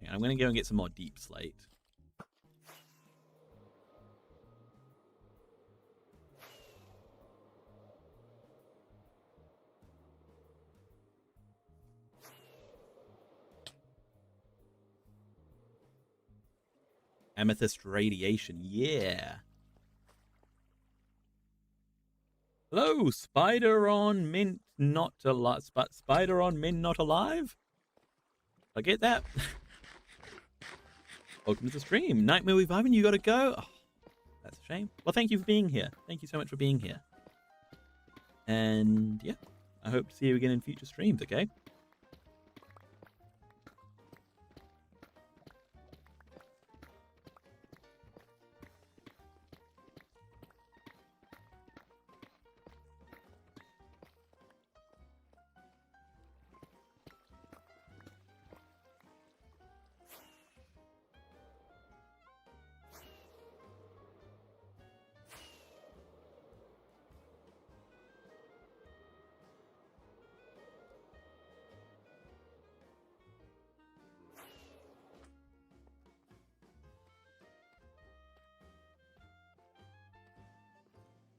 Yeah, I'm going to go and get some more deep slate. Amethyst radiation, yeah. Hello, spider on mint not alive. Spider on mint not alive? I get that. Welcome to the stream. Nightmare Reviving, you gotta go. Oh, that's a shame. Well, thank you for being here. Thank you so much for being here. And yeah, I hope to see you again in future streams, okay?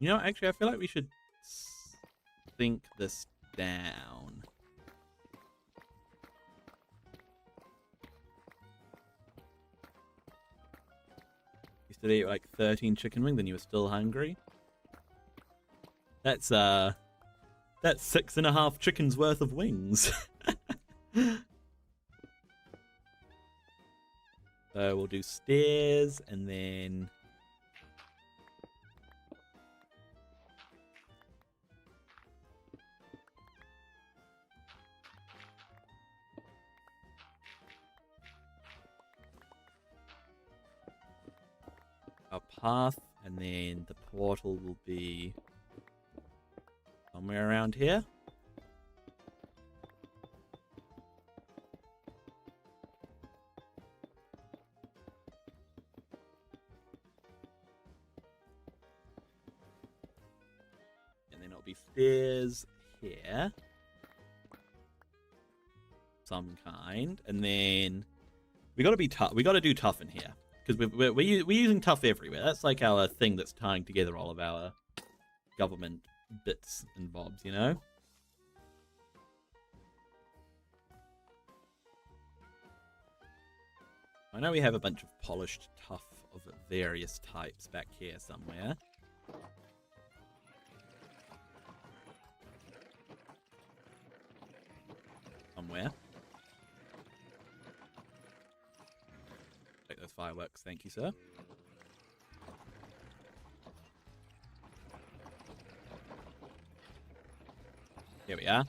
You know, actually, I feel like we should sync this down. Used to eat like 13 chicken wings and you were still hungry. That's 6.5 chickens worth of wings. So we'll do stairs and then a path, and then the portal will be somewhere around here. And then it'll be stairs here. Some kind. And then we gotta be tough. We gotta do tough in here. Because we're using tough everywhere. That's like our thing that's tying together all of our government bits and bobs, you know? I know we have a bunch of polished tough of various types back here somewhere. Somewhere. Take those fireworks, thank you, sir. Here we are.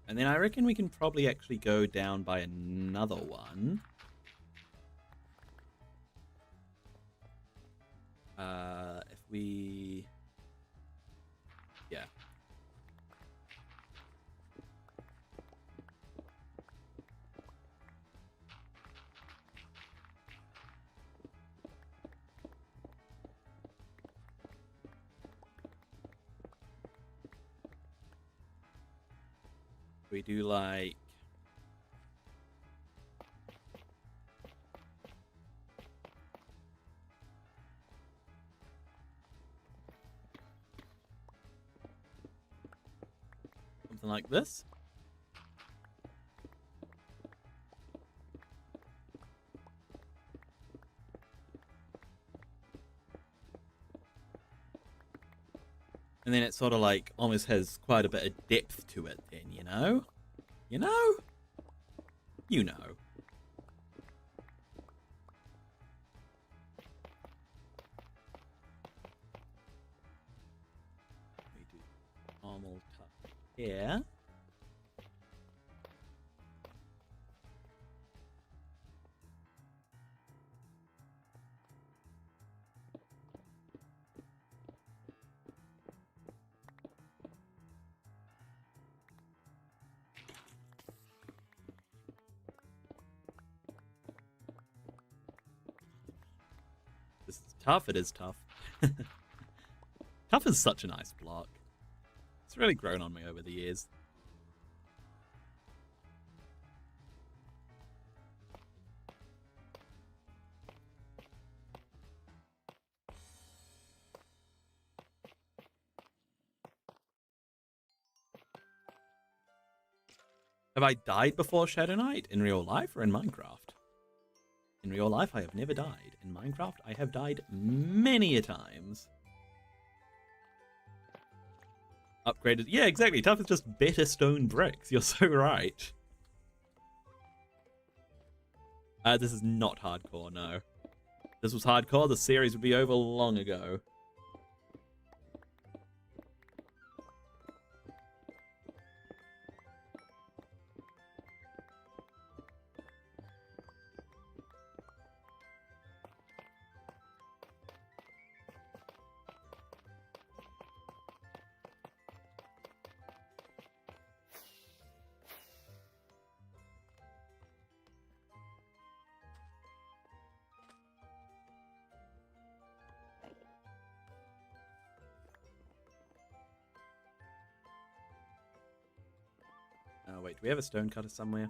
And then I reckon we can probably actually go down by another one. If we... Yeah. We do like... something like this. And then it sort of like almost has quite a bit of depth to it then, you know? You know? You know. We do normal touch here. This is tough, it is tough. Tough is such a nice block. It's really grown on me over the years. Have I died before Shadow Knight? In real life or in Minecraft? In real life, I have never died. In Minecraft, I have died many a times. Upgraded. Yeah, exactly. Tough is just better stone bricks. You're so right. This is not hardcore, no. If this was hardcore, the series would be over long ago. wait, do we have a stone cutter somewhere?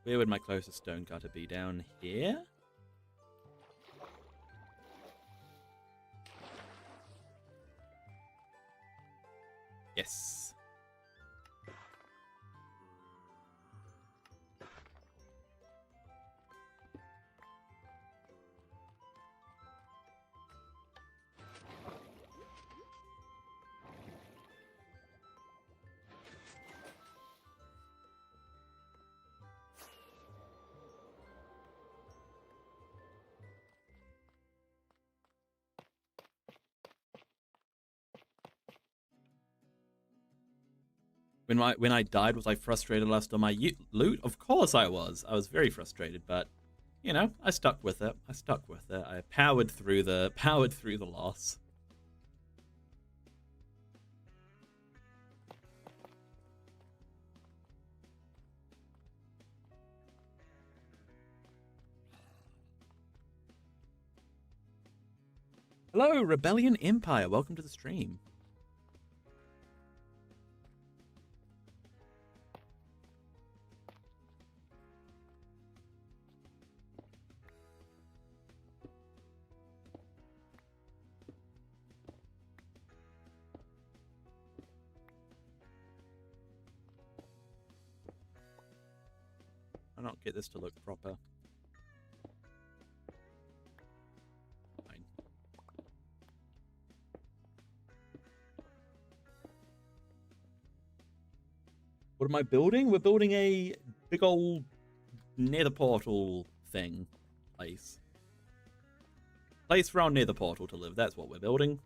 Where would my closest stone cutter be? Down here? Yes. When I died, was I frustrated lost all my loot? Of course I was. I was very frustrated, but you know, I stuck with it. I powered through the loss. Hello, Rebellion Empire. Welcome to the stream. I'll not get this to look proper. Fine. What am I building? We're building a big old nether portal thing. Place for our nether portal to live. That's what we're building.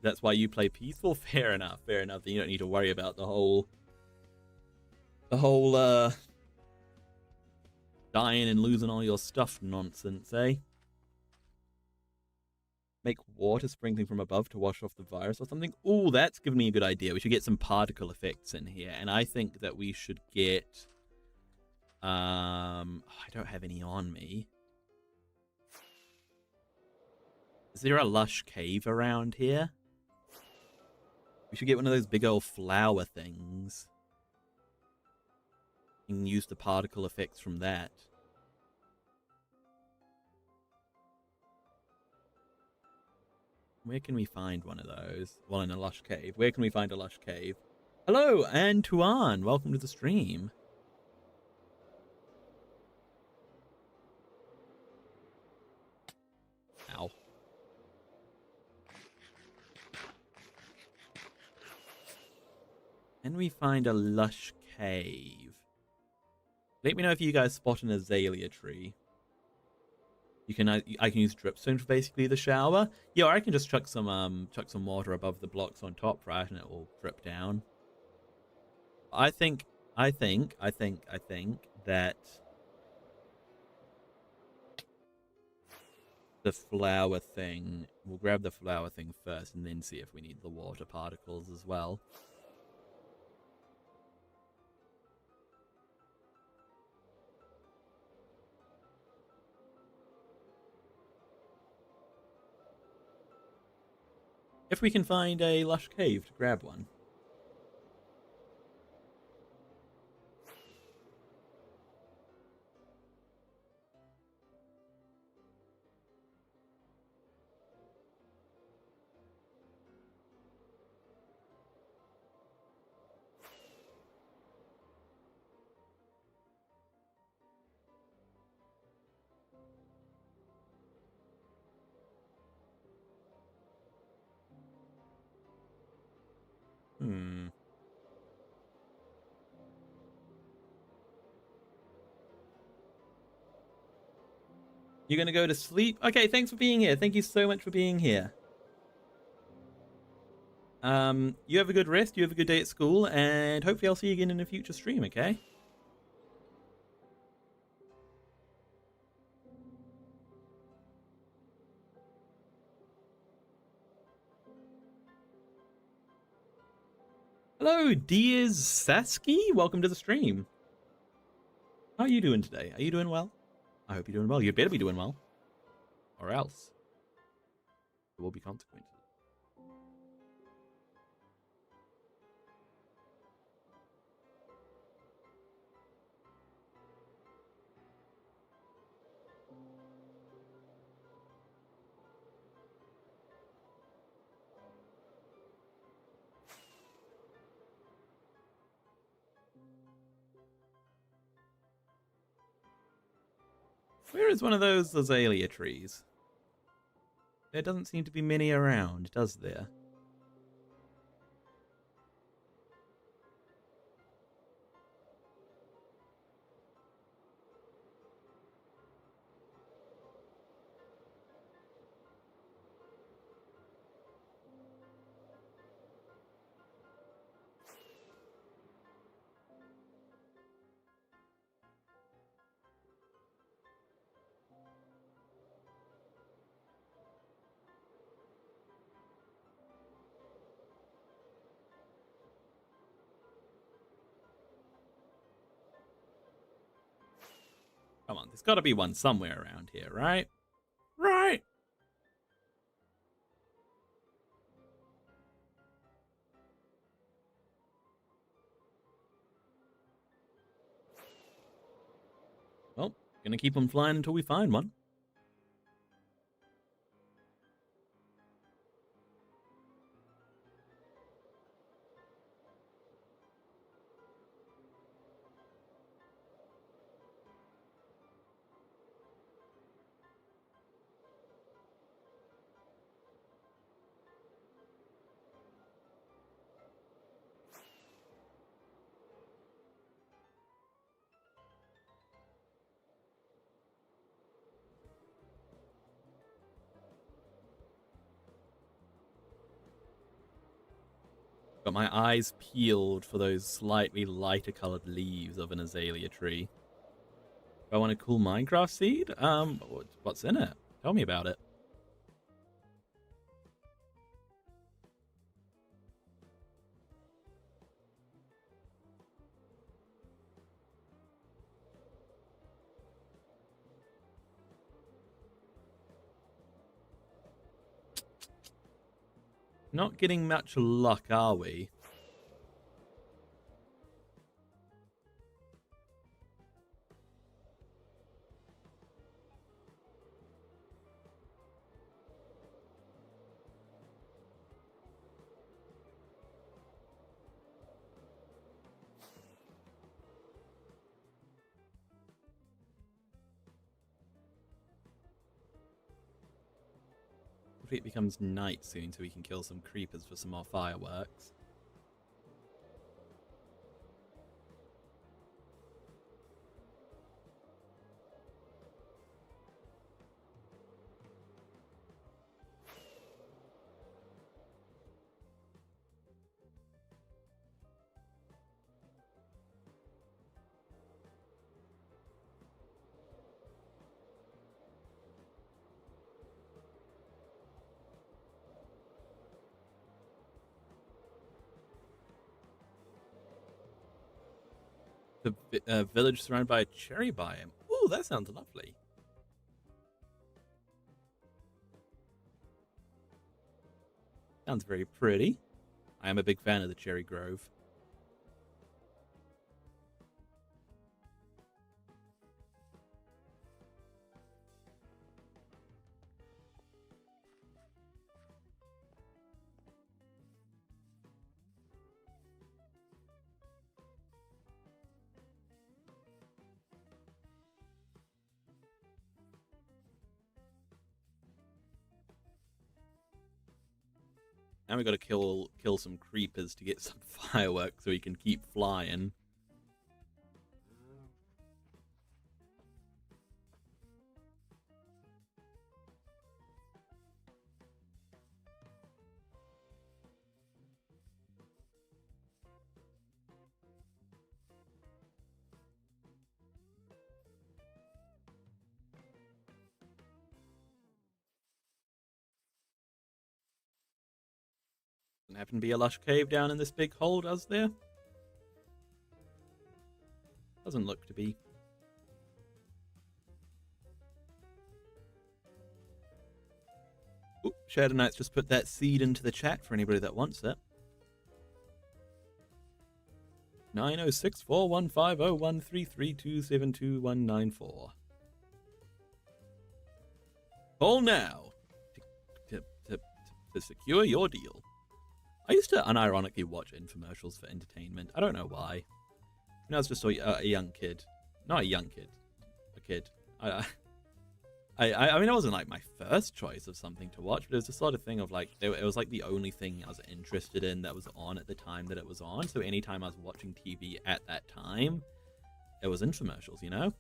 That's why you play peaceful. Fair enough. Then you don't need to worry about the whole dying and losing all your stuff nonsense, eh? Make water sprinkling from above to wash off the virus or something. Oh, that's given me a good idea. We should get some particle effects in here, and I think that we should get I don't have any on me. Is there a lush cave around here? We should get one of those big old flower things. You can use the particle effects from that. Where can we find one of those? Well, in a lush cave. Where can we find a lush cave? Hello, Antoine. Welcome to the stream. Ow. Can we find a lush cave? Let me know if you guys spot an azalea tree. I can use dripstone for basically the shower. Yeah, or I can just chuck some water above the blocks on top, right, and it will drip down. I think that the flower thing, we'll grab the flower thing first and then see if we need the water particles as well. If we can find a lush cave to grab one. You're gonna go to sleep? Okay, thanks for being here. Thank you so much for being here. You have a good rest, you have a good day at school, and hopefully I'll see you again in a future stream, okay? Hello, Diaz Saski. Welcome to the stream. How are you doing today? Are you doing well? I hope you're doing well. You better be doing well. Or else there will be consequences. Where is one of those azalea trees? There doesn't seem to be many around, does there? Come on, there's got to be one somewhere around here, right? Right! Well, gonna keep them flying until we find one. Got my eyes peeled for those slightly lighter colored leaves of an azalea tree. Do I want a cool Minecraft seed? What's in it? Tell me about it. Not getting much luck, are we? Hopefully it becomes night soon so we can kill some creepers for some more fireworks. The village surrounded by a cherry biome. Ooh, that sounds lovely. Sounds very pretty. I am a big fan of the cherry grove. Now we got to kill some creepers to get some fireworks so we can keep flying. Doesn't happen to be a lush cave down in this big hole, does there? Doesn't look to be. Ooh, Shadow Knight's just put that seed into the chat for anybody that wants it. 90641501332729194. Call now to secure your deal. I used to unironically watch infomercials for entertainment. I don't know why. When I was just a young kid. Not a young kid. A kid. I mean, it wasn't like my first choice of something to watch, but it was the sort of thing of like, it was like the only thing I was interested in that was on at the time that it was on. So anytime I was watching TV at that time, it was infomercials, you know?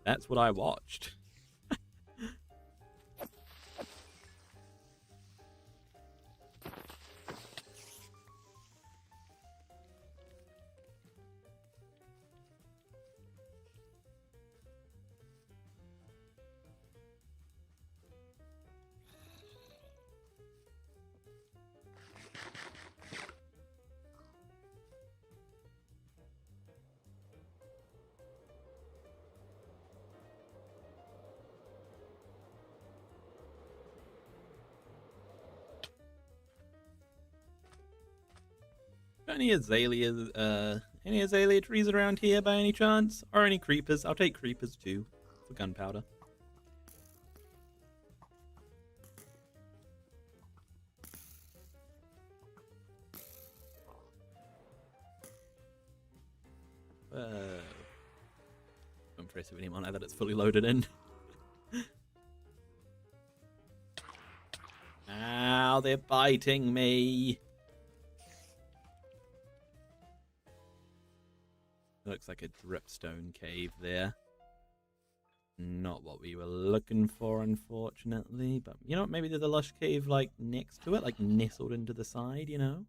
That's what I watched. Any azalea trees around here by any chance? Or any creepers? I'll take creepers too, for gunpowder. Don't trace of anyone now that it's fully loaded in. Ow, they're biting me. Looks like a dripstone cave there. Not what we were looking for, unfortunately. But, you know what? Maybe there's a lush cave, like, next to it. Like, nestled into the side, you know?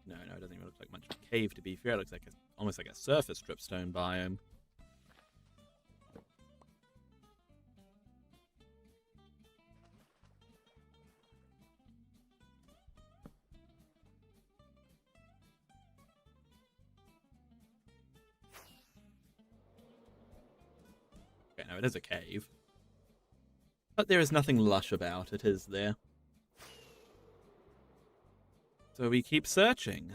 No, it doesn't even look like much of a cave, to be fair. It looks like almost like a surface dripstone biome. Okay, no, it is a cave. But there is nothing lush about it, is there? So we keep searching.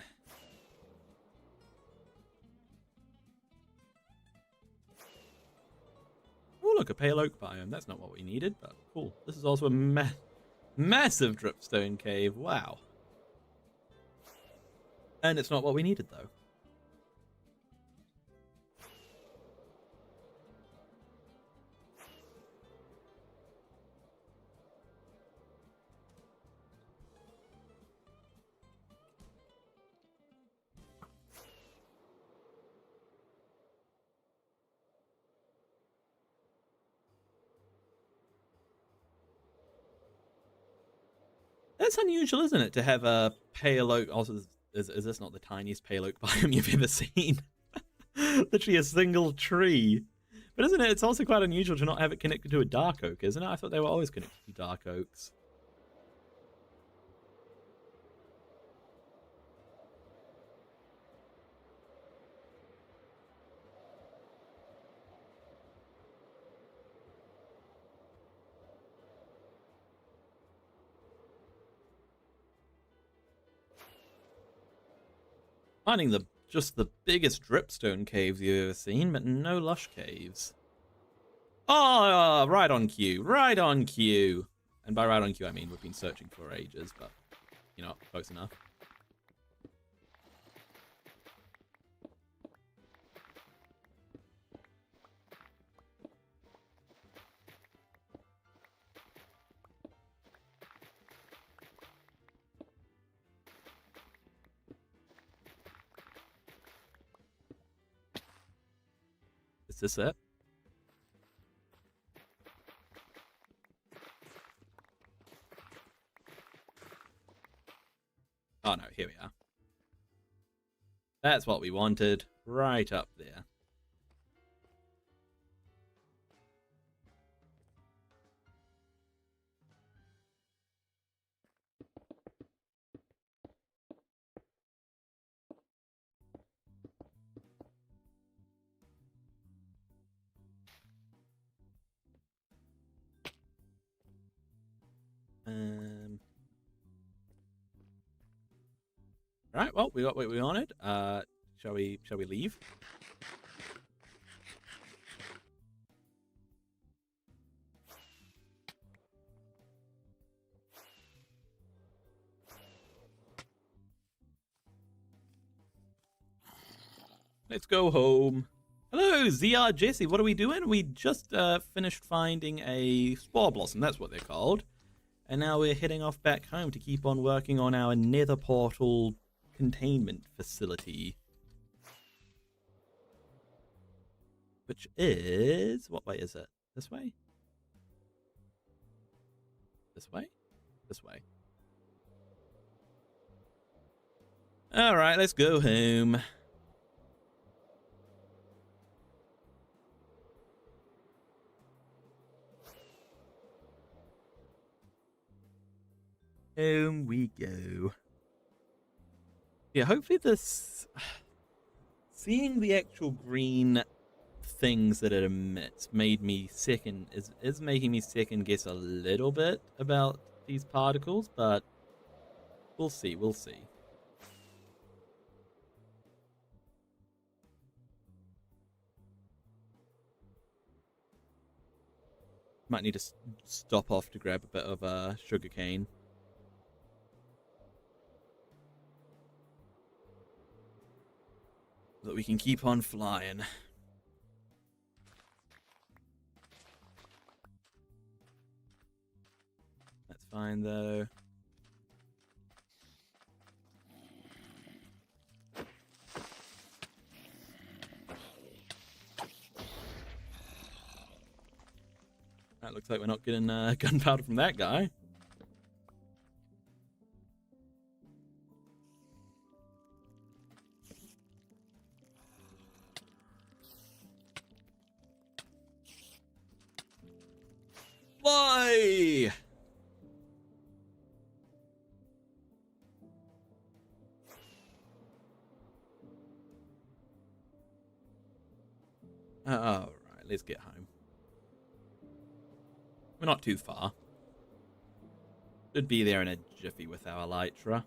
Oh, look, a pale oak biome. That's not what we needed, but cool. This is also a massive dripstone cave. Wow. And it's not what we needed, though. That's unusual, isn't it, to have a pale oak... Also, is this not the tiniest pale oak biome you've ever seen? Literally a single tree. But isn't it? It's also quite unusual to not have it connected to a dark oak, isn't it? I thought they were always connected to dark oaks. Finding just the biggest dripstone caves you've ever seen, but no lush caves. Oh, right on cue. Right on cue. And by right on cue, I mean we've been searching for ages, but, you know, close enough. Is this it? Oh no, here we are. That's what we wanted. Right up there. Right, well, we got what we wanted. Shall we leave? Let's go home. Hello, ZR Jesse. What are we doing? We just finished finding a spore blossom. That's what they're called. And now we're heading off back home to keep on working on our nether portal containment facility. Which is... what way is it? This way? This way? This way. Alright, let's go home. Home we go. Yeah, hopefully this... seeing the actual green things that it emits made me second... is making me second guess a little bit about these particles, but we'll see, we'll see. Might need to stop off to grab a bit of sugar cane. So that we can keep on flying. That's fine though. That looks like we're not getting gunpowder from that guy. Why? Alright, let's get home. We're not too far. Should be there in a jiffy with our elytra.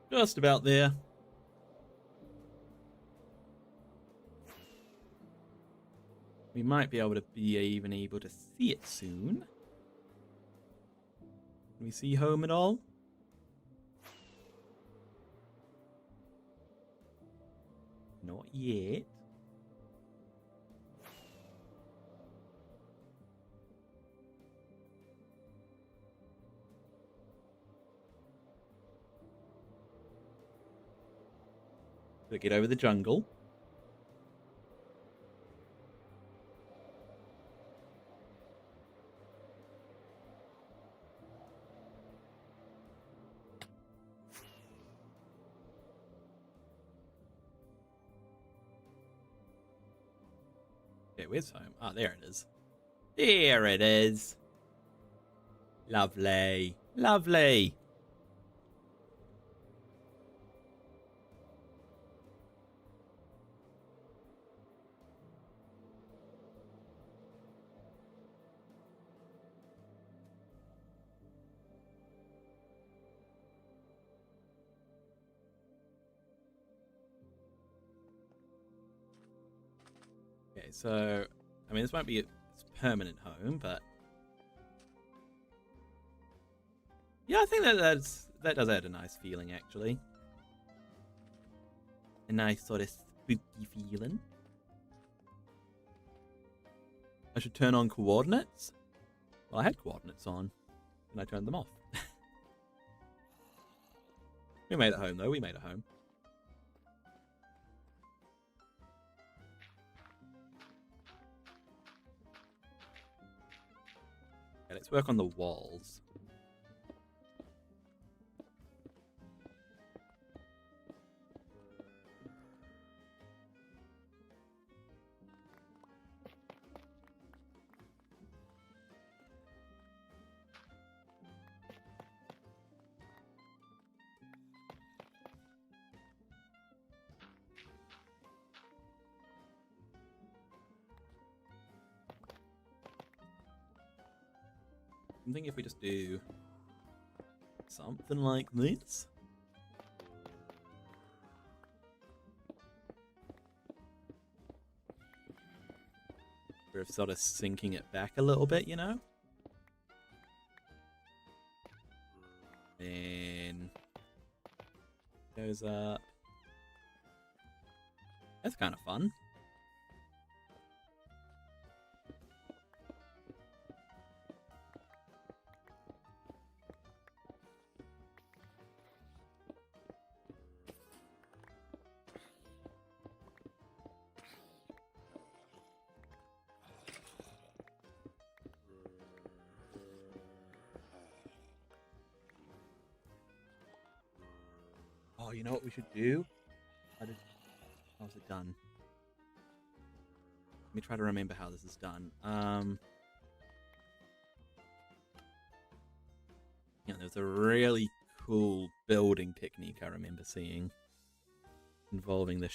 Just about there. We might be able to be even able to see it soon. Can we see home at all? Not yet. So get over the jungle. Okay, where's home? Ah, there it is. There it is. Lovely. Lovely. Okay, so I mean, this might be its permanent home, but yeah, I think that does add a nice feeling, actually. A nice sort of spooky feeling. I should turn on coordinates. Well, I had coordinates on, and I turned them off. We made it home, though. We made it home. Okay, let's work on the walls. I'm thinking if we just do something like this. We're sort of sinking it back a little bit, you know? Then goes up. That's kind of fun. Oh, you know what we should do? How's it done? Let me try to remember how this is done. Yeah, there's a really cool building technique I remember seeing involving the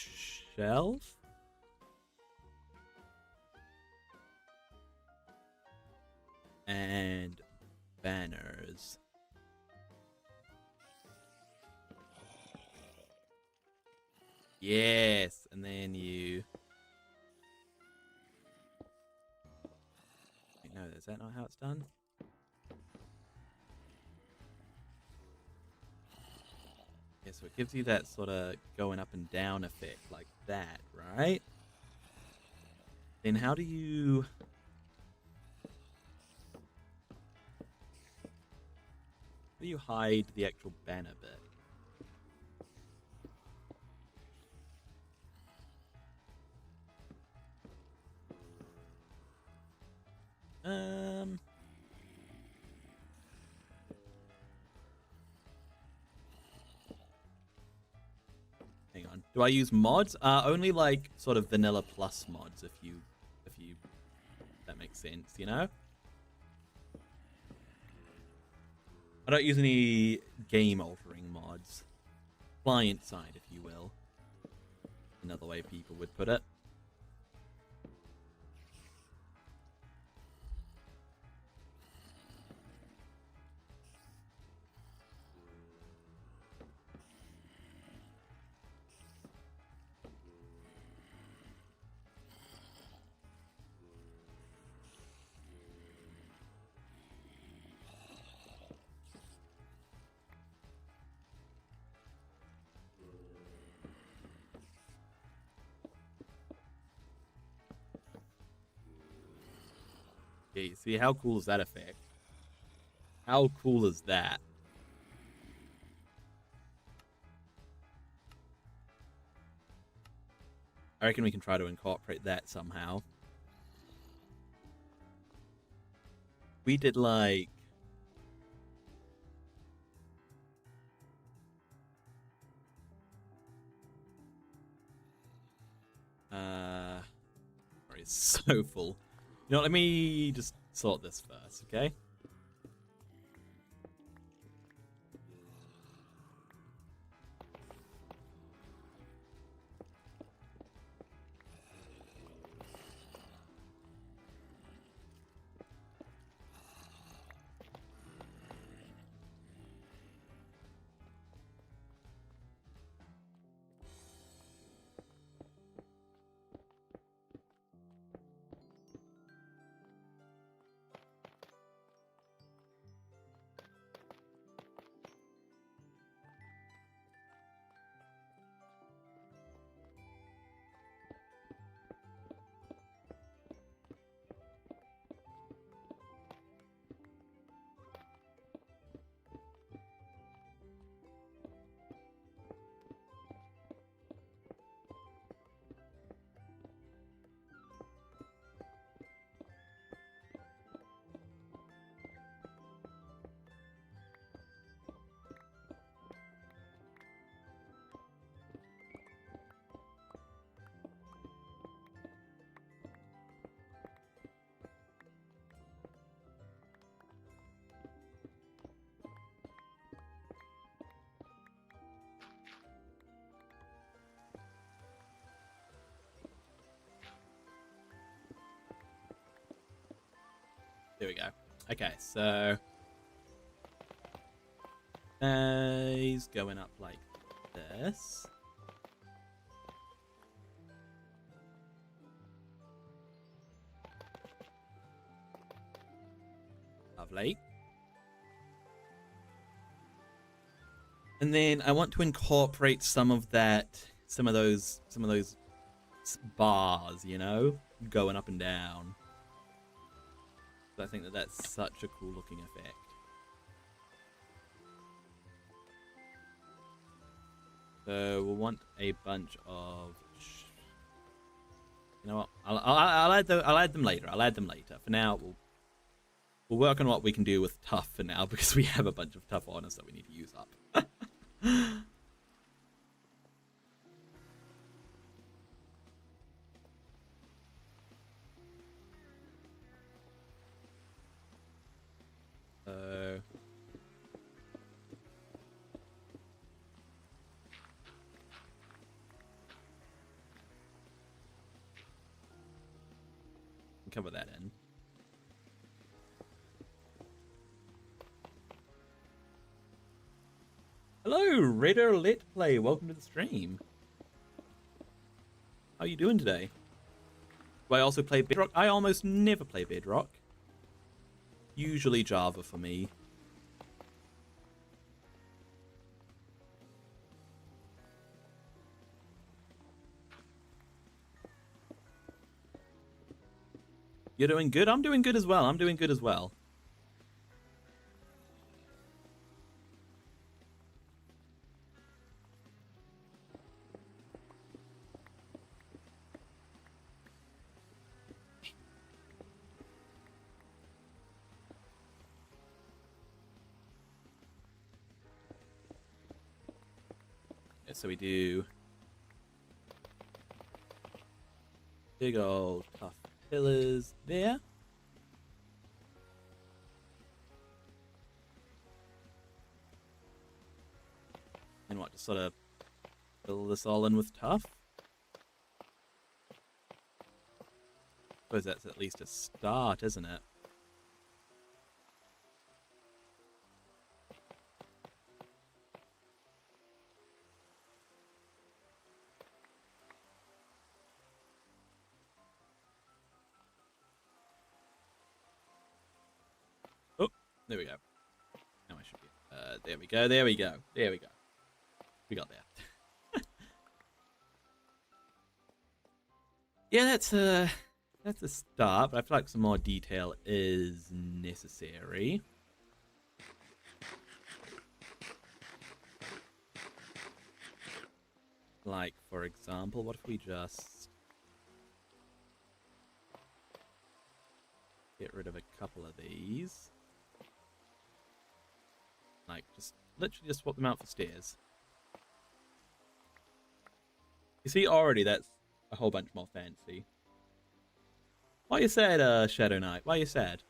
shelf. And banners. Yes, and then you... Wait, no, is that not how it's done? Yeah, so it gives you that sort of going up and down effect like that, right? Then how do you... How do you hide the actual banner bit? Hang on. Do I use mods? Only like sort of vanilla plus mods if that makes sense, you know? I don't use any game altering mods. Client side, if you will. Another way people would put it. Yeah, see, how cool is that effect? How cool is that? I reckon we can try to incorporate that somehow. We did like... inventory is so full. You know, let me just sort this first, okay? There we go. Okay, so he's going up like this. Lovely. And then I want to incorporate some of those bars, you know, going up and down. I think that's such a cool looking effect. So we'll want a bunch of. You know what? I'll add them later. I'll add them later. For now, we'll work on what we can do with tough for now because we have a bunch of tough on us that we need to use up. Cover that in. Hello, Raider Let Play. Welcome to the stream. How are you doing today? Do I also play Bedrock? I almost never play Bedrock. Usually Java for me. You're doing good? I'm doing good as well. I'm doing good as well. Yeah, so we do big old tough pillars there. And what, just sort of fill this all in with tough? I suppose that's at least a start, isn't it? Oh, there we go. Now I should be. There we go. There we go. There we go. We got there. Yeah, that's a start, but I feel like some more detail is necessary. Like, for example, what if we just get rid of a couple of these? Like, just literally just swap them out for stairs. You see, already that's a whole bunch more fancy. Why you sad, Shadow Knight? Why you sad?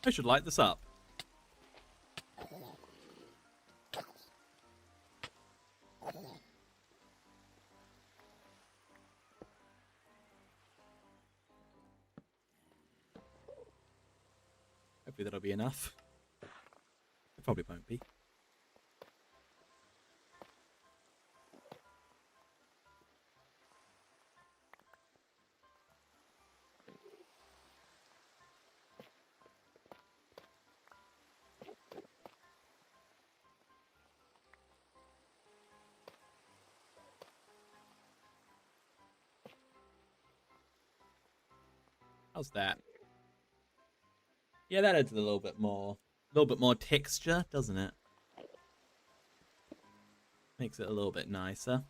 I should light this up. Hopefully that'll be enough. It probably won't be. How's that? Yeah, that adds a little bit more texture, doesn't it? Makes it a little bit nicer.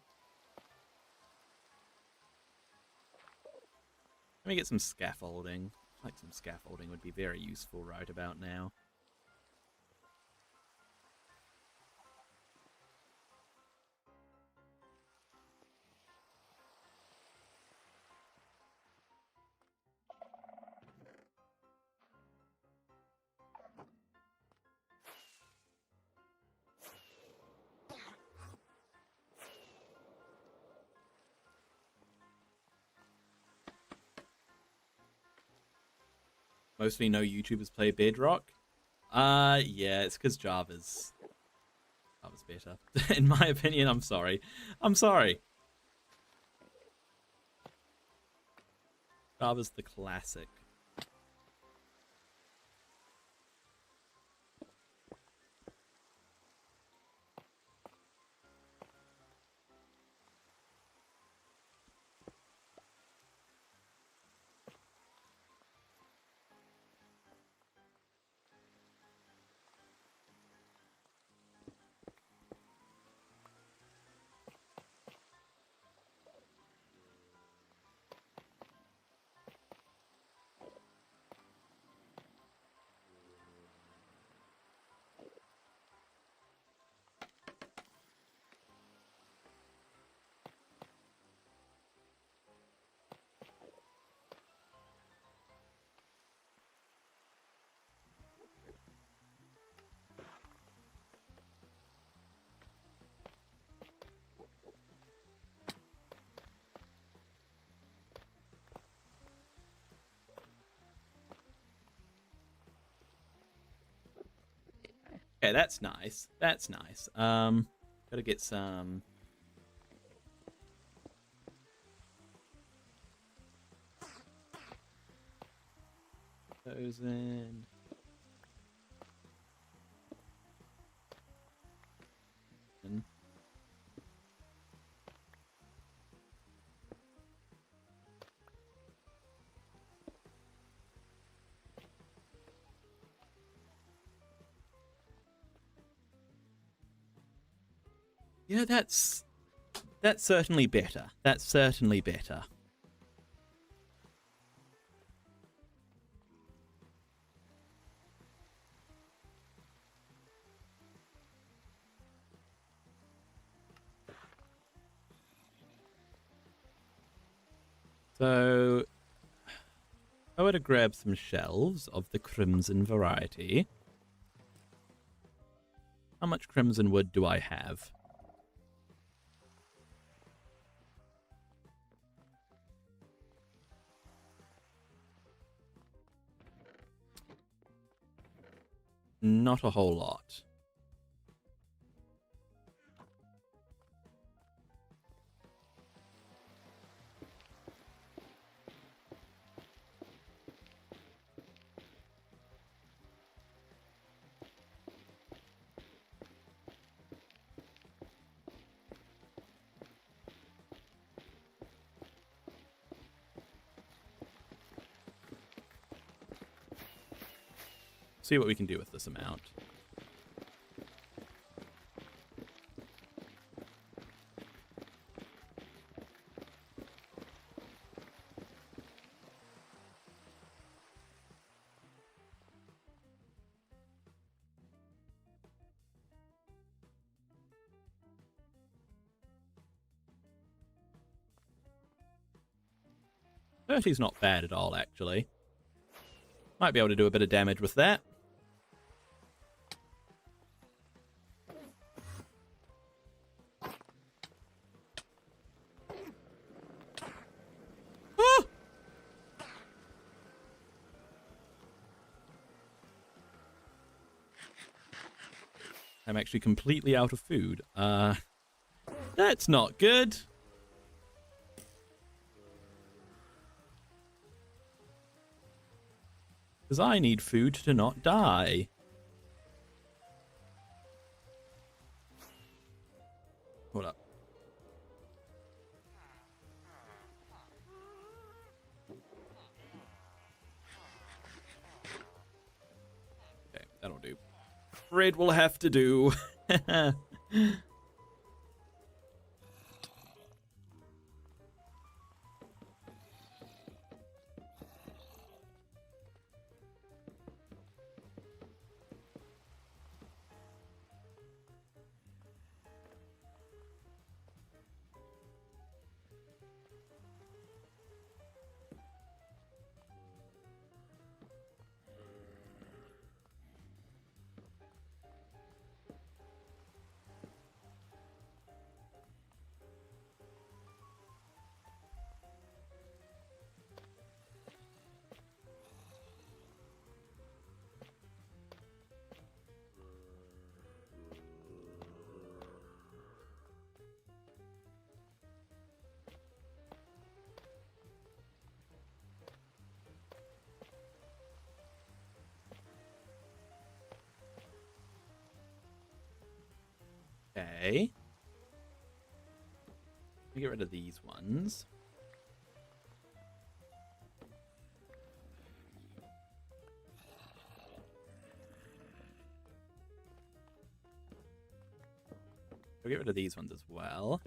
Let me get some scaffolding. Like some scaffolding would be very useful right about now. Mostly no YouTubers play Bedrock. Yeah, it's because Java's better. In my opinion, I'm sorry. I'm sorry. Java's the classic. Okay, that's nice. That's nice. Gotta get some. Those in. Yeah, that's certainly better. That's certainly better. So, I were to grab some shelves of the crimson variety. How much crimson wood do I have? Not a whole lot. See what we can do with this amount. $30's not bad at all, actually. Might be able to do a bit of damage with that. I'm actually completely out of food. That's not good. Because I need food to not die. Hold up. Okay, that'll do. Bread will have to do. Okay. Let me get rid of these ones. We'll get rid of these ones as well.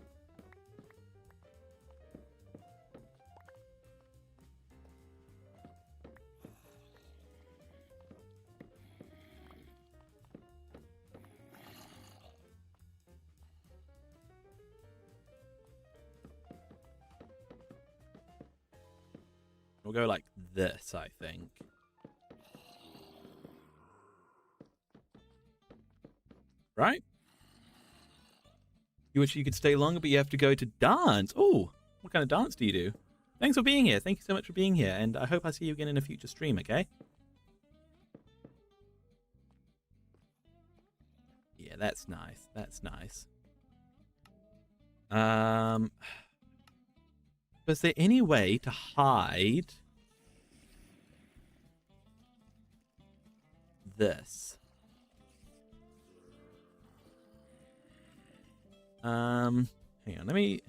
We'll go like this, I think. Right? You wish you could stay longer, but you have to go to dance. Oh, what kind of dance do you do? Thanks for being here. Thank you so much for being here. And I hope I see you again in a future stream, okay? Yeah, that's nice. That's nice. Was there any way to hide this? Hang on, let me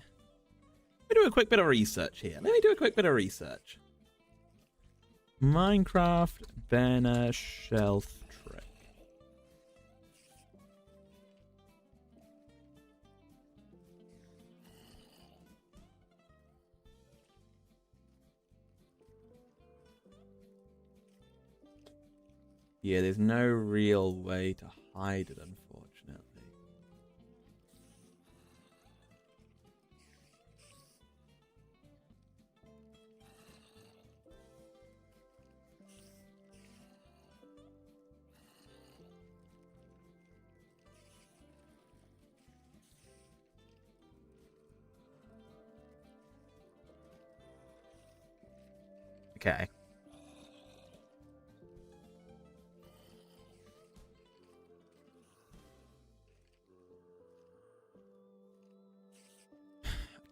do a quick bit of research here. Minecraft banner shelf trick. Yeah, there's no real way to hide it, unfortunately. Okay.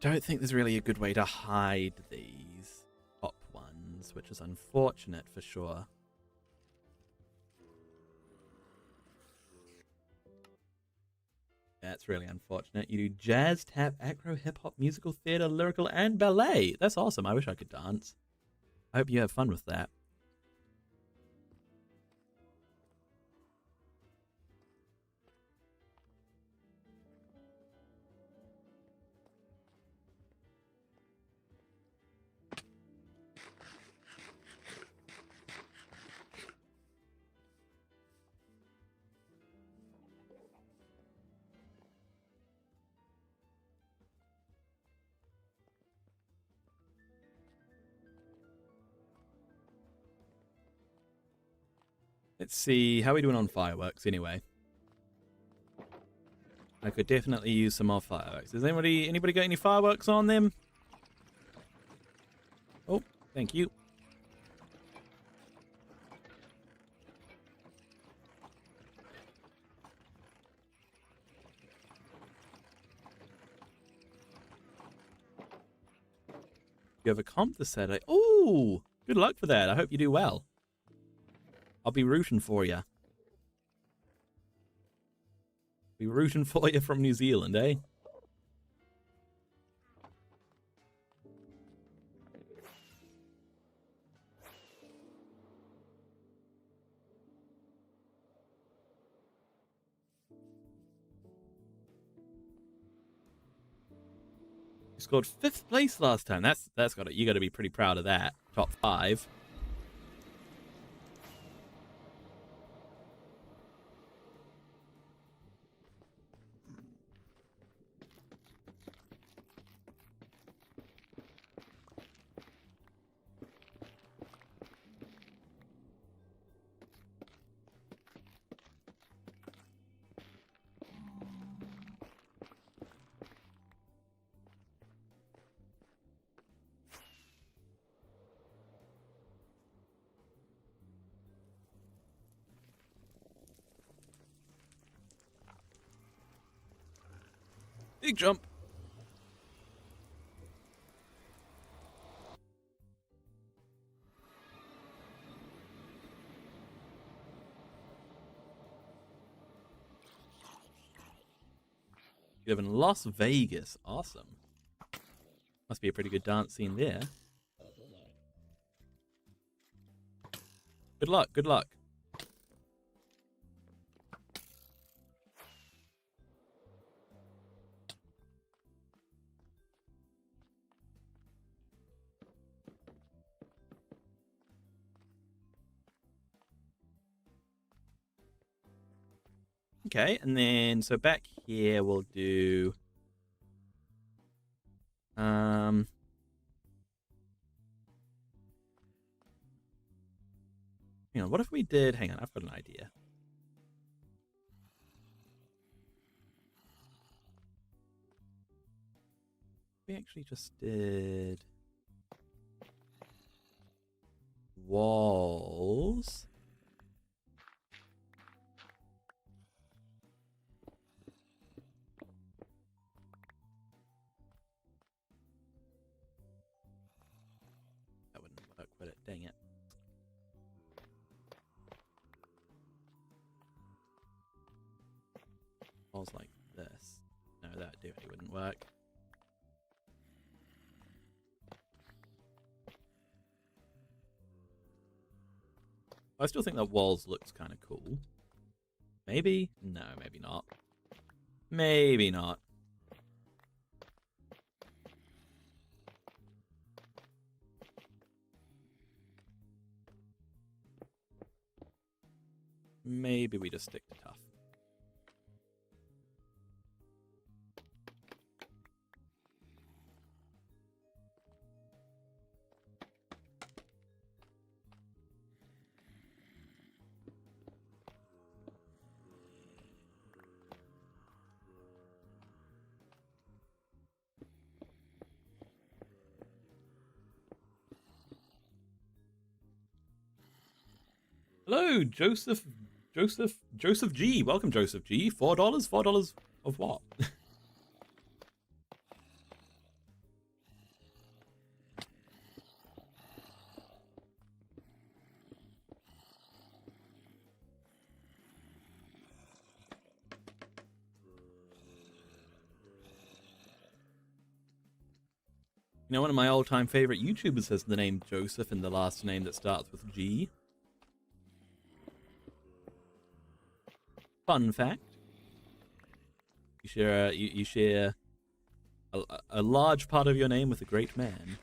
don't think there's really a good way to hide these top ones, which is unfortunate for sure. That's really unfortunate. You do jazz, tap, acro, hip-hop, musical, theater, lyrical, and ballet. That's awesome. I wish I could dance. I hope you have fun with that. Let's see, how are we doing on fireworks anyway? I could definitely use some more fireworks. Does anybody got any fireworks on them? Oh, thank you. You have a comp this Saturday. Oh, good luck for that. I hope you do well. I'll be rooting for you. Be rooting for you from New Zealand, eh? You scored 5th place last time. That's got it. You got to be pretty proud of that. Top 5. Big jump. You live in Las Vegas. Awesome. Must be a pretty good dance scene there. Good luck, good luck. Okay, and then so back here we'll do hang on, what if we did hang on, I've got an idea. We actually just did walls. Dang it. Walls like this. No, that definitely wouldn't work. I still think that walls looks kind of cool. Maybe? No, maybe not. Maybe not. Maybe we just stick to tough. Hello, Joseph G. Welcome, Joseph G. $4? $4 of what? You know, one of my all-time favorite YouTubers has the name Joseph and the last name that starts with G. Fun fact. You share a large part of your name with a great man.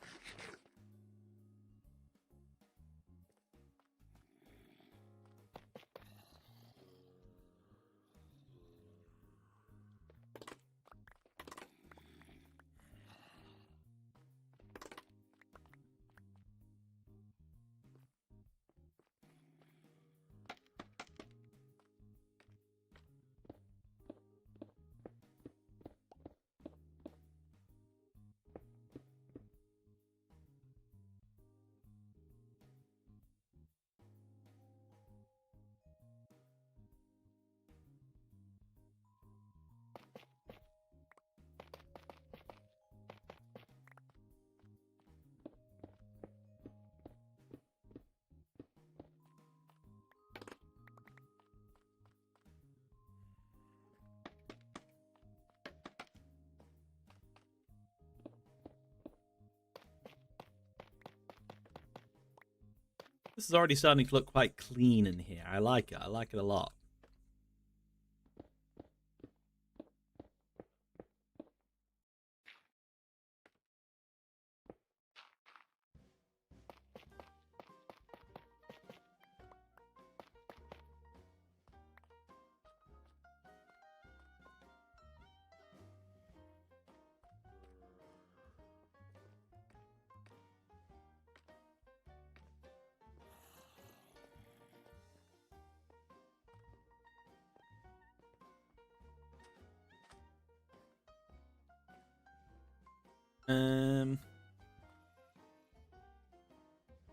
This is already starting to look quite clean in here. I like it. I like it a lot.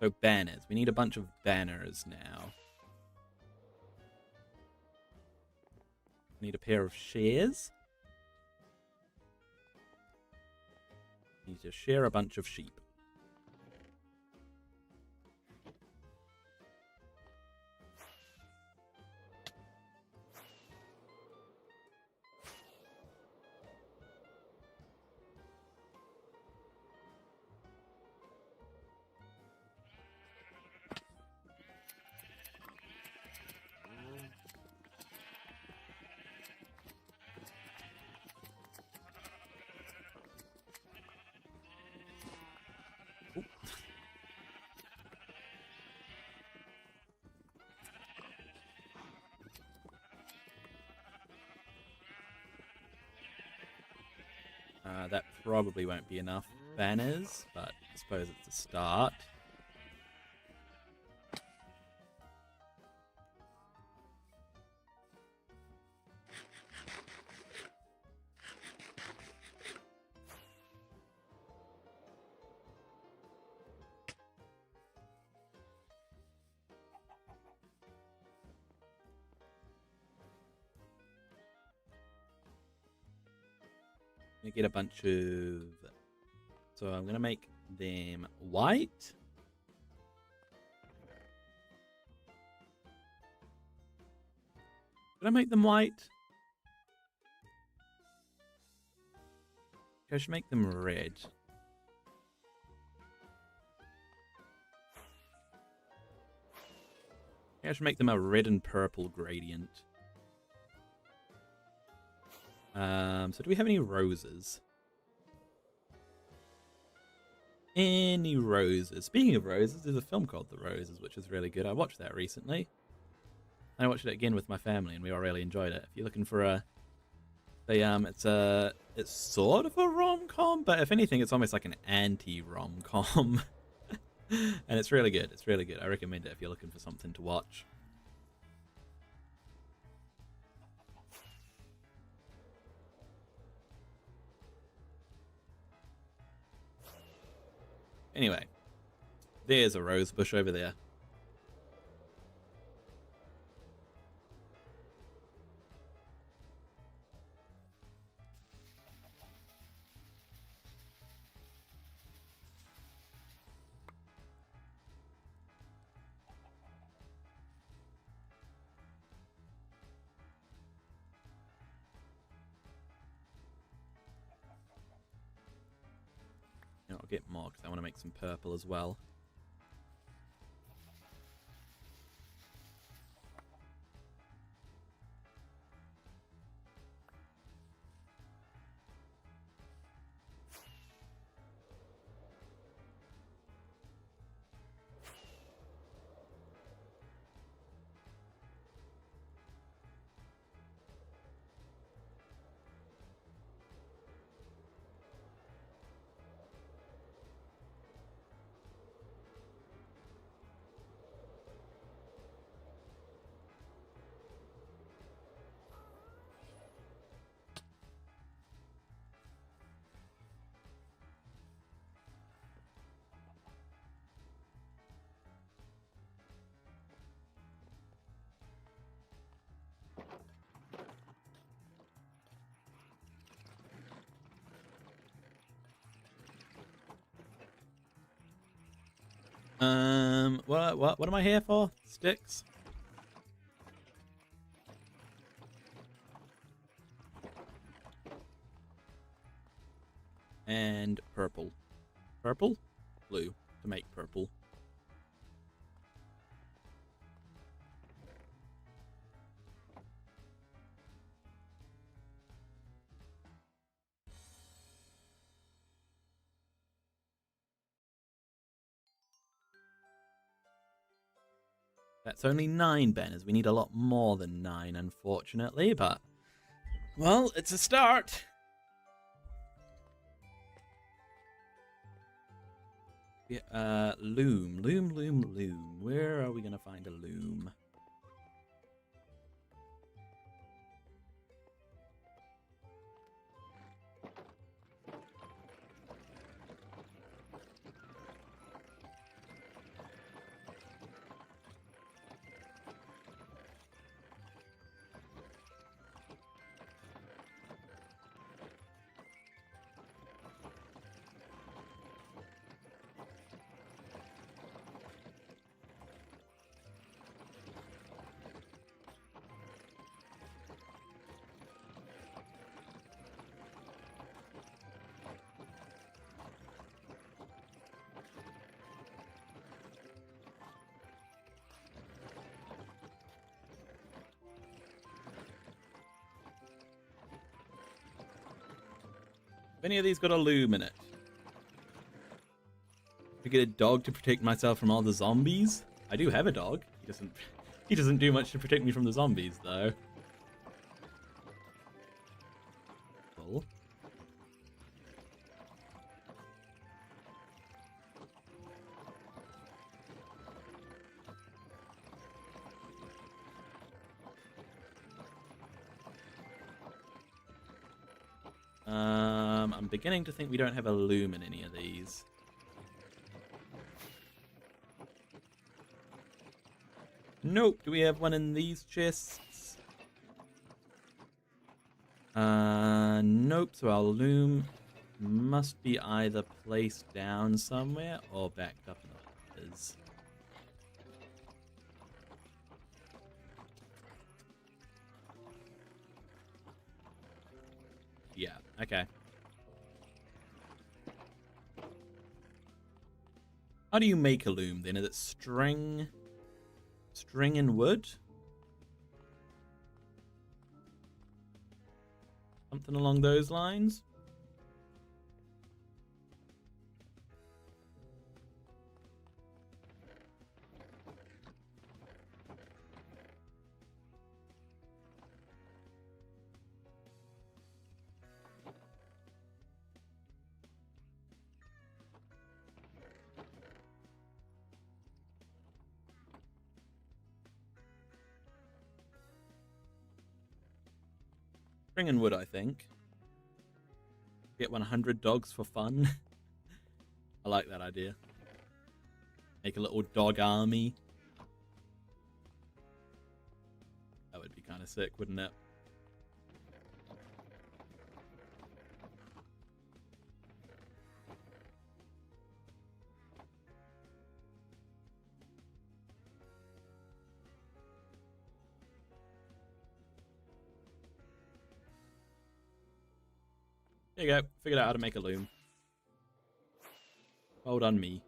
So banners. We need a bunch of banners now. Need a pair of shears. Need to shear a bunch of sheep. That probably won't be enough banners, but I suppose it's a start. Get a bunch of... So I'm going to make them white. Did I make them white? I should make them red. I should make them a red and purple gradient. So do we have any roses? Any roses? Speaking of roses, there's a film called The Roses, which is really good. I watched that recently. I watched it again with my family, and we all really enjoyed it. If you're looking for a, it's sort of a rom-com, but if anything, it's almost like an anti-rom-com, and it's really good. It's really good. I recommend it if you're looking for something to watch. Anyway, there's a rose bush over there. bit more because I want to make some purple as well. What am I here for? Sticks? And purple. Purple? Blue. To make purple. That's only 9 banners. We need a lot more than 9, unfortunately, but... well, it's a start! Yeah, loom. Loom. Where are we gonna find a loom? Any of these got a loom in it? To get a dog to protect myself from all the zombies? I do have a dog. He doesn't do much to protect me from the zombies though. Cool. I'm beginning to think we don't have a loom in any of these. Nope. Do we have one in these chests? Nope. So our loom must be either placed down somewhere or backed up in the others. Yeah, okay. How do you make a loom then? Is it string and wood? Something along those lines? String and wood, I think. Get 100 dogs for fun. I like that idea. Make a little dog army. That would be kind of sick, wouldn't it? There you go. Figured out how to make a loom. Well done, me.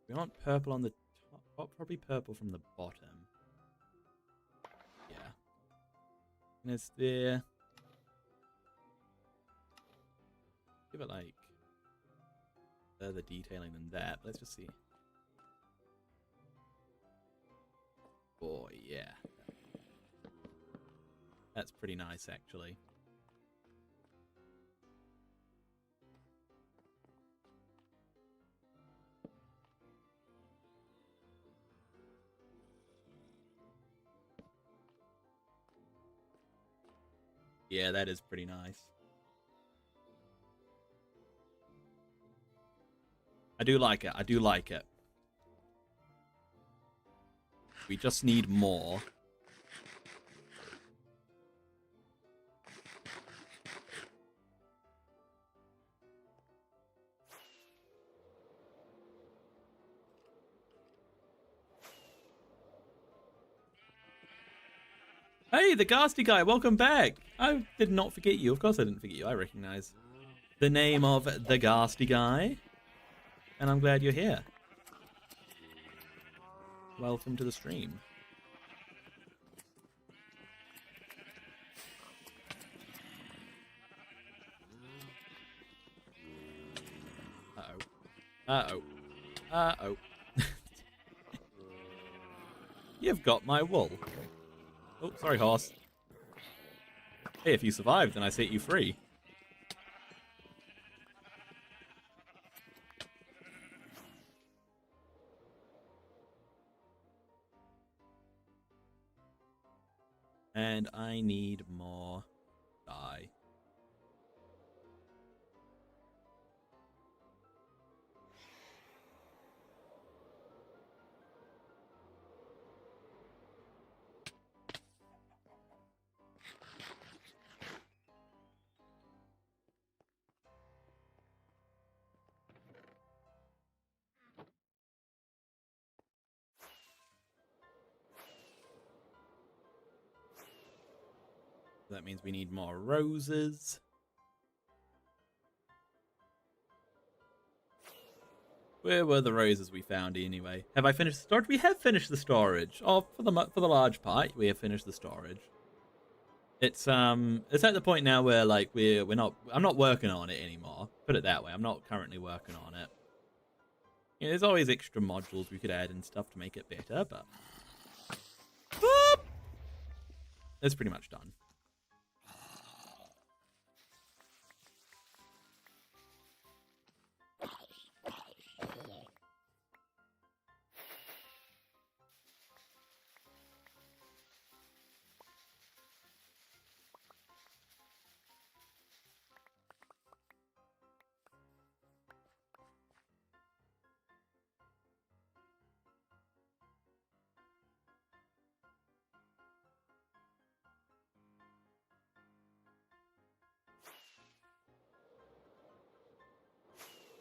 We want purple on the top. Oh, probably purple from the bottom. Yeah. And is there... Give it like further detailing than that. Let's just see. Oh, yeah. That's pretty nice, actually. Yeah, that is pretty nice. I do like it. I do like it. We just need more. Hey, the Ghastly guy, welcome back. I did not forget you. Of course I didn't forget you. I recognize the name of the Ghastly guy. And I'm glad you're here. Welcome to the stream. Uh-oh. Uh-oh. Uh-oh. You've got my wool. Oh, sorry, horse. Hey, if you survive, then I set you free. And I need more dye. That means we need more roses. Where were the roses we found anyway? Have I finished the storage? We have finished the storage. Oh, for the large part, we have finished the storage. It's at the point now where like I'm not working on it anymore. Put it that way. I'm not currently working on it. You know, there's always extra modules we could add and stuff to make it better, but boop! It's pretty much done.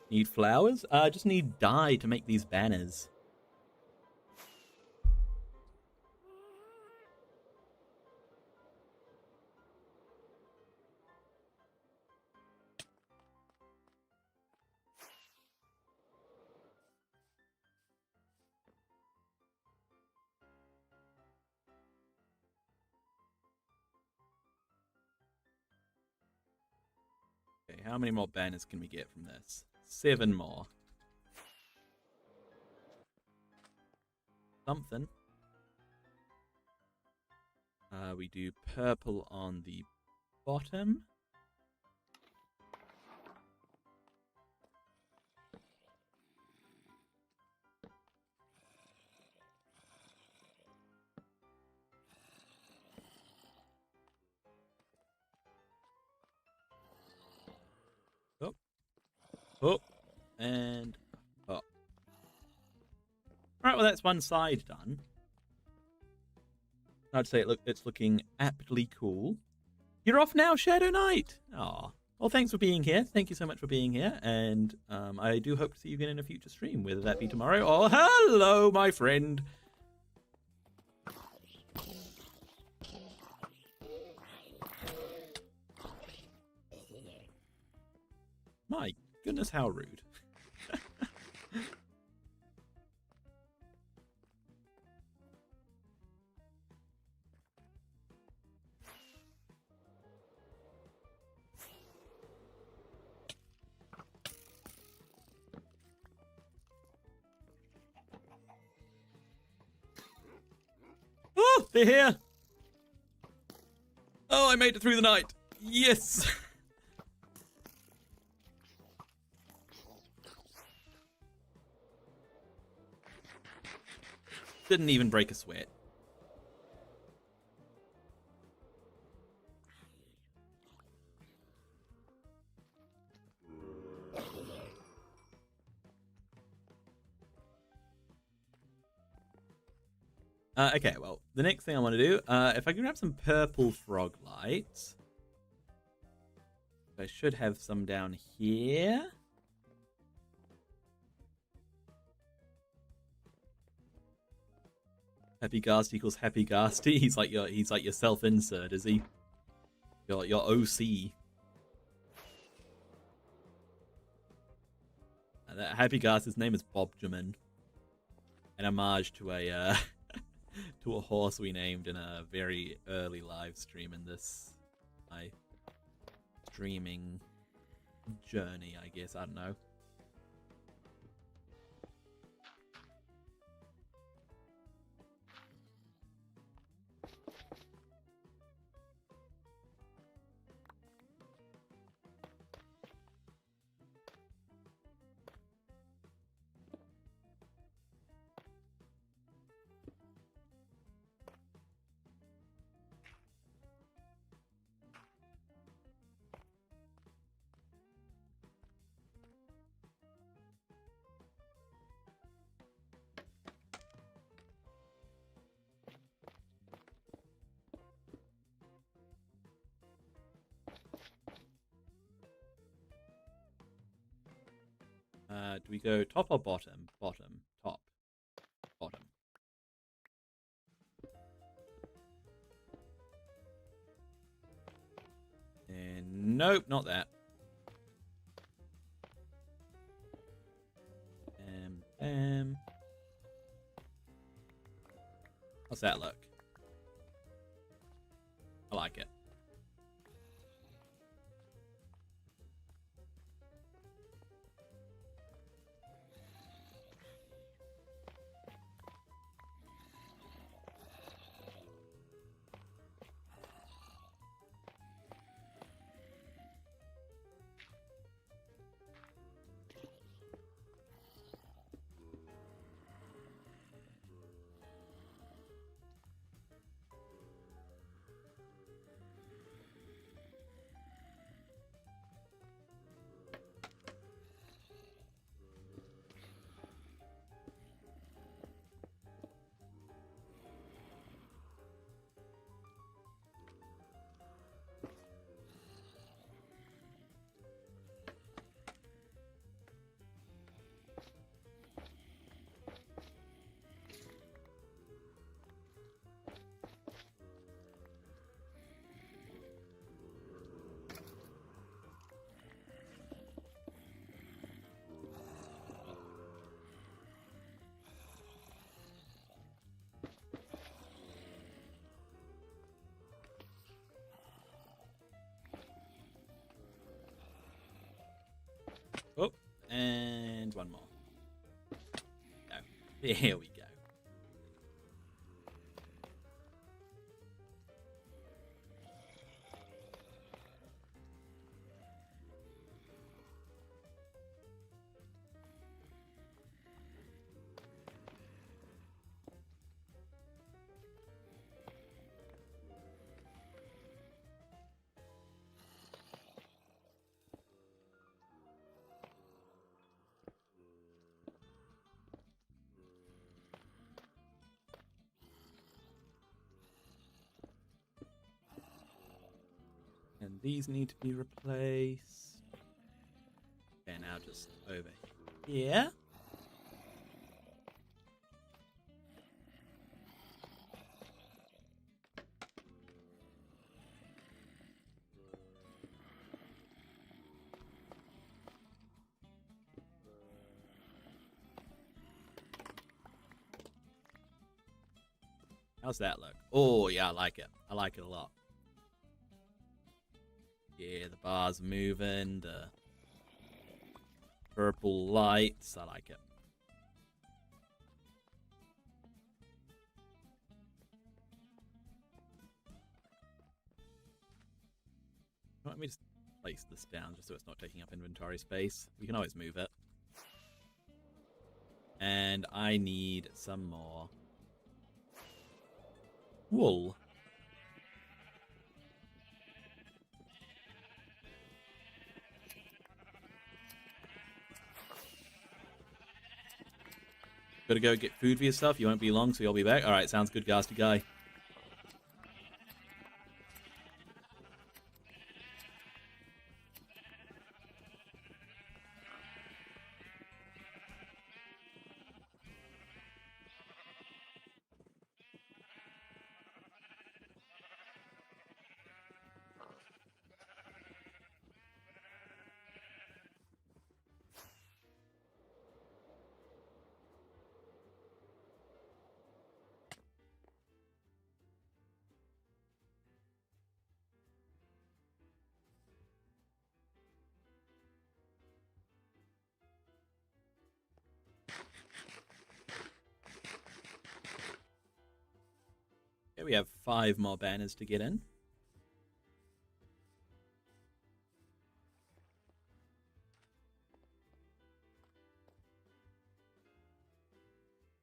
Need flowers? I just need dye to make these banners. Okay, how many more banners can we get from this? 7 more. Something. We do purple on the bottom. Oh. Oh. And oh. Alright, well that's one side done. I'd say it's looking aptly cool. You're off now, Shadow Knight! Aw. Well, thanks for being here. Thank you so much for being here. And I do hope to see you again in a future stream, whether that be tomorrow or... Hello, my friend! My goodness, how rude. Oh, they're here! Oh, I made it through the night! Yes! Didn't even break a sweat. Okay, well, the next thing I want to do, if I can grab some purple frog lights, I should have some down here. Happy Ghast equals Happy Ghasty. He's like your self-insert, is he? Your OC. That Happy Ghast, his name is Bobjamin. An homage to a to a horse we named in a very early live stream in this my streaming journey, I guess. I don't know. Do we go top or bottom? Bottom. Top. Bottom. And nope, not that. Bam. How's that look? I like it. Oh, and one more. No. Here we go. And these need to be replaced. Okay, now just over here. How's that look? Oh, yeah, I like it. I like it a lot. Yeah, the bar's moving. The purple lights. I like it. Let me just place this down just so it's not taking up inventory space. We can always move it. And I need some more wool. Gotta go get food for yourself. You won't be long, so you'll be back. Alright, sounds good, Ghastly Guy. Okay, we have 5 more banners to get in.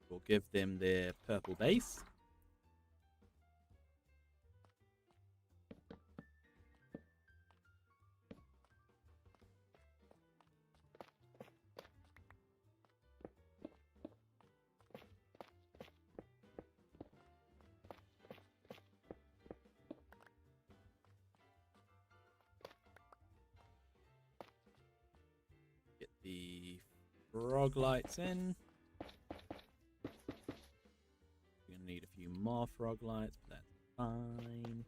We'll give them their purple base. Get the frog lights in. We're gonna need a few more frog lights, but that's fine.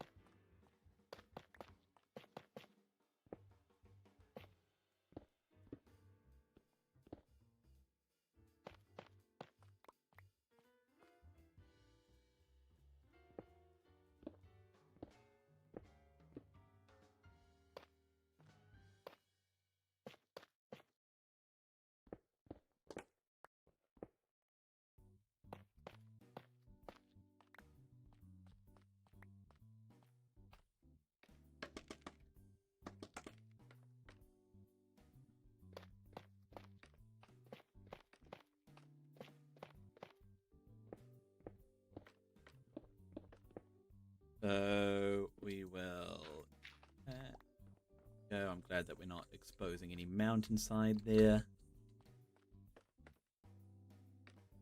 So we will go. I'm glad that we're not exposing any mountainside there.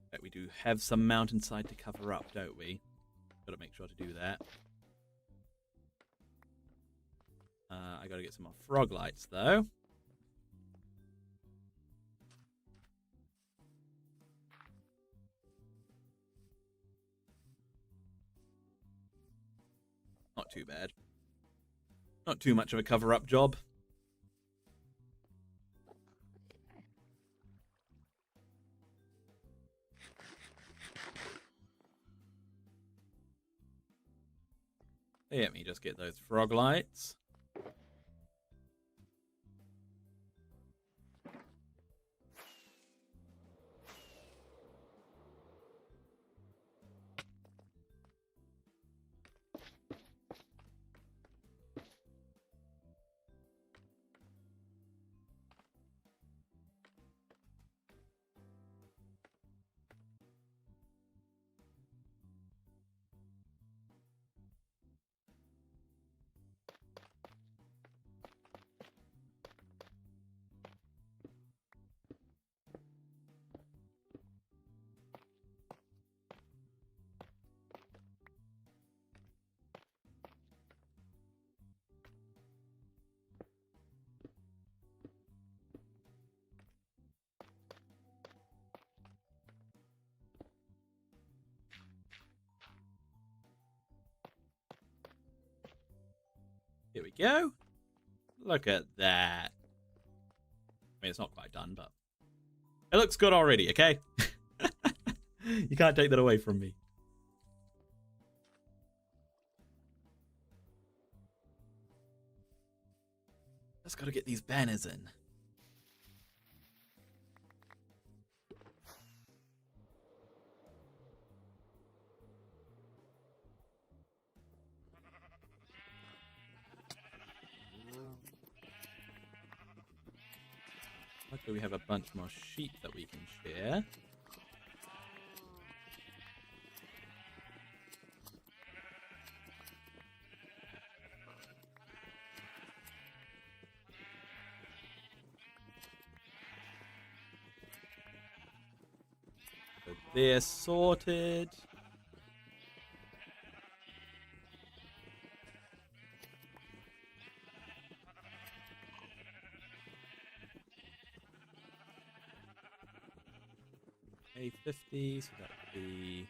But we do have some mountainside to cover up, don't we? Gotta make sure to do that. I gotta get some more frog lights though. Not too bad. Not too much of a cover-up job. Let me just get those frog lights. Here we go. Look at that. I mean, it's not quite done, but it looks good already, okay? You can't take that away from me. just got to get these banners in. Luckily we have a bunch more sheep that we can share. So they're sorted. A50, so that would be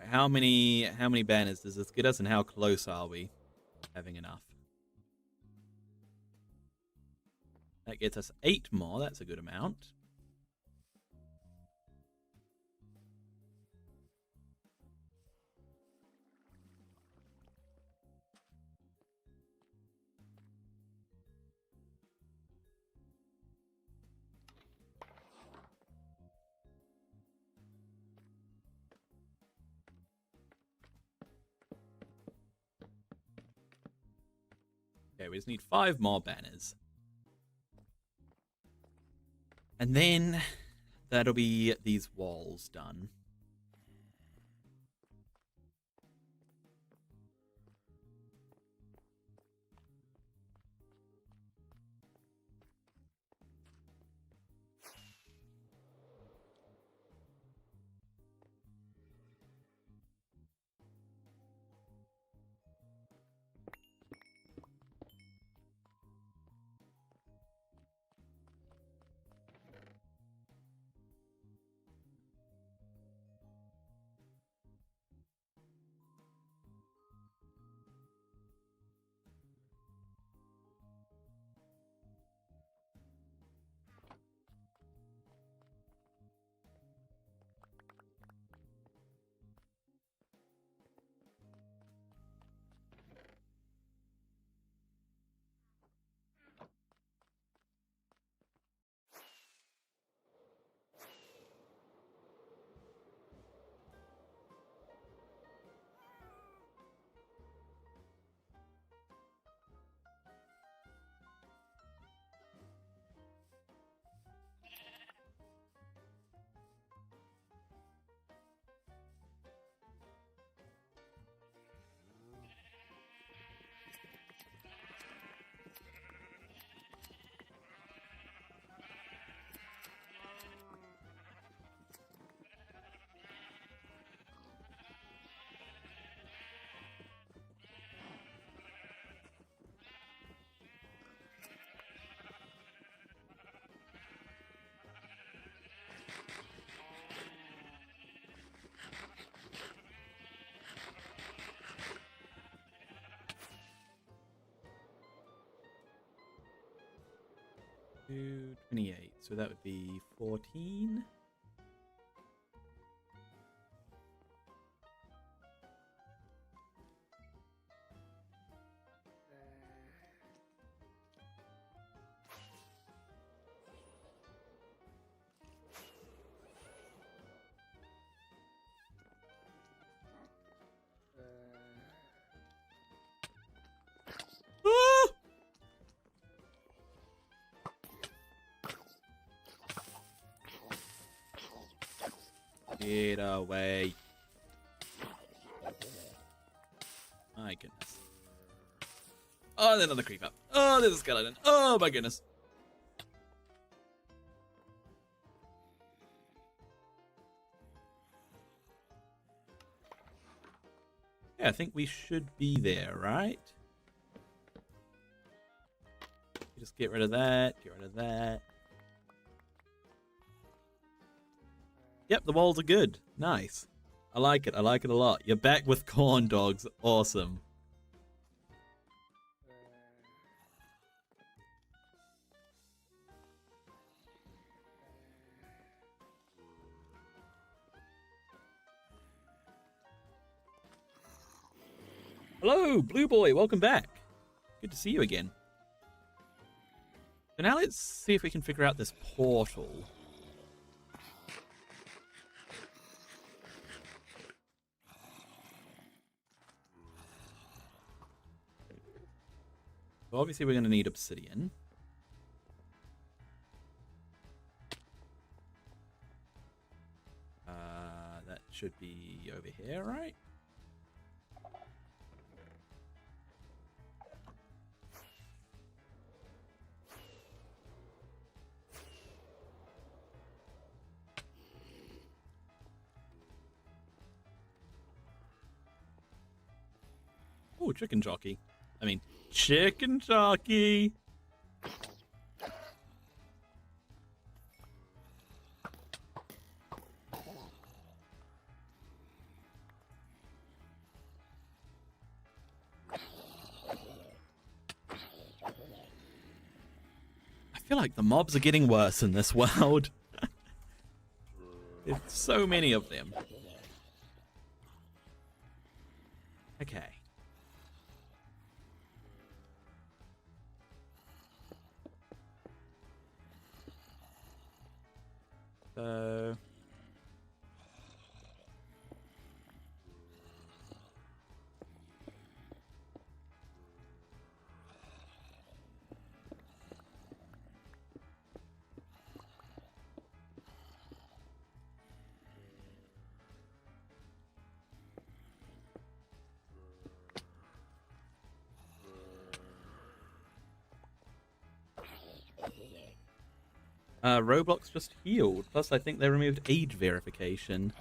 how many banners does this get us, and how close are we having enough? That gets us 8 more. That's a good amount. Okay, we just need 5 more banners. And then that'll be these walls done. Two 28, so that would be 14. Get away. My goodness. Oh, there's another creeper. Oh, there's a skeleton. Oh, my goodness. Yeah, I think we should be there, right? Just get rid of that. Get rid of that. Yep, the walls are good. Nice. I like it. I like it a lot. You're back with corn dogs. Awesome. Hello, Blue Boy. Welcome back. Good to see you again. So now let's see if we can figure out this portal. So obviously we're going to need obsidian. That should be over here, right? Oh, chicken jockey. I mean, chicken jockey. I feel like the mobs are getting worse in this world. There's so many of them. Okay. So... Roblox just healed. Plus, I think they removed age verification.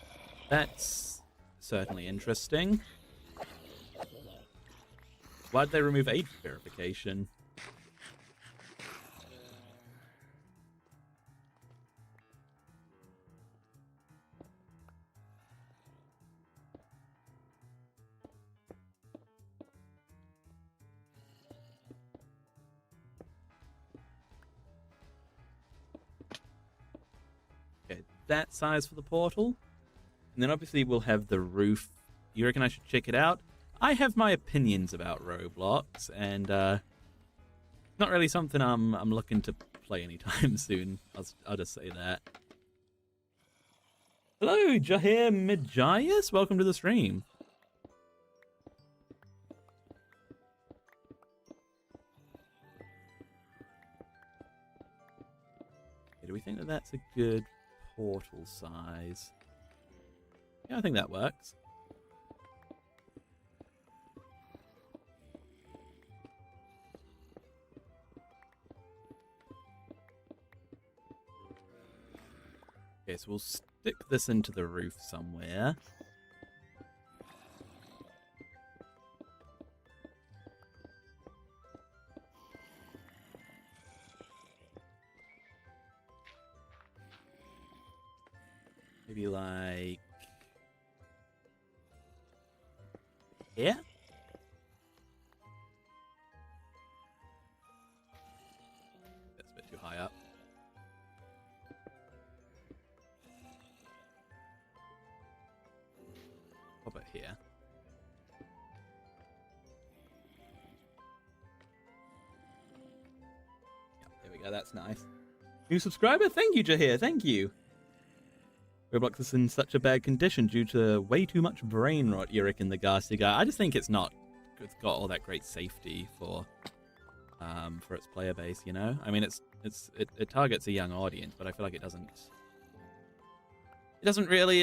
That's certainly interesting. Why'd they remove age verification? Okay, that size for the portal. And then obviously we'll have the roof. You reckon I should check it out? I have my opinions about Roblox, and not really something I'm looking to play anytime soon. I'll just say that. Hello, Jahir Midjayas. Welcome to the stream. Okay, do we think that that's a good portal size? Yeah, I think that works. Okay, so we'll stick this into the roof somewhere. Maybe like... here? That's a bit too high up. What about here? Yep, there we go, that's nice. New subscriber? Thank you, Jahir, thank you. Roblox is in such a bad condition due to way too much brain rot, you reckon, the ghastly guy. I just think it's got all that great safety for its player base, you know? I mean, it targets a young audience, but I feel like it doesn't really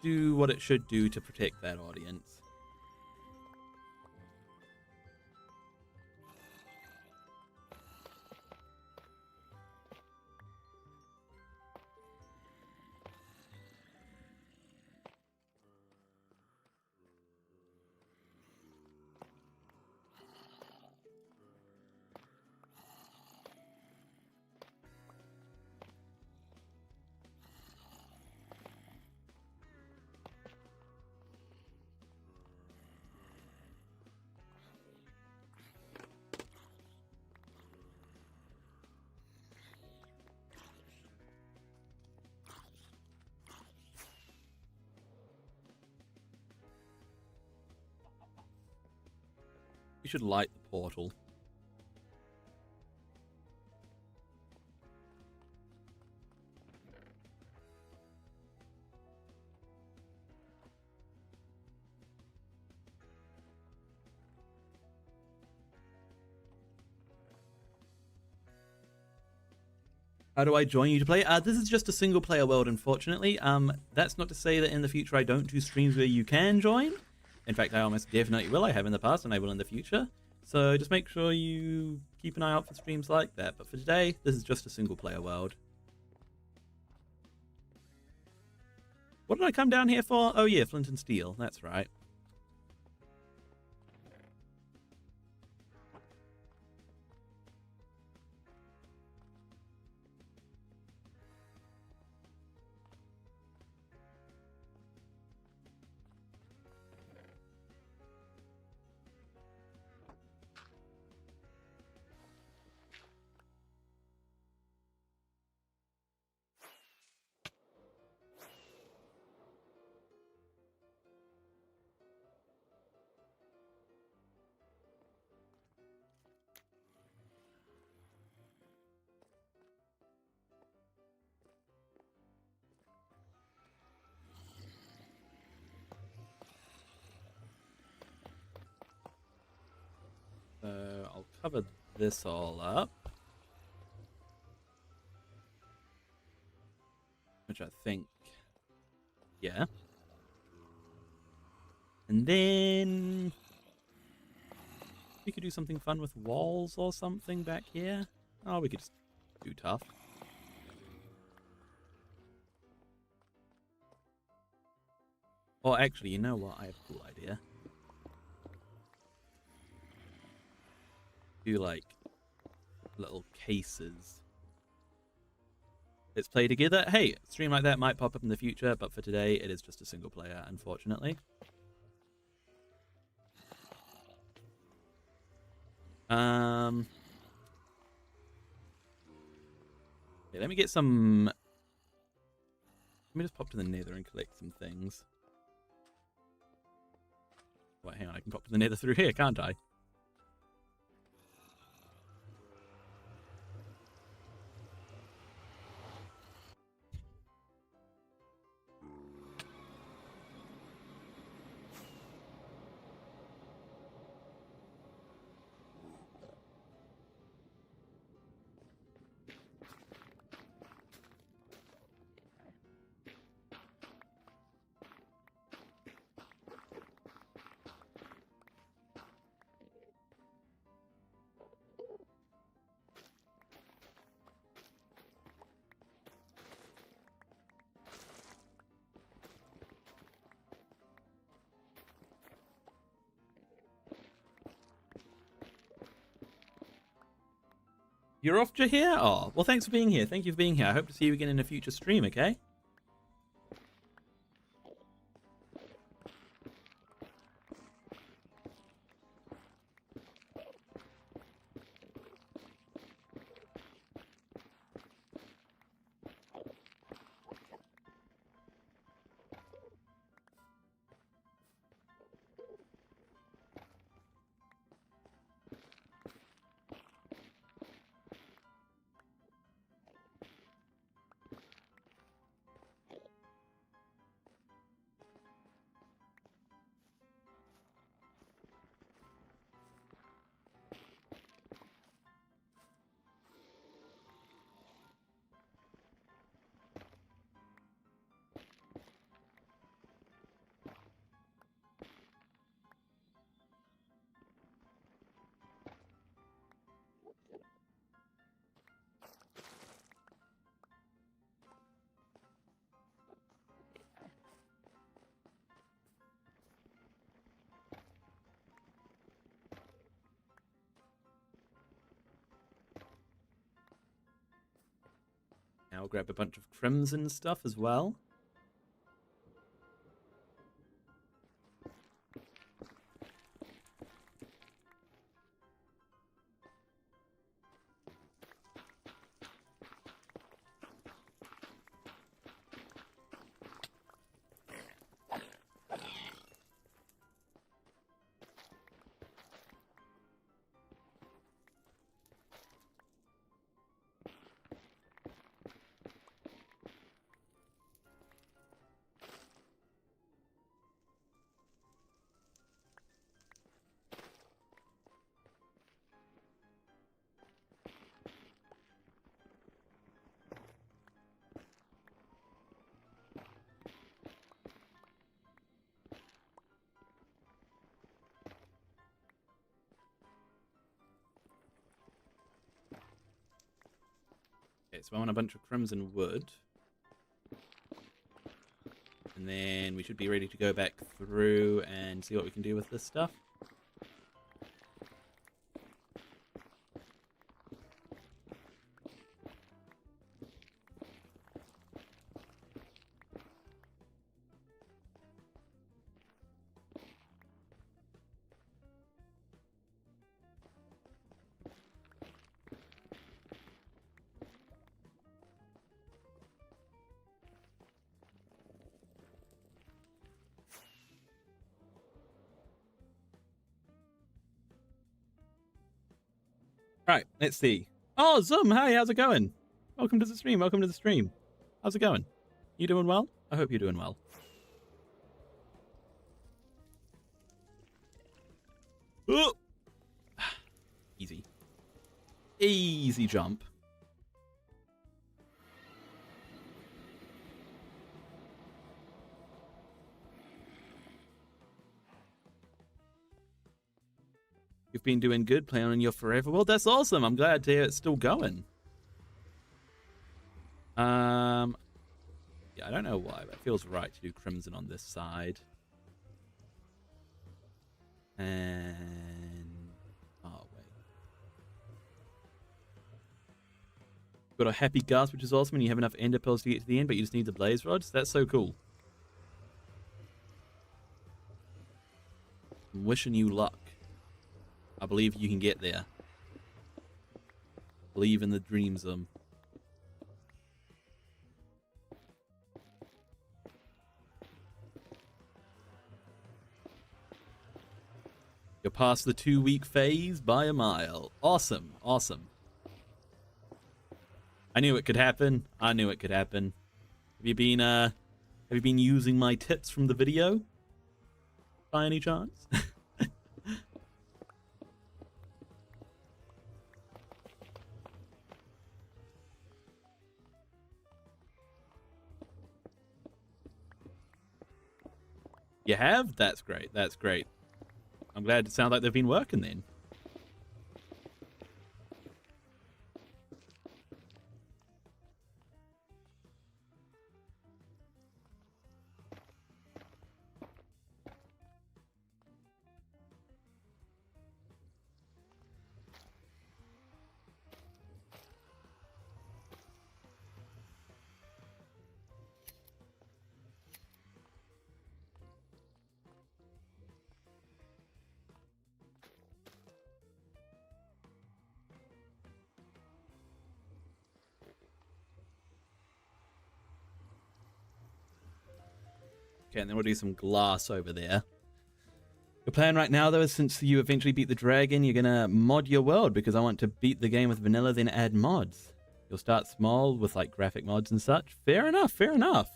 do what it should do to protect that audience. We should light the portal. How do I join you to play? This is just a single player world, unfortunately. That's not to say that in the future I don't do streams where you can join. In fact, I almost definitely will. I have in the past and I will in the future. So just make sure you keep an eye out for streams like that. But for today, this is just a single player world. What did I come down here for? Oh yeah, flint and steel. That's right. So I'll cover this all up. Which I think, yeah. And then we could do something fun with walls or something back here. Oh, we could just do tough. Or actually, you know what? I have a cool idea. Do like little cases. Let's play together. Hey, a stream like that might pop up in the future, but for today, it is just a single player, unfortunately. Yeah, let me get some... Let me just pop to the nether and collect some things. Wait, hang on, I can pop to the nether through here, can't I? You're off to here? Oh, well, thanks for being here. Thank you for being here. I hope to see you again in a future stream, okay? Now I'll grab a bunch of crimson stuff as well. Okay, so I want a bunch of crimson wood. And then we should be ready to go back through and see what we can do with this stuff. Right, let's see. Oh, Zoom, hi, how's it going? Welcome to the stream, welcome to the stream. How's it going? You doing well? I hope you're doing well. Oh! Easy. Easy jump. You've been doing good, playing on your forever. Well, that's awesome. I'm glad to hear it's still going. Yeah, I don't know why, but it feels right to do crimson on this side. And oh wait, got a happy gasp, which is awesome. And you have enough ender pearls to get to the end, but you just need the blaze rods. That's so cool. I'm wishing you luck. I believe you can get there. Believe in the dreams, You're past the 2-week phase by a mile. Awesome, awesome. I knew it could happen. I knew it could happen. Have you been using my tips from the video? By any chance? You have? That's great. That's great. I'm glad it sounds like they've been working then. Okay, and then we'll do some glass over there. Your plan right now, though, is since you eventually beat the dragon, you're going to mod your world, because I want to beat the game with vanilla, then add mods. You'll start small with, like, graphic mods and such. Fair enough, fair enough.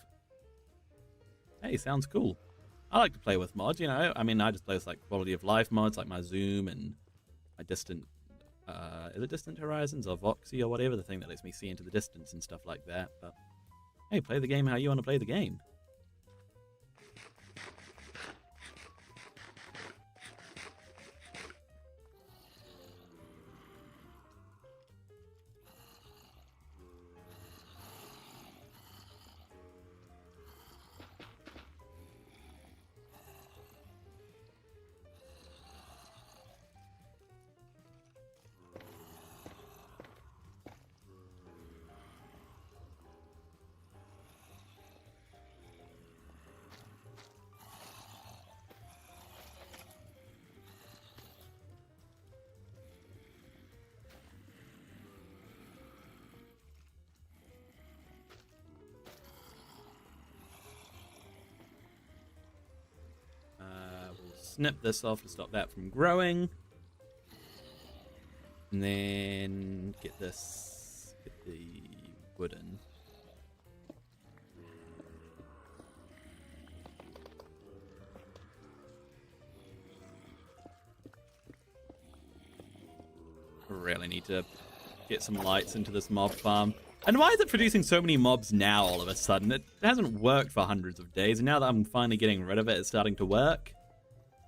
Hey, sounds cool. I like to play with mods, you know. I mean, I just play with, like, quality of life mods, like my zoom and my distant... is it Distant Horizons or Voxy or whatever? The thing that lets me see into the distance and stuff like that. But, hey, play the game how you want to play the game. Snip this off to stop that from growing. And then get the wooden. Really need to get some lights into this mob farm. And why is it producing so many mobs now all of a sudden? It hasn't worked for hundreds of days, and now that I'm finally getting rid of it, it's starting to work.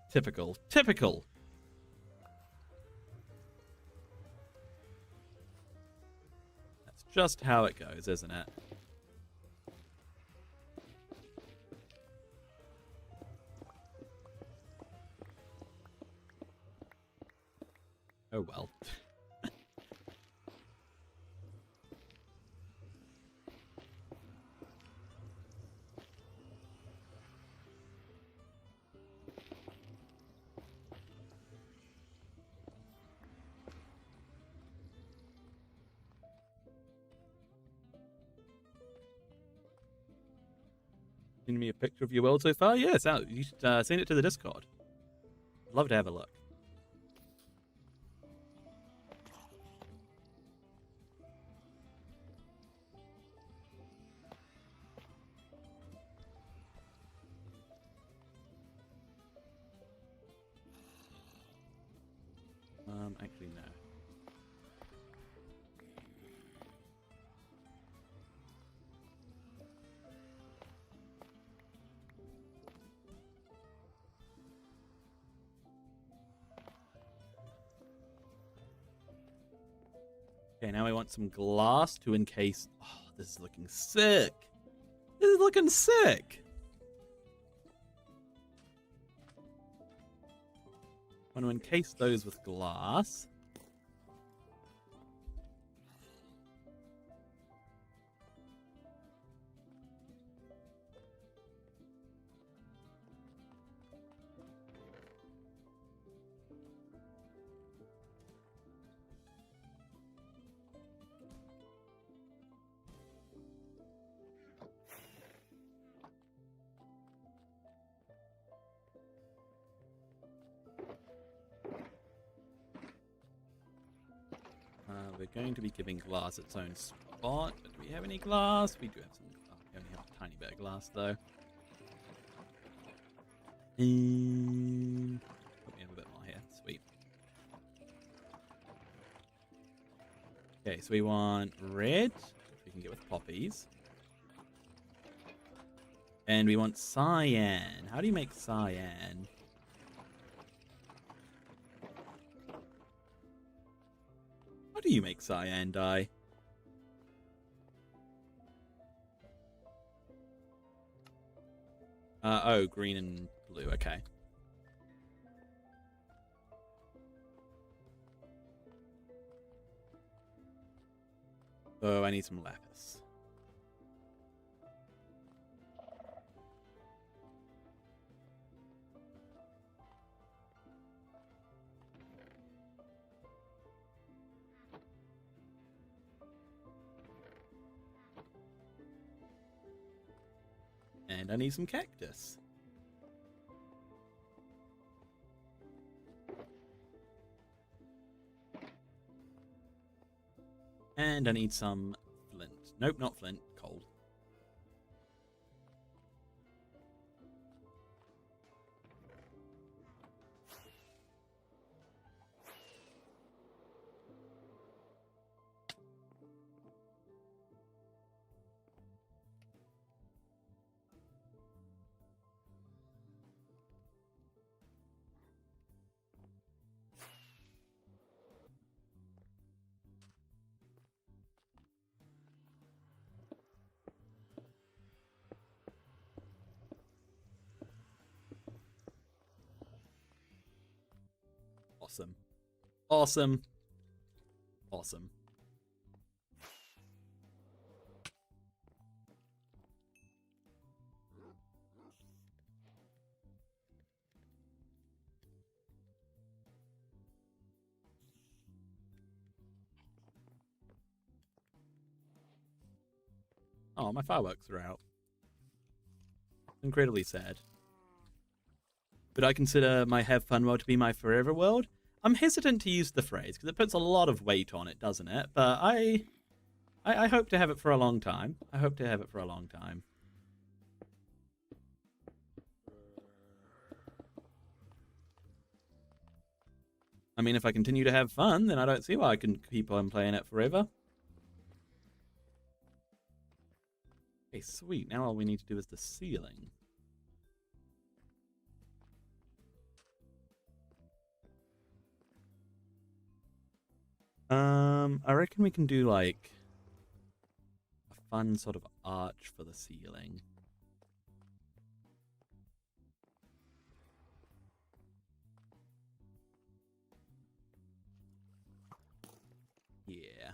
Typical. Typical. That's just how it goes, isn't it? Oh well. Send me a picture of your world so far? Yes, you should send it to the Discord. I'd love to have a look. Actually, no. Okay, now we want some glass to encase. Oh, this is looking sick. This is looking sick. I want to encase those with glass. We're going to be giving glass its own spot. But do we have any glass? We do have some. Oh, we only have a tiny bit of glass, though. And we have a bit more here. Sweet. Okay, so we want red, which we can get with poppies. And we want cyan. How do you make cyan? How do you make cyan dye? Oh, green and blue. Okay. Oh, I need some lapis. And I need some cactus. And I need some flint. Nope, not flint. Coal. Awesome. Awesome. Awesome. Oh, my fireworks are out. Incredibly sad. But I consider my have fun world to be my forever world. I'm hesitant to use the phrase because it puts a lot of weight on it, doesn't it? But I hope to have it for a long time. I hope to have it for a long time. I mean, if I continue to have fun, then I don't see why I can keep on playing it forever. Okay, sweet. Now all we need to do is the ceiling. I reckon we can do like fun sort of arch for the ceiling. Yeah.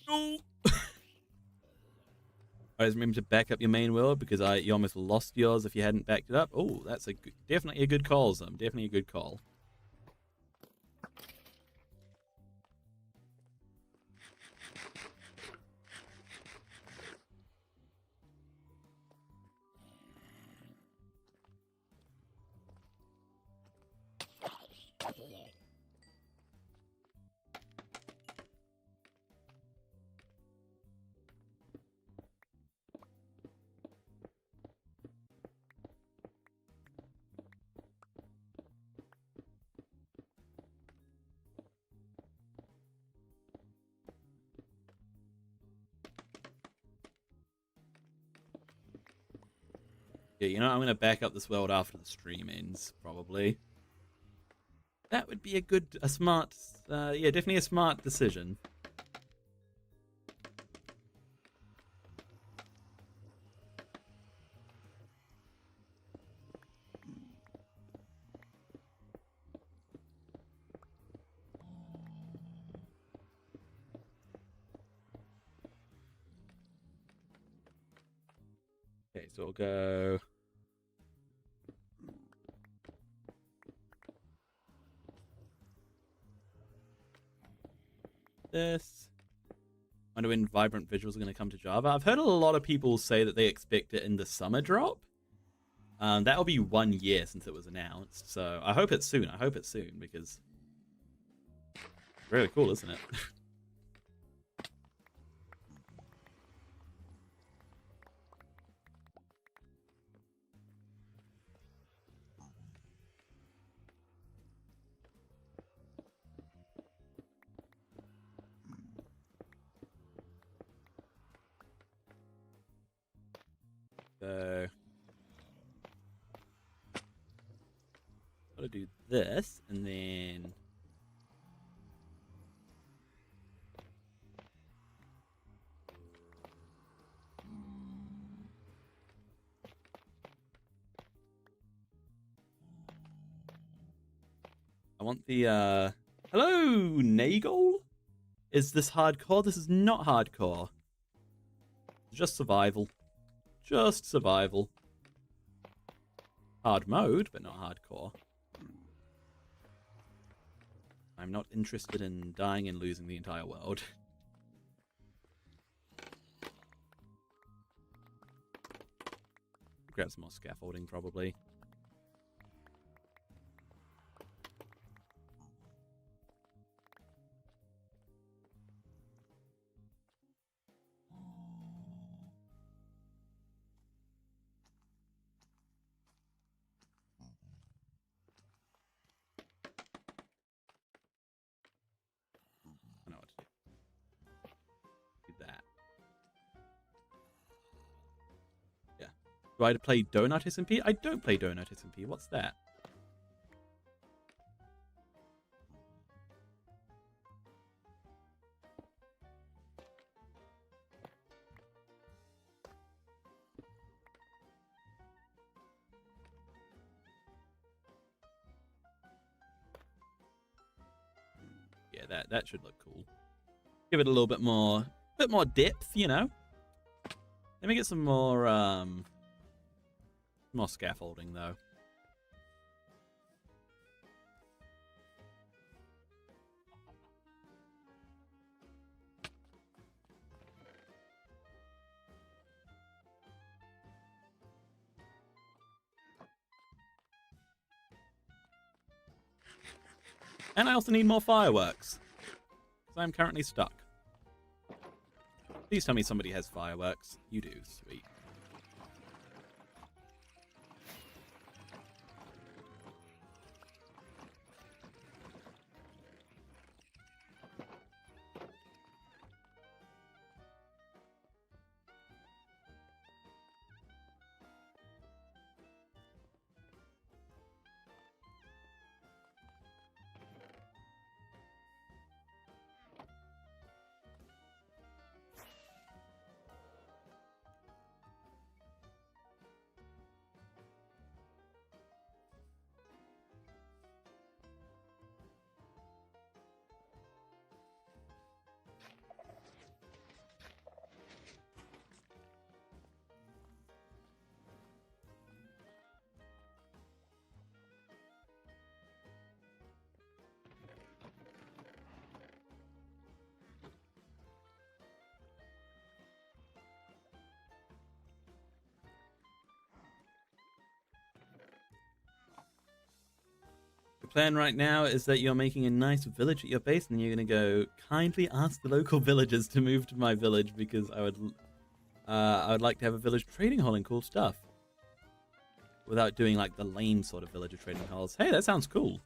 No. Always remember to back up your main wheel because you almost lost yours if you hadn't backed it up. Oh, that's definitely a good call, Zim. Definitely a good call. Yeah, you know, I'm going to back up this world after the stream ends, probably. That would be a smart, yeah, definitely a smart decision. Okay, so we'll go... this. I wonder when Vibrant Visuals are going to come to Java. I've heard a lot of people say that they expect it in the summer drop. That'll be 1 year since it was announced, so I hope it's soon. I hope it's soon because it's really cool, isn't it? So gotta do this, and then I want the hello, Nagel? Is this hardcore? This is not hardcore. It's just survival. Just survival. Hard mode, but not hardcore. I'm not interested in dying and losing the entire world. Grab some more scaffolding, probably. I know what to do. Do that. Yeah. Do I play Donut SMP? I don't play Donut SMP. What's that? Yeah, that should look cool. Give it a little bit more depth, you know. Let me get some more scaffolding though. And I also need more fireworks. Because I'm currently stuck. Please tell me somebody has fireworks. You do. Sweet. plan right now is that you're making a nice village at your base, and you're going to go kindly ask the local villagers to move to my village because I would like to have a village trading hall and cool stuff. Without doing like the lame sort of villager trading halls. Hey, that sounds cool.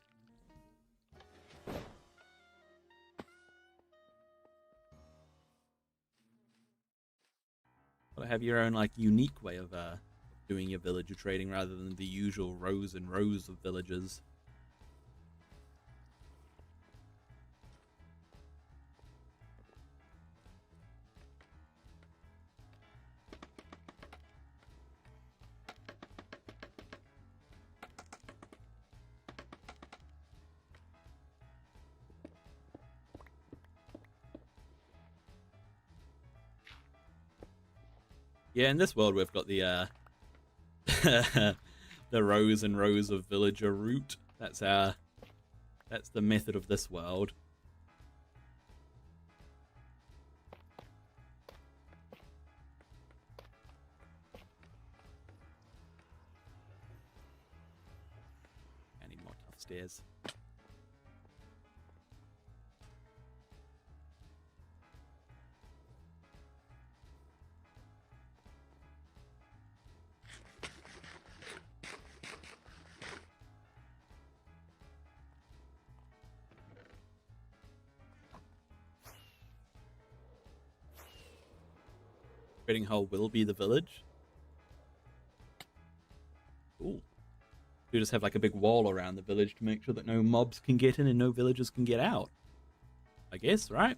Gotta have your own like unique way of doing your villager trading rather than the usual rows and rows of villagers. Yeah, in this world we've got the the rows and rows of villager route. That's the method of this world. I need more tough stairs. Trading hall will be the village. Cool. You just have like a big wall around the village to make sure that no mobs can get in and no villagers can get out. I guess, right?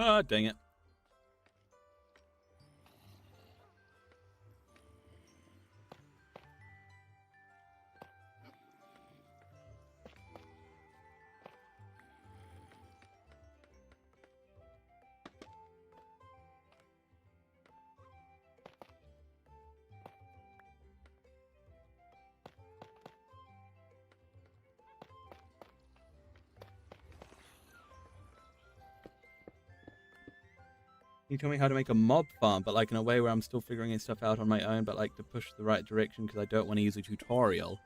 Ah, dang it. You told me how to make a mob farm, but like in a way where I'm still figuring stuff out on my own, but like to push the right direction because I don't want to use a tutorial.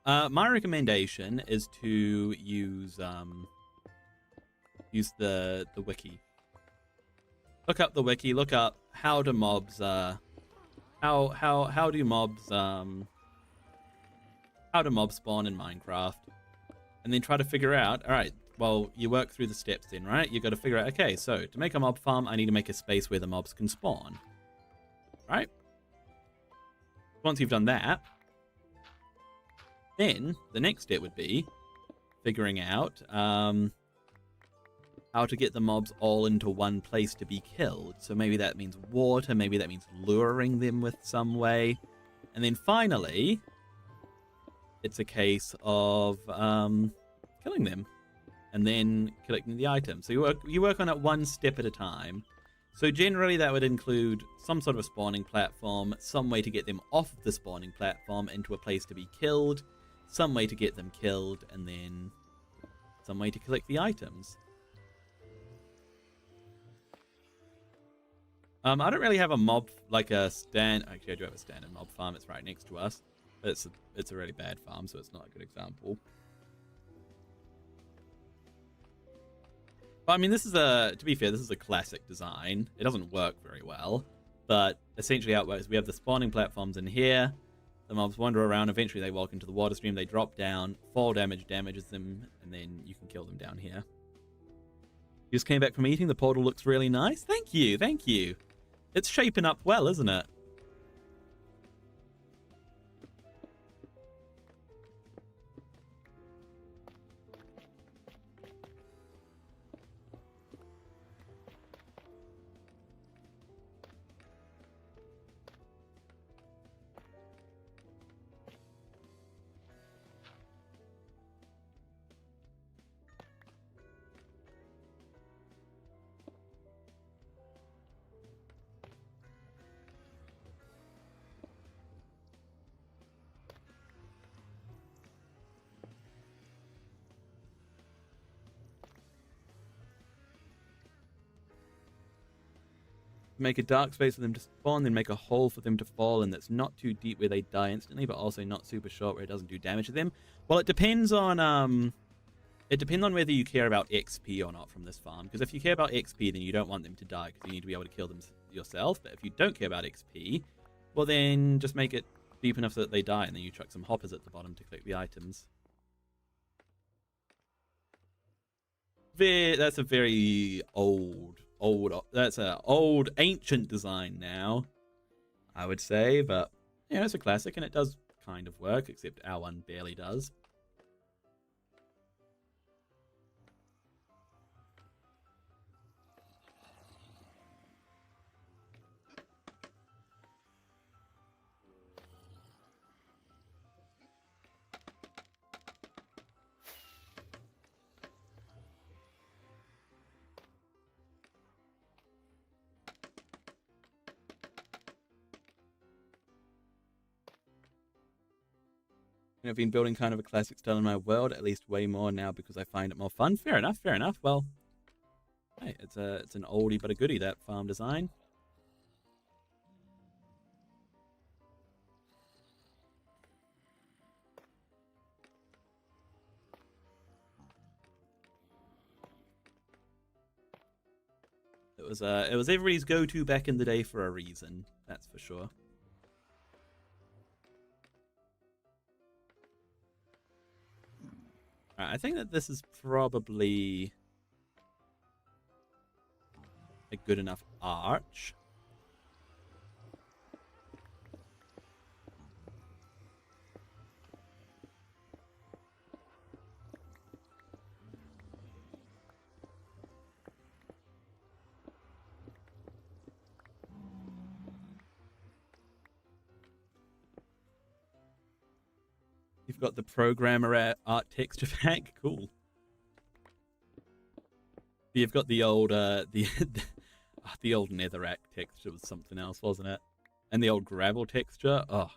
My recommendation is to use the wiki. Look up the wiki. Look up how do mobs how do mobs spawn in Minecraft, and then try to figure out. All right. Well, you work through the steps then, right? You got to figure out, okay, so to make a mob farm, I need to make a space where the mobs can spawn. Right? Once you've done that, then the next step would be figuring out how to get the mobs all into one place to be killed. So maybe that means water, maybe that means luring them with some way. And then finally, it's a case of killing them. And then collecting the items. So you work on it one step at a time. So generally that would include some sort of a spawning platform, some way to get them off of the spawning platform into a place to be killed, some way to get them killed, and then some way to collect the items. I don't really have a mob, like a stand. Actually, I do have a standard mob farm. It's right next to us. But it's a really bad farm, so it's not a good example. But I mean, to be fair, this is a classic design. It doesn't work very well, but essentially how it works, we have the spawning platforms in here, The mobs wander around. Eventually, they walk into the water stream. They drop down. Fall damage damages them, and then you can kill them down here. You just came back from eating. The portal looks really nice. Thank you. Thank you. It's shaping up well, isn't it? Make a dark space for them to spawn, then make a hole for them to fall in that's not too deep where they die instantly, but also not super short where it doesn't do damage to them. Well, it depends on whether you care about XP or not from this farm. Because if you care about XP, then you don't want them to die because you need to be able to kill them yourself. But if you don't care about XP, well then just make it deep enough so that they die, and then you chuck some hoppers at the bottom to collect the items. That's a very that's an old ancient design now, I would say, but yeah, it's a classic and it does kind of work, except our one barely does. And I've been building kind of a classic style in my world, at least way more now because I find it more fun. Fair enough, fair enough. Well, hey, it's an oldie but a goodie, that farm design. It was everybody's go-to back in the day for a reason, that's for sure. I think that this is probably a good enough arch. You've got the programmer art texture pack. Cool. You've got the old the old netherrack texture was something else, wasn't it? And the old gravel texture. Oh.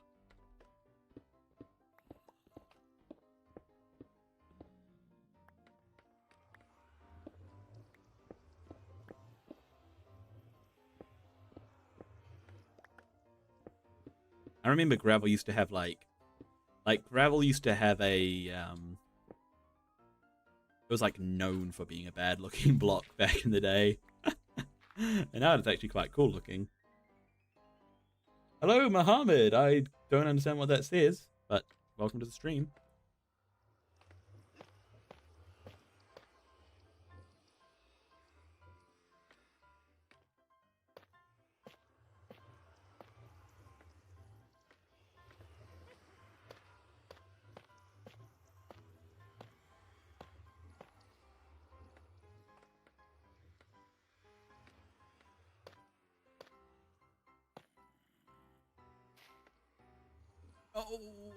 I remember gravel used to have like gravel used to have a it was like known for being a bad looking block back in the day. And now it's actually quite cool looking. Hello, Muhammad. I don't understand what that says, but welcome to the stream. Oh.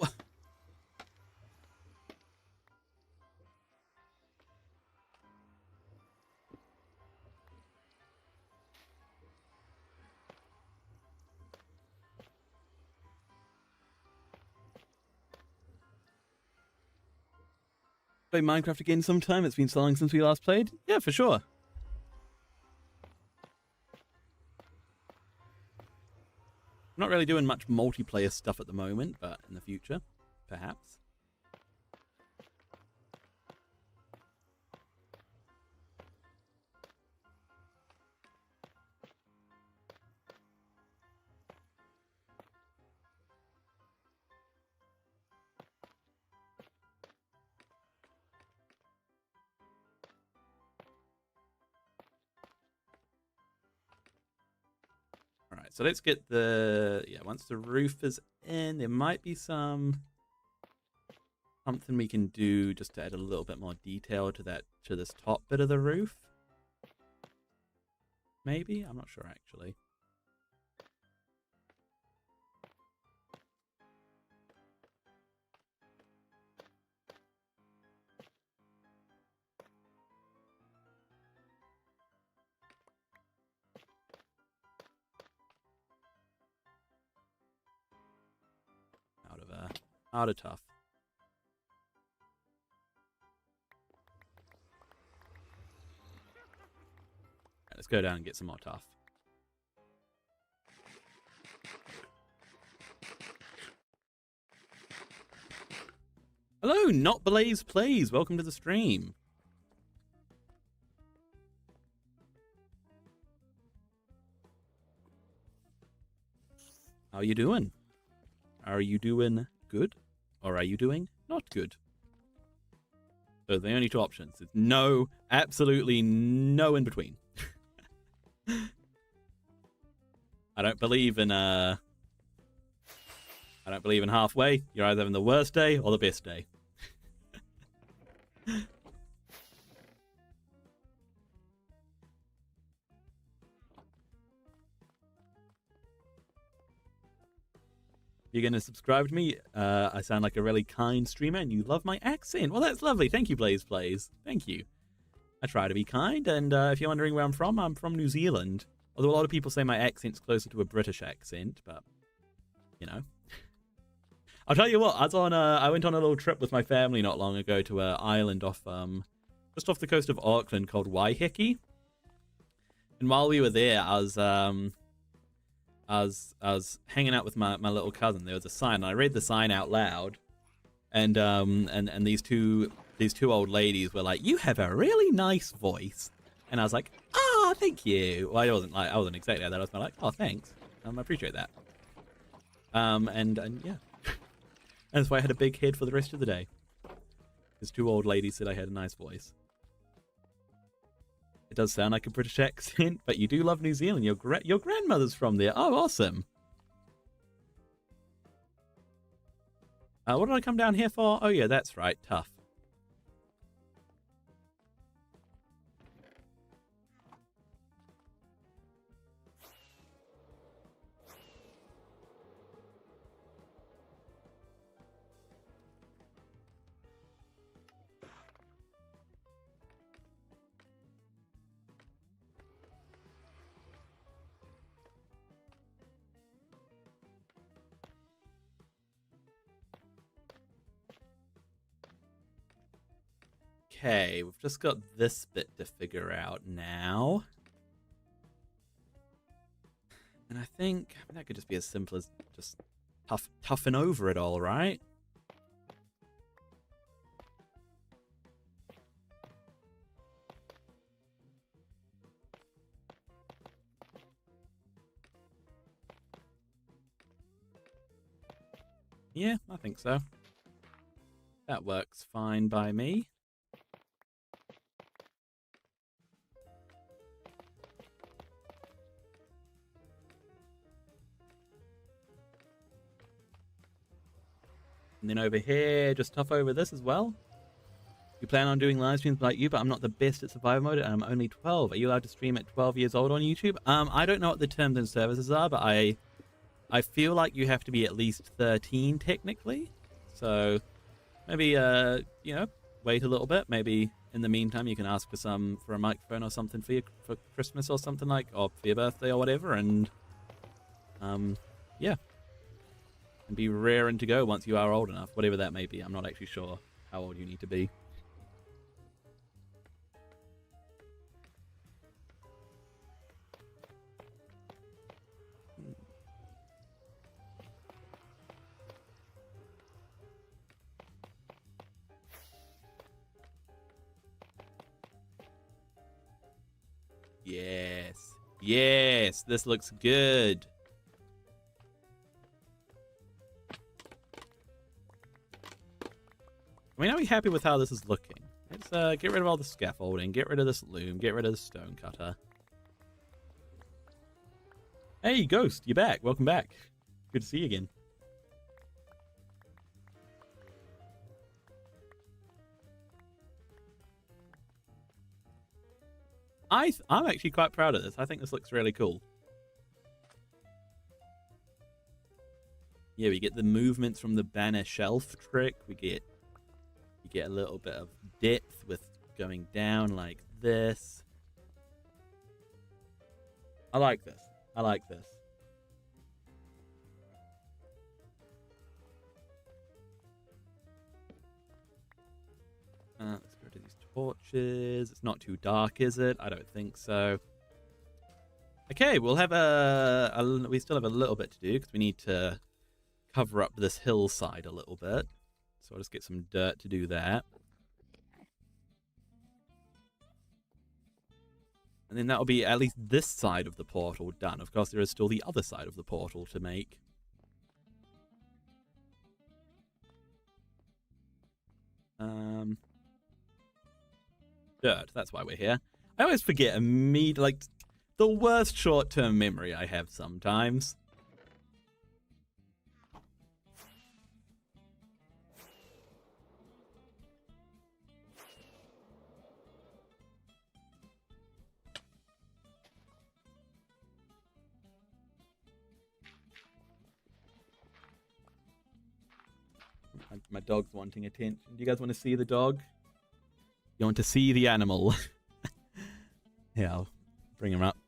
Play Minecraft again sometime. It's been so long since we last played. Yeah, for sure. I'm not really doing much multiplayer stuff at the moment, but in the future, perhaps. So let's get the... Yeah, once the roof is in, there might be something we can do just to add a little bit more detail to this top bit of the roof. Maybe? I'm not sure, actually. Out of tough. Right, let's go down and get some more tough. Hello, Not Blaze Plays. Welcome to the stream. How are you doing? Are you doing good? Or are you doing not good? Those are the only two options. It's no, absolutely no in between. I don't believe in halfway. You're either having the worst day or the best day. You're going to subscribe to me. I sound like a really kind streamer and you love my accent. Well, that's lovely. Thank you, Blaze Plays. Thank you. I try to be kind, and if you're wondering where I'm from New Zealand. Although a lot of people say my accent's closer to a British accent, but, you know. I'll tell you what, I went on a little trip with my family not long ago to an island off, just off the coast of Auckland called Waiheke. And while we were there, I was hanging out with my little cousin. There was a sign, and I read the sign out loud, and these two old ladies were like, "You have a really nice voice," and I was like, "Oh, thank you." Well, I wasn't exactly like that. I was like, "Oh, thanks. I appreciate that." And yeah, and that's why I had a big head for the rest of the day. Because two old ladies said I had a nice voice. It does sound like a British accent, but you do love New Zealand. Your grandmother's from there. Oh, awesome. What did I come down here for? Oh, yeah, that's right. Tough. Okay, we've just got this bit to figure out now. And I think that could just be as simple as just toughen over it all, right? Yeah, I think so. That works fine by me. And then over here, just tough over this as well. You plan on doing live streams like you, but I'm not the best at survival mode, and I'm only 12. Are you allowed to stream at 12 years old on YouTube? I don't know what the terms and services are, but I feel like you have to be at least 13 technically. So maybe you know, wait a little bit. Maybe in the meantime you can ask for a microphone or something for Christmas or something, like, or for your birthday or whatever, and yeah. And be raring to go once you are old enough, whatever that may be. I'm not actually sure how old you need to be. Yes. Yes, this looks good. I mean, are we happy with how this is looking? Let's get rid of all the scaffolding, get rid of this loom, get rid of the stone cutter. Hey, Ghost, you're back. Welcome back. Good to see you again. I'm actually quite proud of this. I think this looks really cool. Yeah, we get the movements from the banner shelf trick. You get a little bit of depth with going down like this. I like this. I like this. Let's go to these torches. It's not too dark, is it? I don't think so. Okay, we'll have we still have a little bit to do because we need to cover up this hillside a little bit. So I'll just get some dirt to do that. And then that'll be at least this side of the portal done. Of course, there is still the other side of the portal to make. Dirt, that's why we're here. I always forget like, the worst short-term memory I have sometimes. My dog's wanting attention. Do you guys want to see the dog? You want to see the animal? Yeah, I'll bring him up.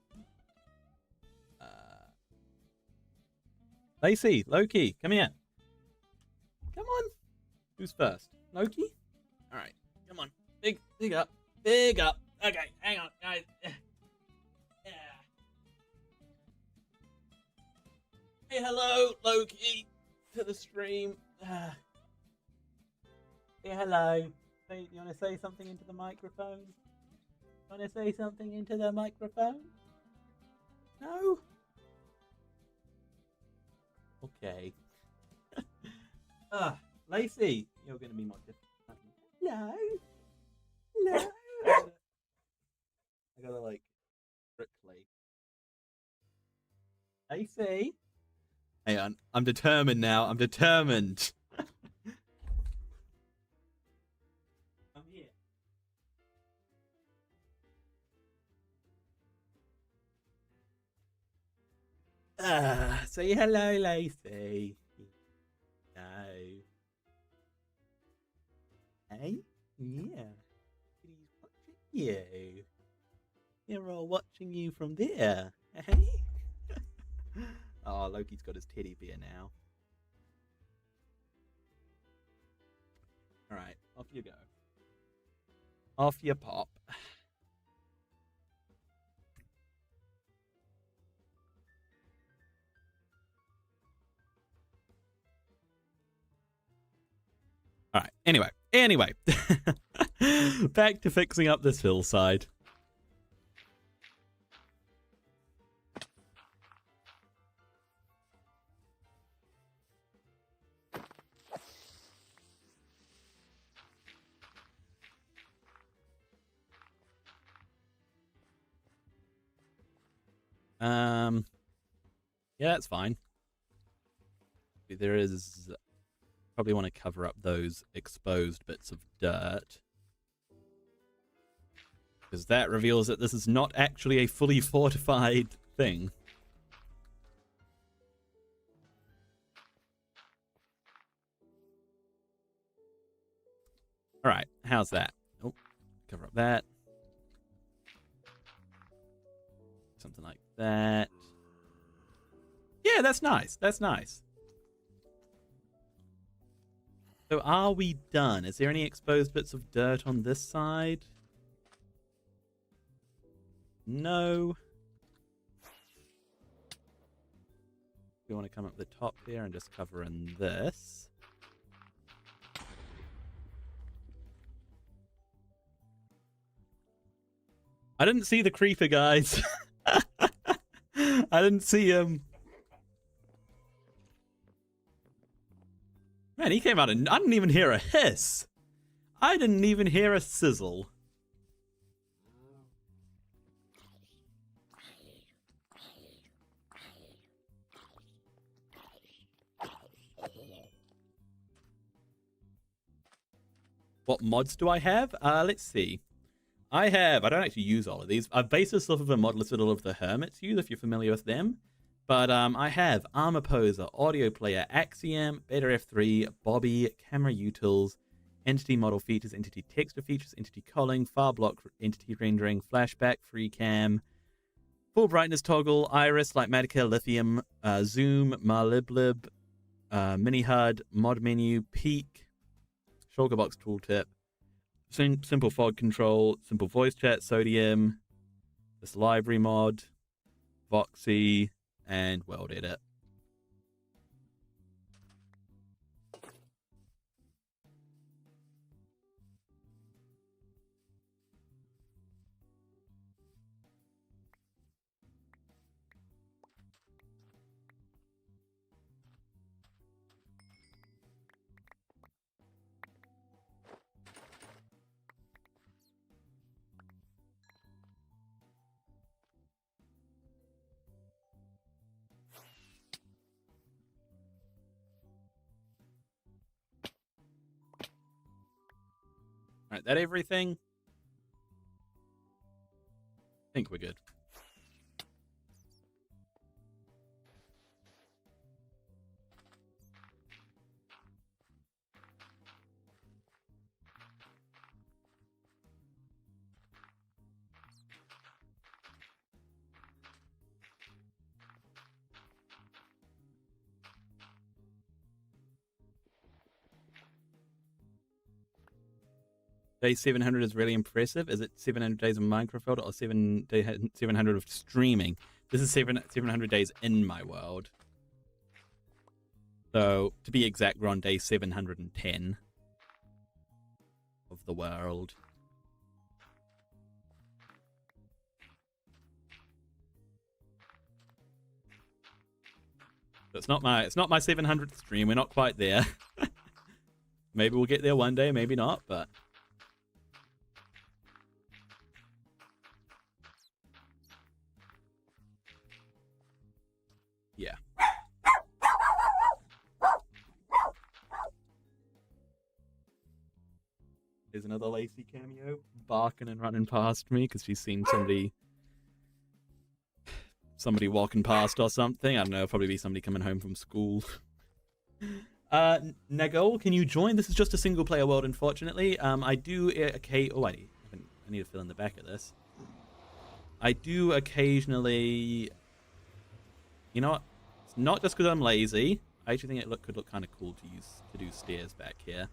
Lacey, Loki, come here. Come on. Who's first? Loki? All right, come on. Big up. Big up. Okay, hang on, guys. Yeah. Hey, hello, Loki, to the stream. Say hello. You want to say something into the microphone? Want to say something into the microphone? No? Okay. Lacey, you're going to be my different. Hello? Hello? I gotta like, quickly. Lacey? Hang on, I'm determined now. I'm determined. I'm here. Say hello, Lacey. No. Hey? Yeah. He's watching you. They're all watching you from there. Hey? Oh, Loki's got his teddy bear now. Alright, off you go. Off you pop. Alright, anyway. Back to fixing up this hillside. Yeah, that's fine. There is... Probably want to cover up those exposed bits of dirt. Because that reveals that this is not actually a fully fortified thing. Alright, how's that? Oh, cover up that. Something like that. Yeah, that's nice. That's nice. So are we done? Is there any exposed bits of dirt on this side? No. We want to come up the top here and just cover in this. I didn't see the creeper, guys. I didn't see him. Man, he came out and I didn't even hear a hiss. I didn't even hear a sizzle. What mods do I have? Let's see. I don't actually use all of these. I've based this off of a mod listed all of the hermits use, if you're familiar with them. But I have Armor Poser, Audio Player, Axiom, Beta F3, Bobby, Camera Utils, Entity Model Features, Entity Texture Features, Entity Culling, Far Block, Entity Rendering, Flashback, Free Cam, Full Brightness Toggle, Iris, Lightmatica, Lithium, Zoom, Maliblib, Mini HUD, Mod Menu, Peak, Shulkerbox Tooltip, Simple Fog Control, Simple Voice Chat, Sodium, this Library Mod, Voxy, and World Edit. Alright, that everything? I think we're good. Day 700 is really impressive. Is it 700 days of Minecraft or 700 of streaming? This is 700 days in my world. So, to be exact, we're on day 710 of the world. So it's not my 700th stream. We're not quite there. Maybe we'll get there one day, maybe not, but yeah. There's another Lacey cameo barking and running past me because she's seen somebody walking past or something. I don't know, probably be somebody coming home from school. Nagol, can you join? This is just a single player world, unfortunately. I do I need to fill in the back of this. I do occasionally, you know what? It's not just because I'm lazy. I actually think it could look kind of cool to do stairs back here.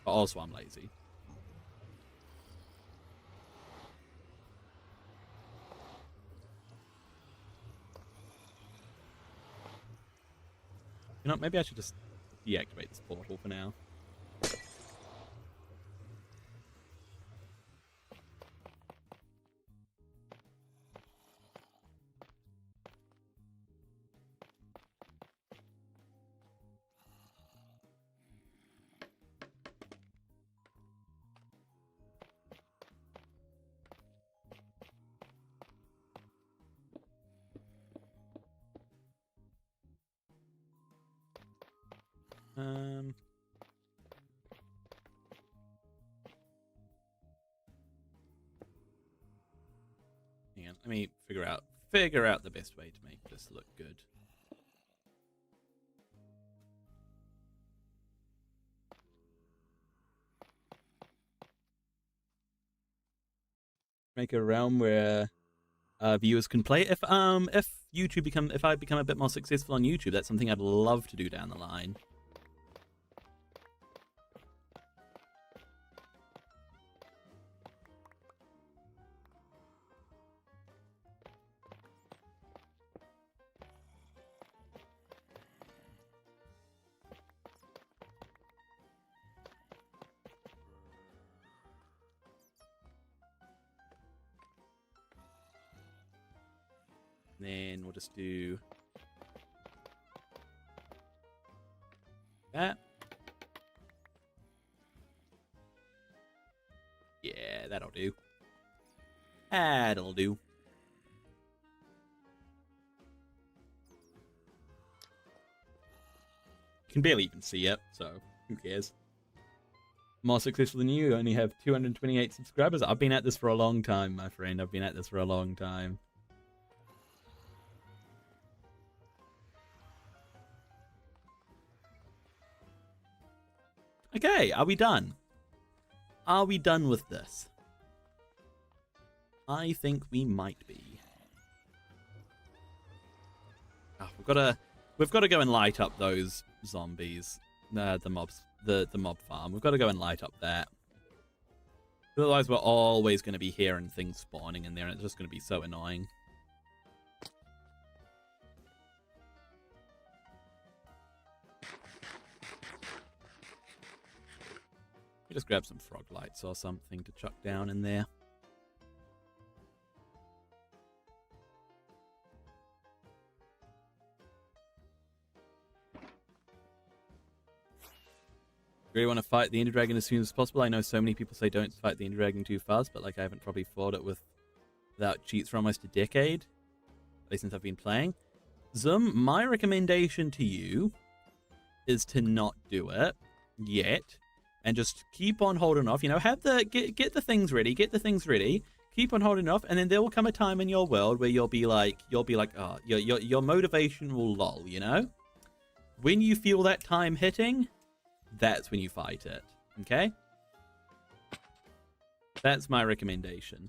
But also I'm lazy. You know, maybe I should just deactivate this portal for now. Hang on, let me figure out the best way to make this look good. Make a realm where viewers can play. If I become a bit more successful on YouTube, that's something I'd love to do down the line. Then we'll just do that. Yeah, that'll do. That'll do. You can barely even see it, so who cares? More successful than you. Only have 228 subscribers. I've been at this for a long time, my friend. I've been at this for a long time. Okay, are we done? Are we done with this? I think we might be. Oh, we've got to go and light up those zombies. The mob farm. We've got to go and light up that. Otherwise, we're always going to be hearing things spawning in there, and it's just going to be so annoying. Just grab some frog lights or something to chuck down in there. Really want to fight the Ender Dragon as soon as possible. I know so many people say don't fight the Ender Dragon too fast, but like I haven't probably fought it without cheats for almost a decade, at least since I've been playing. Zoom, my recommendation to you is to not do it yet, and just keep on holding off. You know, have the get the things ready, keep on holding off, and then there will come a time in your world where you'll be like, oh, your motivation will lull. You know, when you feel that time hitting, that's when you fight it, okay? That's my recommendation.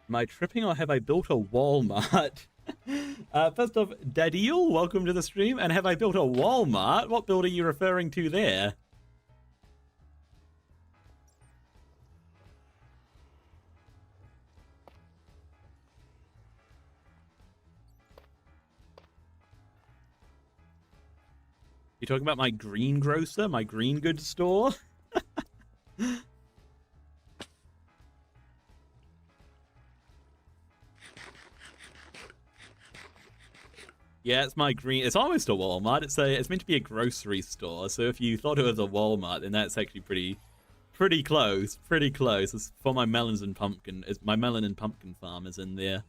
Am I tripping or have I built a Walmart? First off, Dadiel, welcome to the stream. And have I built a Walmart? What build are you referring to there? You talking about my greengrocer, my green goods store? Yeah, it's my green. It's almost a Walmart. It's meant to be a grocery store. So if you thought it was a Walmart, then that's actually pretty close. Pretty close. It's for my melons and pumpkin. My melon and pumpkin farm is in there.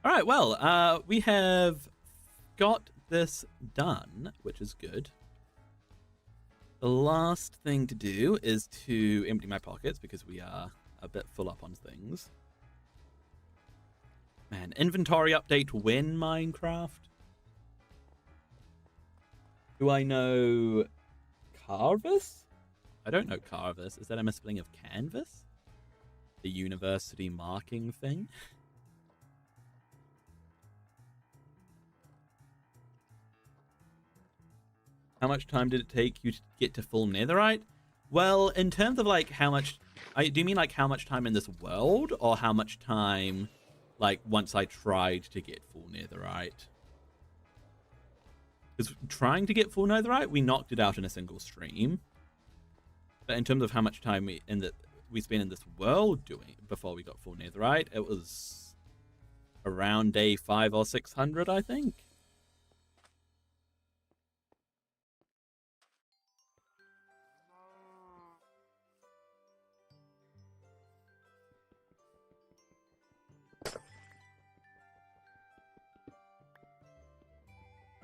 All right. Well, we have got this done, which is good. The last thing to do is to empty my pockets because we are a bit full up on things. Man, inventory update when Minecraft? Do I know Carvis? I don't know Carvis. Is that a misspelling of canvas? The university marking thing? How much time did it take you to get to full netherite? Well, in terms of like how much... do you mean like how much time in this world? Or how much time... like, once I tried to get full netherite. Because trying to get full netherite, we knocked it out in a single stream. But in terms of how much time we spent in this world doing before we got full netherite, it was around day 500 or 600, I think.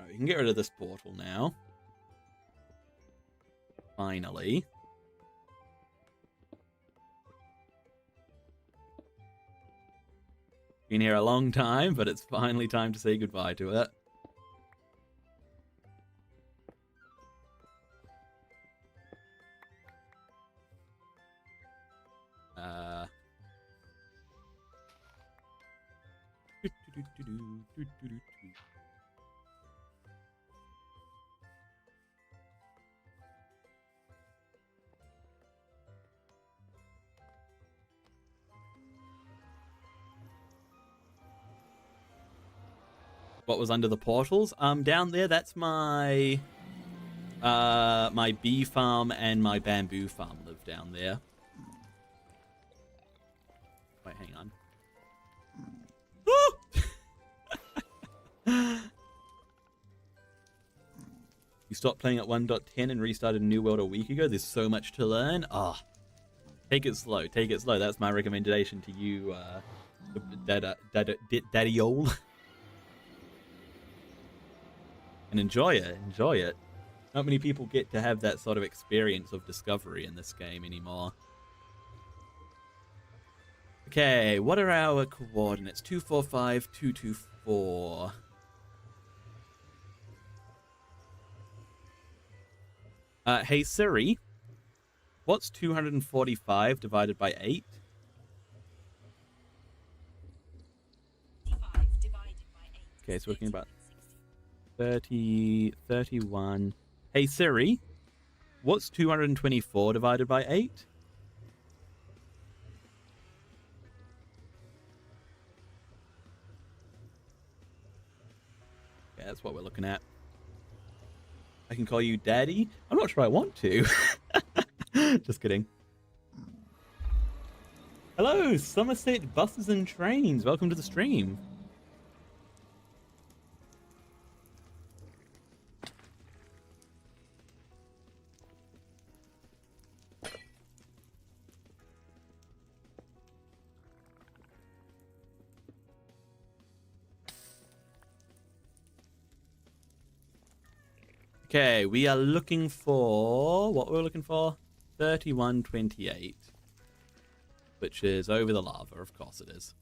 We can get rid of this portal now. Finally. Been here a long time, but it's finally time to say goodbye to it. What was under the portals? Down there, that's my my bee farm and my bamboo farm live down there. Wait, hang on. You stopped playing at 1.10 and restarted a new world a week ago. There's so much to learn. Ah, take it slow. Take it slow. That's my recommendation to you, daddy-ole. And enjoy it. Enjoy it. Not many people get to have that sort of experience of discovery in this game anymore. Okay, what are our coordinates? 245, 224. Hey Siri, what's 245 divided by 8? Okay, so we're looking about 30, 31. Hey Siri, what's 224 divided by 8? Yeah, that's what we're looking at. I can call you Daddy. I'm not sure I want to. Just kidding. Hello, Somerset Buses and Trains. Welcome to the stream. Okay, we are looking for... What we're looking for? 3128. Which is over the lava, of course it is.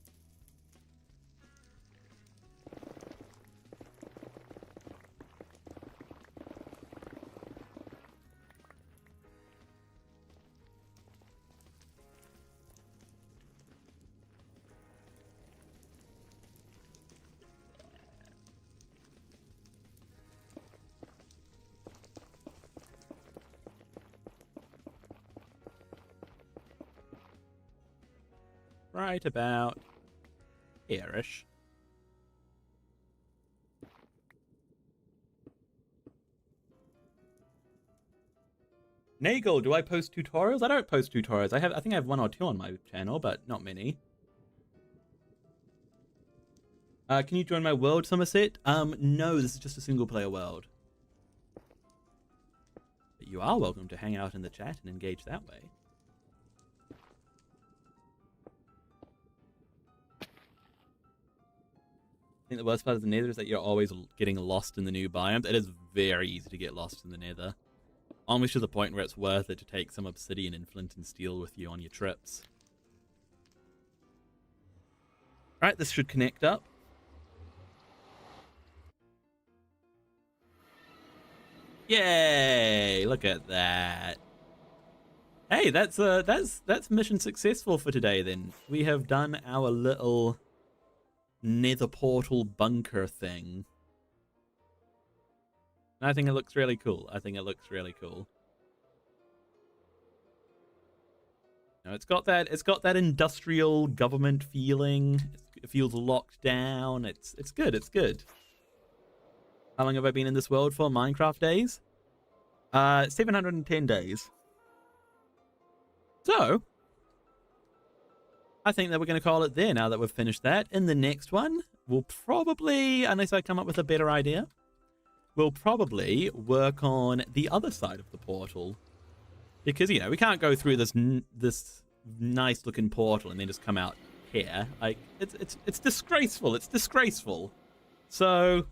Right about here-ish. Nagel, do I post tutorials? I don't post tutorials. I think I have 1 or 2 on my channel, but not many. Can you join my world, Somerset? No, this is just a single-player world. But you are welcome to hang out in the chat and engage that way. I think the worst part of the Nether is that you're always getting lost in the new biomes. It is very easy to get lost in the Nether. Almost to the point where it's worth it to take some obsidian and flint and steel with you on your trips. Right, this should connect up. Yay! Look at that. Hey, that's mission successful for today then. We have done our little nether portal bunker thing. And I think it looks really cool. I think it looks really cool. Now it's got that industrial government feeling. It feels locked down. It's good. It's good. How long have I been in this world for? Minecraft days? 710 days. So I think that we're going to call it there now that we've finished that. In the next one, we'll probably, unless I come up with a better idea, we'll probably work on the other side of the portal. Because, you know, we can't go through this nice looking portal and then just come out here. Like, it's disgraceful. It's disgraceful. So,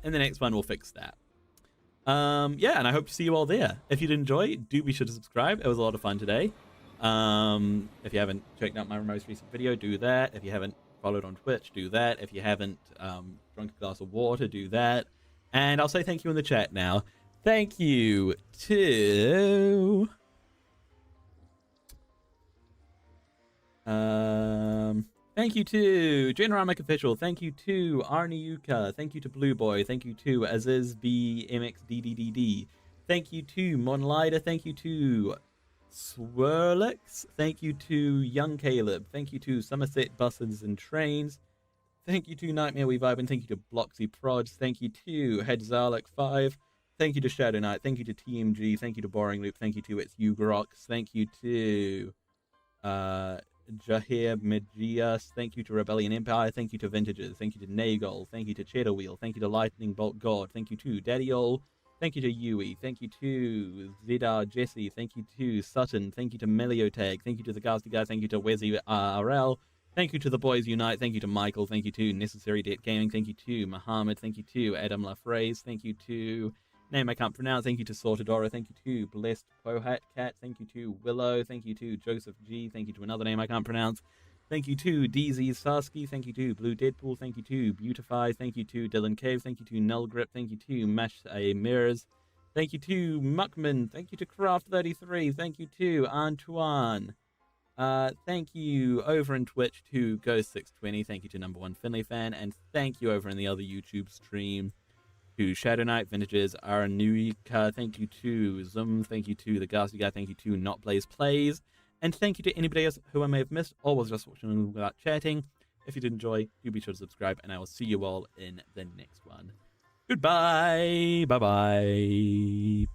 in the next one, we'll fix that. Yeah, and I hope to see you all there. If you did enjoy, do be sure to subscribe. It was a lot of fun today. If you haven't checked out my most recent video, do that. If you haven't followed on Twitch, do that. If you haven't drunk a glass of water, do that. And I'll say thank you in the chat now. Thank you to thank you to Generamic Official. Thank you to Arnie Yuka. Thank you to Blue Boy. Thank you to Aziz BMXDDDD. Thank you to Monlider. Thank you to Swirlix. Thank you to Young Caleb. Thank you to Somerset Buses and Trains. Thank you to Nightmare We Vibe, and thank you to Bloxy Prods. Thank you to Headzarlik5. Thank you to Shadow Knight. Thank you to TMG. Thank you to Boring Loop. Thank you to It's Ugrox. Thank you to Jahir Mejias. Thank you to Rebellion Empire. Thank you to Vintages. Thank you to Nagol. Thank you to Cheddar Wheel. Thank you to Lightning Bolt God. Thank you to Daddyol. Thank you to Yui. Thank you to Zidar Jesse. Thank you to Sutton. Thank you to Meliotag. Thank you to the Ghastly Guy. Thank you to Wezzy RL. Thank you to the Boys Unite. Thank you to Michael. Thank you to Necessary Debt Gaming. Thank you to Muhammad. Thank you to Adam LaFraise. Thank you to name I can't pronounce. Thank you to Sortadora. Thank you to Blessed Pohat Cat. Thank you to Willow. Thank you to Joseph G. Thank you to another name I can't pronounce. Thank you to DZ Sarsky. Thank you to Blue Deadpool. Thank you to Beautify. Thank you to Dylan Cave. Thank you to Null Grip. Thank you to Mash A Mirrors. Thank you to Muckman. Thank you to Craft33. Thank you to Antoine. Thank you over in Twitch to Ghost620. Thank you to Number One Finley Fan. And thank you over in the other YouTube stream to Shadow Knight, Vintages, Aranuika. Thank you to Zoom. Thank you to the Ghastly Guy. Thank you to Not Blaze Plays. And thank you to anybody else who I may have missed or was just watching without chatting. If you did enjoy, do be sure to subscribe, and I will see you all in the next one. Goodbye. Bye-bye.